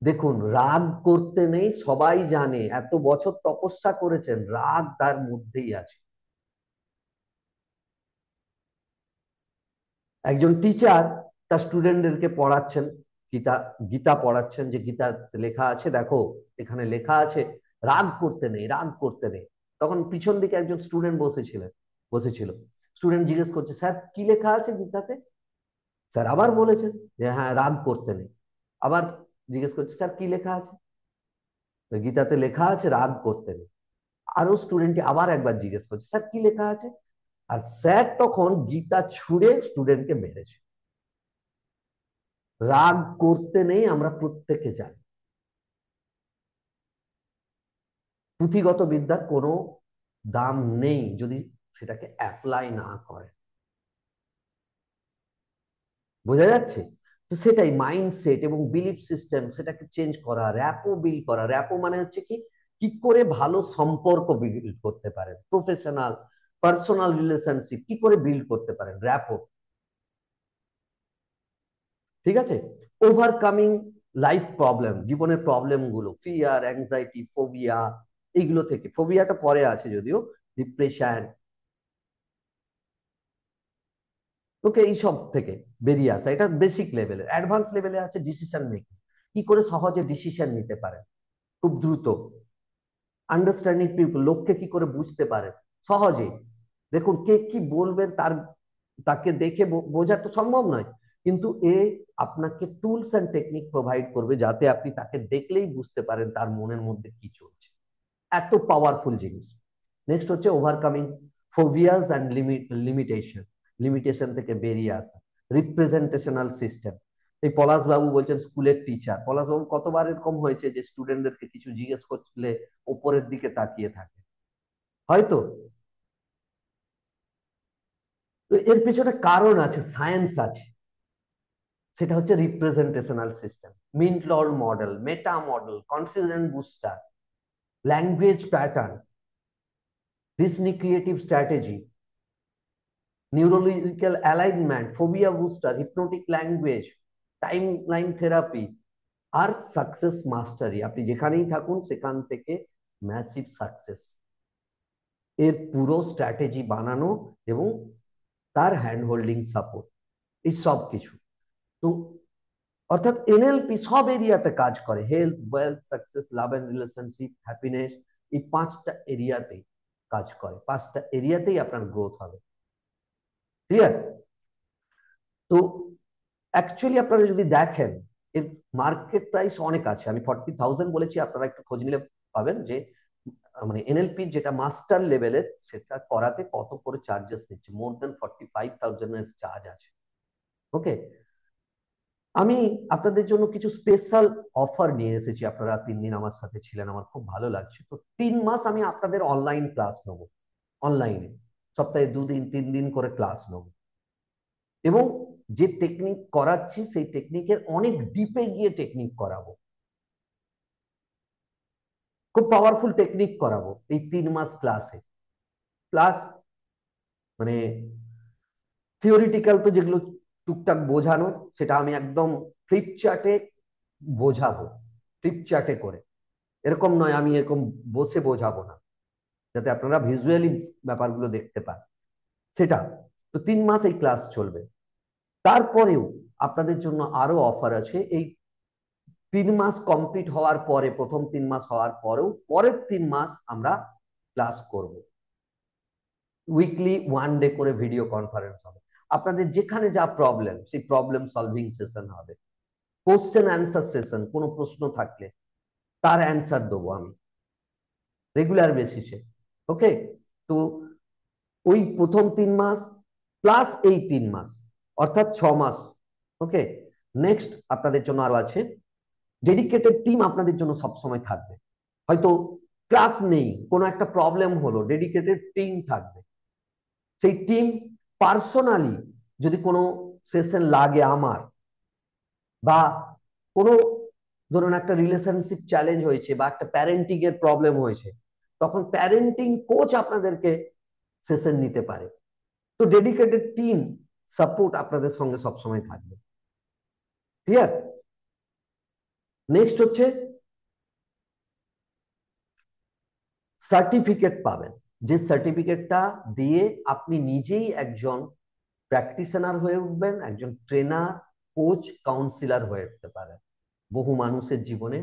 দেখুন, রাগ করতে নেই, সবাই জানে, এত বছর তপস্যা করেছেন, রাগ তার মধ্যেই আছে। একজন টিচার তার স্টুডেন্টদেরকে পড়াচ্ছেন, গীতা গীতা পড়াচ্ছেন, যে গীতা লেখা আছে, দেখো এখানে লেখা আছে রাগ করতে নেই, রাগ করতে নেই। তখন পিছন দিকে একজন স্টুডেন্ট বসেছিল। স্টুডেন্ট জিজ্ঞেস করছে, স্যার কি লেখা আছে গীতাতে? স্যার আবার বলেছেন যে হ্যাঁ, রাগ করতে নেই। আবার জিজ্ঞেস করছে, স্যার কি লেখা আছে? তো গীতাতে লেখা আছে রাগ করতে নেই। আরো স্টুডেন্ট আবার একবার জিজ্ঞেস করছে, স্যার কি লেখা আছে? আর স্যার তখন গীতা ছুঁড়ে স্টুডেন্টকে মেরেছে। রাগ করতে নেই, আমরা প্রত্যেকে জানি। পুঁথিগত বিদ্যার কোনো দাম নেই যদি সেটাকে অ্যাপ্লাই না করে। বোঝা যাচ্ছে? তো সেটাই মাইন্ডসেট এবং বিলিফ সিস্টেম, সেটাকে চেঞ্জ করা, র্যাপো বিল্ড করা। র্যাপো মানে হচ্ছে কি, কি করে ভালো সম্পর্ক বিল্ড করতে পারেন, প্রফেশনাল পার্সোনাল রিলেশনশিপ কি করে বিল্ড করতে পারেন, র্যাপো। ঠিক আছে? ওভারকামিং লাইফ প্রবলেম, জীবনের প্রবলেম গুলো, ফিয়ার, অ্যাংজাইটি, ফোবিয়া, এইগুলো থেকে, ফোবিয়াটা পরে আছে যদিও, ডিপ্রেশন, ওকে, এইসব থেকে বেরিয়ে আসা, এটা বেসিক লেভেলের। অ্যাডভান্স লেভেলে আছে ডিসিশন মেকিং, কি করে সহজে ডিসিশন নিতে পারে খুব দ্রুত। আন্ডারস্ট্যান্ডিং পিপল, লোককে কি করে বুঝতে পারে সহজে। দেখুন, কে কি বলবেন তাকে দেখে বোঝা তো সম্ভব নয়, কিন্তু এ আপনাকে টুলস অ্যান্ড টেকনিক প্রোভাইড করবে যাতে আপনি তাকে দেখলেই বুঝতে পারেন তার মনের মধ্যে কি চলছে। এত পাওয়ারফুল জিনিস। নেক্সট হচ্ছে ওভারকামিং ফোবিয়াস অ্যান্ড লিমিটেশন থেকে বেরিয়ে আসা, রিপ্রেজেন্টেশনাল সিস্টেম। এই পলাশ বাবু বলছেন স্কুলের টিচার, পলাশ বাবু কতবার এরকম হয়েছে যে স্টুডেন্টদেরকে কিছু জিজ্ঞেস করলে ওপরের দিকে তাকিয়ে থাকে, হয়তো? তো এর পেছনে কারণ আছে, সায়েন্স আছে। সেটা হচ্ছে representational system, Milton model, meta model, confidence booster, language pattern, Disney creative strategy, neurological alignment, phobia booster, hypnotic language, time line therapy, আর সাকসেস মাস্টারি। আপনি যেখানেই থাকুন সেখান থেকে ম্যাসিভ সাকসেস, এর পুরো স্ট্র্যাটেজি বানানো এবং তার হ্যান্ড হোল্ডিং সাপোর্ট, এই সব কিছু। তো অর্থাৎ এনএলপি সব এরিয়াতে কাজ করে, health, wealth, success, love and relationship, happiness, এই 5টা এরিয়াতেই কাজ করে, 5টা এরিয়াতেই আপনার গ্রোথ হবে। ক্লিয়ার? তো অ্যাকচুয়ালি আপনারা যদি দেখেন এর মার্কেট প্রাইস অনেক আছে, আমি 40,000 বলেছি, আপনারা একটু খোঁজ নিলে পাবেন যে মানে এনএলপি যেটা মাস্টার লেভেলের সেটা করাতে কত করে চার্জেস নিচ্ছে, মোর দেন 45,000 এর চার্জ আছে। ওকে, আমি আপনাদের জন্য কিছু স্পেশাল অফার নিয়ে এসেছি, আপনারা 3 দিন আমার সাথে ছিলেন, আমার খুব ভালো লাগছে। তো 3 মাস আমি আপনাদের অনলাইন ক্লাস নেব, অনলাইনে সপ্তাহে 2 দিন 3 দিন করে ক্লাস নেব, এবং যে টেকনিক করাচ্ছি সেই টেকনিকের অনেক ডিপে গিয়ে টেকনিক করাবো, খুব পাওয়ারফুল টেকনিক করাবো এই 3 মাস ক্লাসে। প্লাস মানে থিওরিটিক্যাল তো যেগুলো টুকটাক বোঝানো, সেটা আমি একদম ফ্লিপচার্টে বোঝাবো, ফ্লিপচার্টে করে। এরকম নয় আমি এরকম বসে বোঝাবো না, যাতে আপনারা ভিজুয়ালি ব্যাপারগুলো দেখতে পান সেটা। তো 3 মাস এই ক্লাস চলবে। তারপরেও আপনাদের জন্য আরো অফার আছে। এই 3 মাস কমপ্লিট হওয়ার পরে, প্রথম 3 মাস হওয়ার পরেও পরের 3 মাস আমরা ক্লাস করব, উইকলি 1 ডে করে ভিডিও কনফারেন্স হবে। আপনাদের যেখানে যা প্রবলেম সেই প্রবলেম সলভিং সেশন হবে, কোশ্চেন অ্যান্সার সেশন, কোনো প্রশ্ন থাকলে তার অ্যান্সার দেবো আমি রেগুলার বেসিসে। ওকে, তো ওই প্রথম 3 মাস প্লাস এই 3 মাস, অর্থাৎ 6 মাস। ওকে, নেক্সট আপনাদের জন্য আরো আছে, ডেডিকেটেড টিম আপনাদের জন্য সবসময় থাকবে। হয়তো ক্লাস নেই, কোনো একটা প্রবলেম হলো, ডেডিকেটেড টিম থাকবে। সেই টিম পার্সোনালি যদি কোনো সেশন লাগে আমার, বা কোনো ধরুন একটা রিলেশনশিপ চ্যালেঞ্জ হয়েছে বা একটা প্যারেন্টিং এর প্রবলেম হয়েছে, তখন প্যারেন্টিং কোচ আপনাদেরকে সেশন নিতে পারে। তো ডেডিকেটেড টিম সাপোর্ট আপনাদের সঙ্গে সবসময় থাকবে। ক্লিয়ার? নেক্সট হচ্ছে সার্টিফিকেট পাবেন, যে সার্টিফিকেটটা দিয়ে আপনি নিজেই একজন প্র্যাকটিশনার হয়ে উঠবেন, একজন ট্রেনার, কোচ, কাউন্সিলর হয়ে উঠতে পারেন, বহু মানুষের জীবনে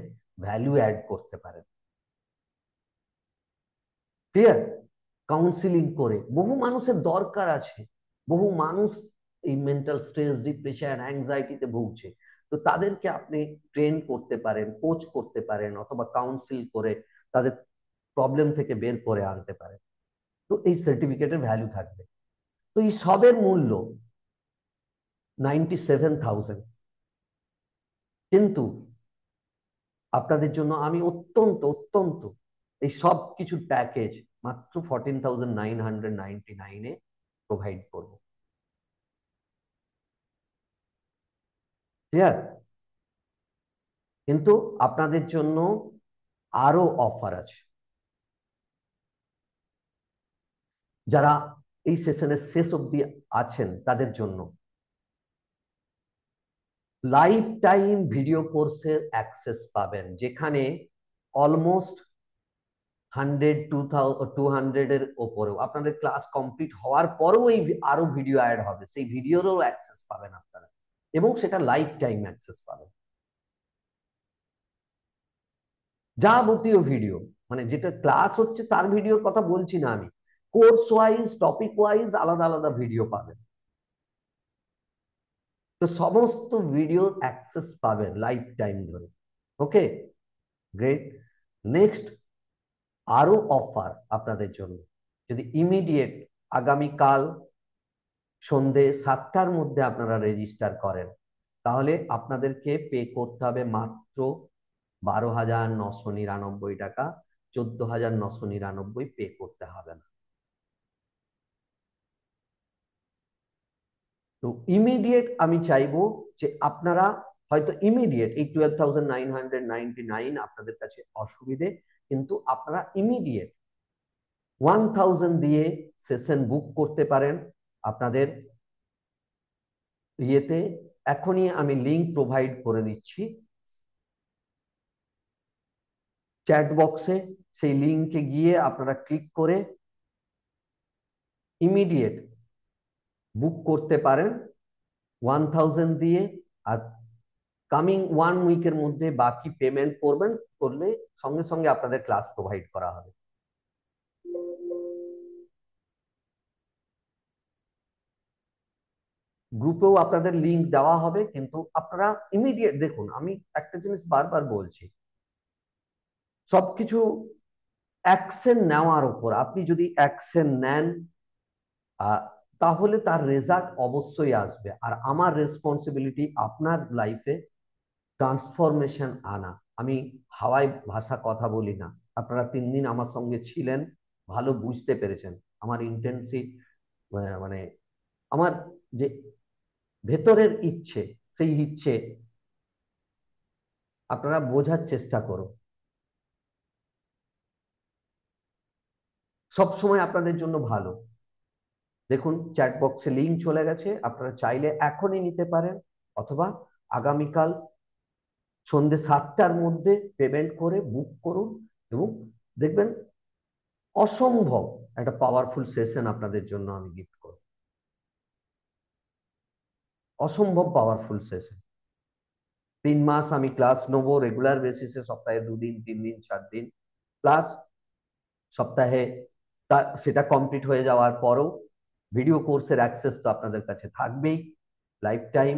ভ্যালু অ্যাড করতে পারেন। ক্লিয়ার? কাউন্সিলিং করে বহু মানুষের দরকার আছে, বহু মানুষ এই মেন্টাল স্ট্রেস, ডিপ্রেশন, অ্যাংজাইটিতে ভুগছে। তো তাদেরকে আপনি ট্রেন করতে পারেন, কোচ করতে পারেন, অথবা কাউন্সিল করে তাদের প্রবলেম থেকে বের করে আনতে পারেন। তো এই সার্টিফিকেটের ভ্যালু থাকবে। তো এই সবের মূল্য 97,000, কিন্তু আপনাদের জন্য আমি অত্যন্ত অত্যন্ত এই সব কিছুর প্যাকেজ মাত্র 14,999-এ প্রোভাইড করব। ক্লিয়ার? কিন্তু আপনাদের জন্য আরো অফার আছে। যারা এই সেশনের শেষ অবধি আছেন তাদের জন্য লাইফ টাইম ভিডিও কোর্সের অ্যাক্সেস পাবেন, যেখানে অলমোস্ট 200 এর ওপরেও আপনাদের ক্লাস কমপ্লিট হওয়ার পরেও এই আরো ভিডিও অ্যাড হবে, সেই ভিডিওরও অ্যাক্সেস পাবেন আপনারা, এবং সেটা লাইফ টাইম অ্যাক্সেস পাবেন। যাবতীয় ভিডিও, মানে যেটা ক্লাস হচ্ছে তার ভিডিওর কথা বলছি না আমি, কোর্স ওয়াইজ, টপিক ওয়াইজ আলাদা আলাদা ভিডিও পাবেন। তো সমস্ত ভিডিওর অ্যাক্সেস পাবেন লাইফ টাইম ধরে। ওকে, গ্রেট। নেক্সট আরো অফার আপনাদের জন্য, যদি ইমিডিয়েট আগামীকাল সন্ধে 7টার মধ্যে আপনারা রেজিস্টার করেন, তাহলে আপনাদেরকে পে করতে হবে মাত্র 12,999 টাকা। 14,999 পে করতে হবে না। তো ইমিডিয়েট আমি চাইবো যে আপনারা হয়তো ইমিডিয়েট এই 12,999 আপনাদের কাছে অসুবিধে, কিন্তু আপনারা ইমিডিয়েট 1,000 দিয়ে সেশন বুক করতে পারেন আপনাদের ইয়েতে। এখনই আমি লিংক প্রোভাইড করে দিচ্ছি চ্যাট বক্সে, সেই লিংকে গিয়ে আপনারা ক্লিক করে ইমিডিয়েট বুক করতে পারেন 1,000 দিয়ে। আর কামিং 1 উইকের মধ্যে বাকি পেমেন্ট করবেন, করলে সঙ্গে সঙ্গে আপনাদের ক্লাস প্রোভাইড করা হবে। গ্রুপেও আপনাদের লিংক দেওয়া হবে, কিন্তু আপনারা ইমিডিয়েট দেখুন, আমি একটা জিনিস বারবার বলছি, সবকিছু অ্যাকশন নেওয়ার উপর। আপনি যদি অ্যাকশন নেন তাহলে তার রেজাল্ট অবশ্যই আসবে। আর আমার রেসপন্সিবিলিটি আপনার লাইফে ট্রান্সফরমেশন আনা। আমি হাওয়ায় ভাষা কথা বলি না। আপনারা 3 দিন আমার সঙ্গে ছিলেন, ভালো বুঝতে পেরেছেন আমার ইন্টেন্সিভ, মানে আমার যে ভেতরের ইচ্ছে, সেই ইচ্ছে আপনারা বোঝার চেষ্টা করুন। সব সময় আপনাদের জন্য ভালো। দেখুন চ্যাট বক্সে লিংক চলে গেছে, আপনারা চাইলে এখনই নিতে পারেন, অথবা আগামীকাল সন্ধ্যে 7টার মধ্যে পেমেন্ট করে বুক করুন, এবং দেখবেন অসম্ভব একটা পাওয়ারফুল সেশন আপনাদের জন্য আমি গিফট করব। অসম্ভব পাওয়ারফুল সেশন। 3 মাস আমি ক্লাস নেবো রেগুলার বেসিসে, সপ্তাহে 2 দিন, 3 দিন, 4 দিন প্লাস। সপ্তাহে সেটা কমপ্লিট হয়ে যাওয়ার পরও ভিডিও কোর্সের অ্যাক্সেস তো আপনাদের কাছে থাকবেই লাইফ টাইম।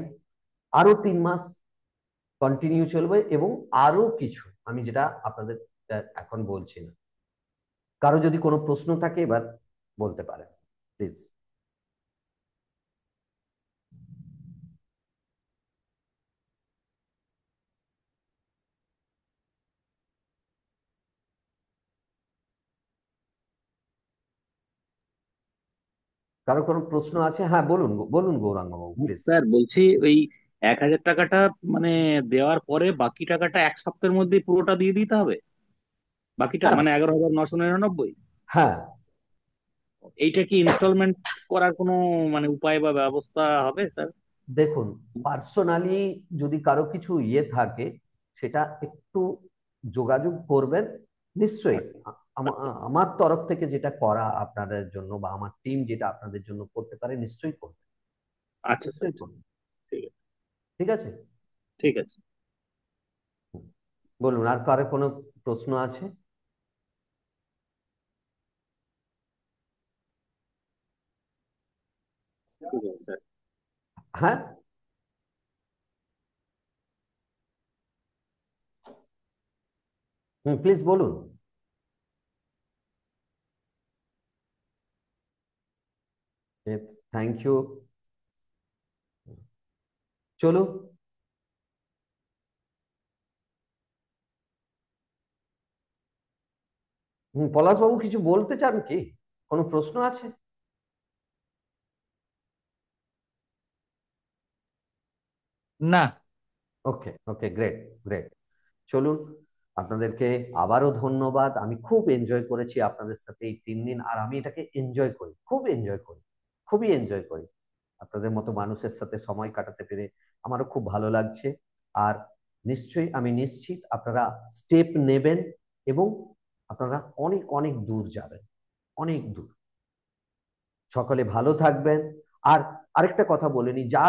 আরো 3 মাস কন্টিনিউ চলবে, এবং আরো কিছু আমি যেটা আপনাদের এখন বলছি না। কারো যদি কোনো প্রশ্ন থাকে এবার বলতে পারেন প্লিজ। কারো কোনো প্রশ্ন আছে? হ্যাঁ বলুন, বলুন গৌরাঙ্গ বাবু প্লিজ। স্যার বলছি, ওই 1,000 টাকাটা মানে দেওয়ার পরে বাকি টাকাটা এক সপ্তাহের মধ্যে পুরোটা দিয়ে দিতে হবে? বাকিটা হ্যাঁ, মানে 11,999? হ্যাঁ, এইটা কি ইনস্টলমেন্ট করার কোনো মানে উপায় বা ব্যবস্থা হবে স্যার? দেখুন পার্সোনালি যদি কারো কিছু ইয়ে থাকে সেটা একটু যোগাযোগ করবেন নিশ্চয়ই। আচ্ছা, আমার তরফ থেকে যেটা করা আপনাদের জন্য, বা আমার টিম যেটা আপনাদের জন্য করতে পারে নিশ্চয়ই করবে, আচ্ছা স্যার, নিশ্চয়ই করবে। ঠিক আছে। ঠিক আছে, ঠিক আছে। বলুন আর কারো কোনো প্রশ্ন আছে? ঠিক আছে স্যার। হ্যাঁ, প্লিজ বলুন। Thank you. চলো, পলাশবাবু কিছু বলতে চান কি? কোনো প্রশ্ন আছে? না। ওকে, ওকে, গ্রেট, গ্রেট। চলুন, আপনাদেরকে আবারও ধন্যবাদ। আমি খুব এনজয় করেছি আপনাদের সাথে এই 3 দিন, আর আমি এটাকে এনজয় করি, খুব এনজয় করি, খুবই এনজয় করি। আপনাদের মতো মানুষের সাথে সময় কাটাতে পেরে আমারও খুব ভালো লাগছে। আর নিশ্চয়ই আমি নিশ্চিত আপনারা স্টেপ নেবেন, এবং আপনারা অনেক অনেক দূর যাবেন, অনেক দূর। সকলে ভালো থাকবেন। আর আরেকটা কথা বলে নি, যা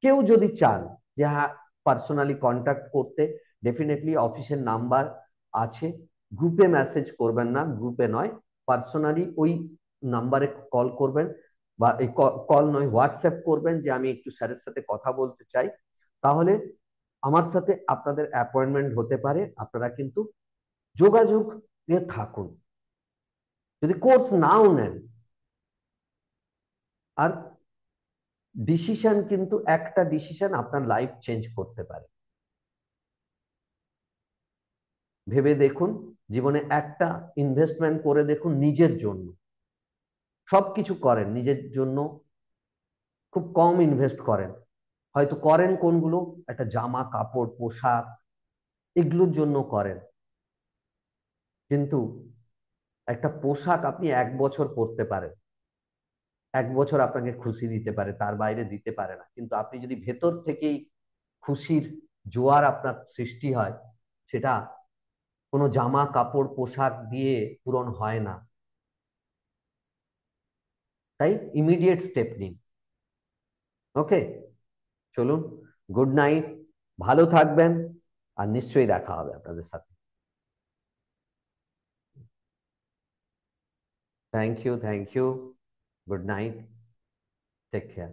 কেউ যদি চান যে হ্যাঁ পার্সোনালি কন্ট্যাক্ট করতে, ডেফিনেটলি অফিসের নাম্বার আছে। গ্রুপে মেসেজ করবেন না, গ্রুপে নয়, পার্সোনালি ওই নাম্বারে কল করবেন। বা এই কল নয়, হোয়াটসঅ্যাপ করবেন যে আমি একটু স্যারের সাথে কথা বলতে চাই, তাহলে আমার সাথে আপনাদের অ্যাপয়েন্টমেন্ট হতে পারে। আপনারা কিন্তু যোগাযোগ নিয়ে থাকুন। যদি কোর্স নাও নেন, আর ডিসিশন কিন্তু একটা ডিসিশন আপনার লাইফ চেঞ্জ করতে পারে। ভেবে দেখুন, জীবনে একটা ইনভেস্টমেন্ট করে দেখুন নিজের জন্য। সবকিছু করেন নিজের জন্য, খুব কম ইনভেস্ট করেন। হয়তো করেন কোনগুলো, একটা জামা কাপড় পোশাক এগুলোর জন্য করেন, কিন্তু একটা পোশাক আপনি 1 বছর পরতে পারেন, 1 বছর আপনাকে খুশি দিতে পারে, তার বাইরে দিতে পারে না। কিন্তু আপনি যদি ভেতর থেকেই খুশির জোয়ার আপনার সৃষ্টি হয়, সেটা কোনো জামা কাপড় পোশাক দিয়ে পূরণ হয় না। তাই ইমিডিয়েট স্টেপ নিন। ওকে, চলুন, গুড নাইট, ভালো থাকবেন, আর নিশ্চয়ই দেখা হবে আপনাদের সাথে। Thank you, thank you, good night, take care.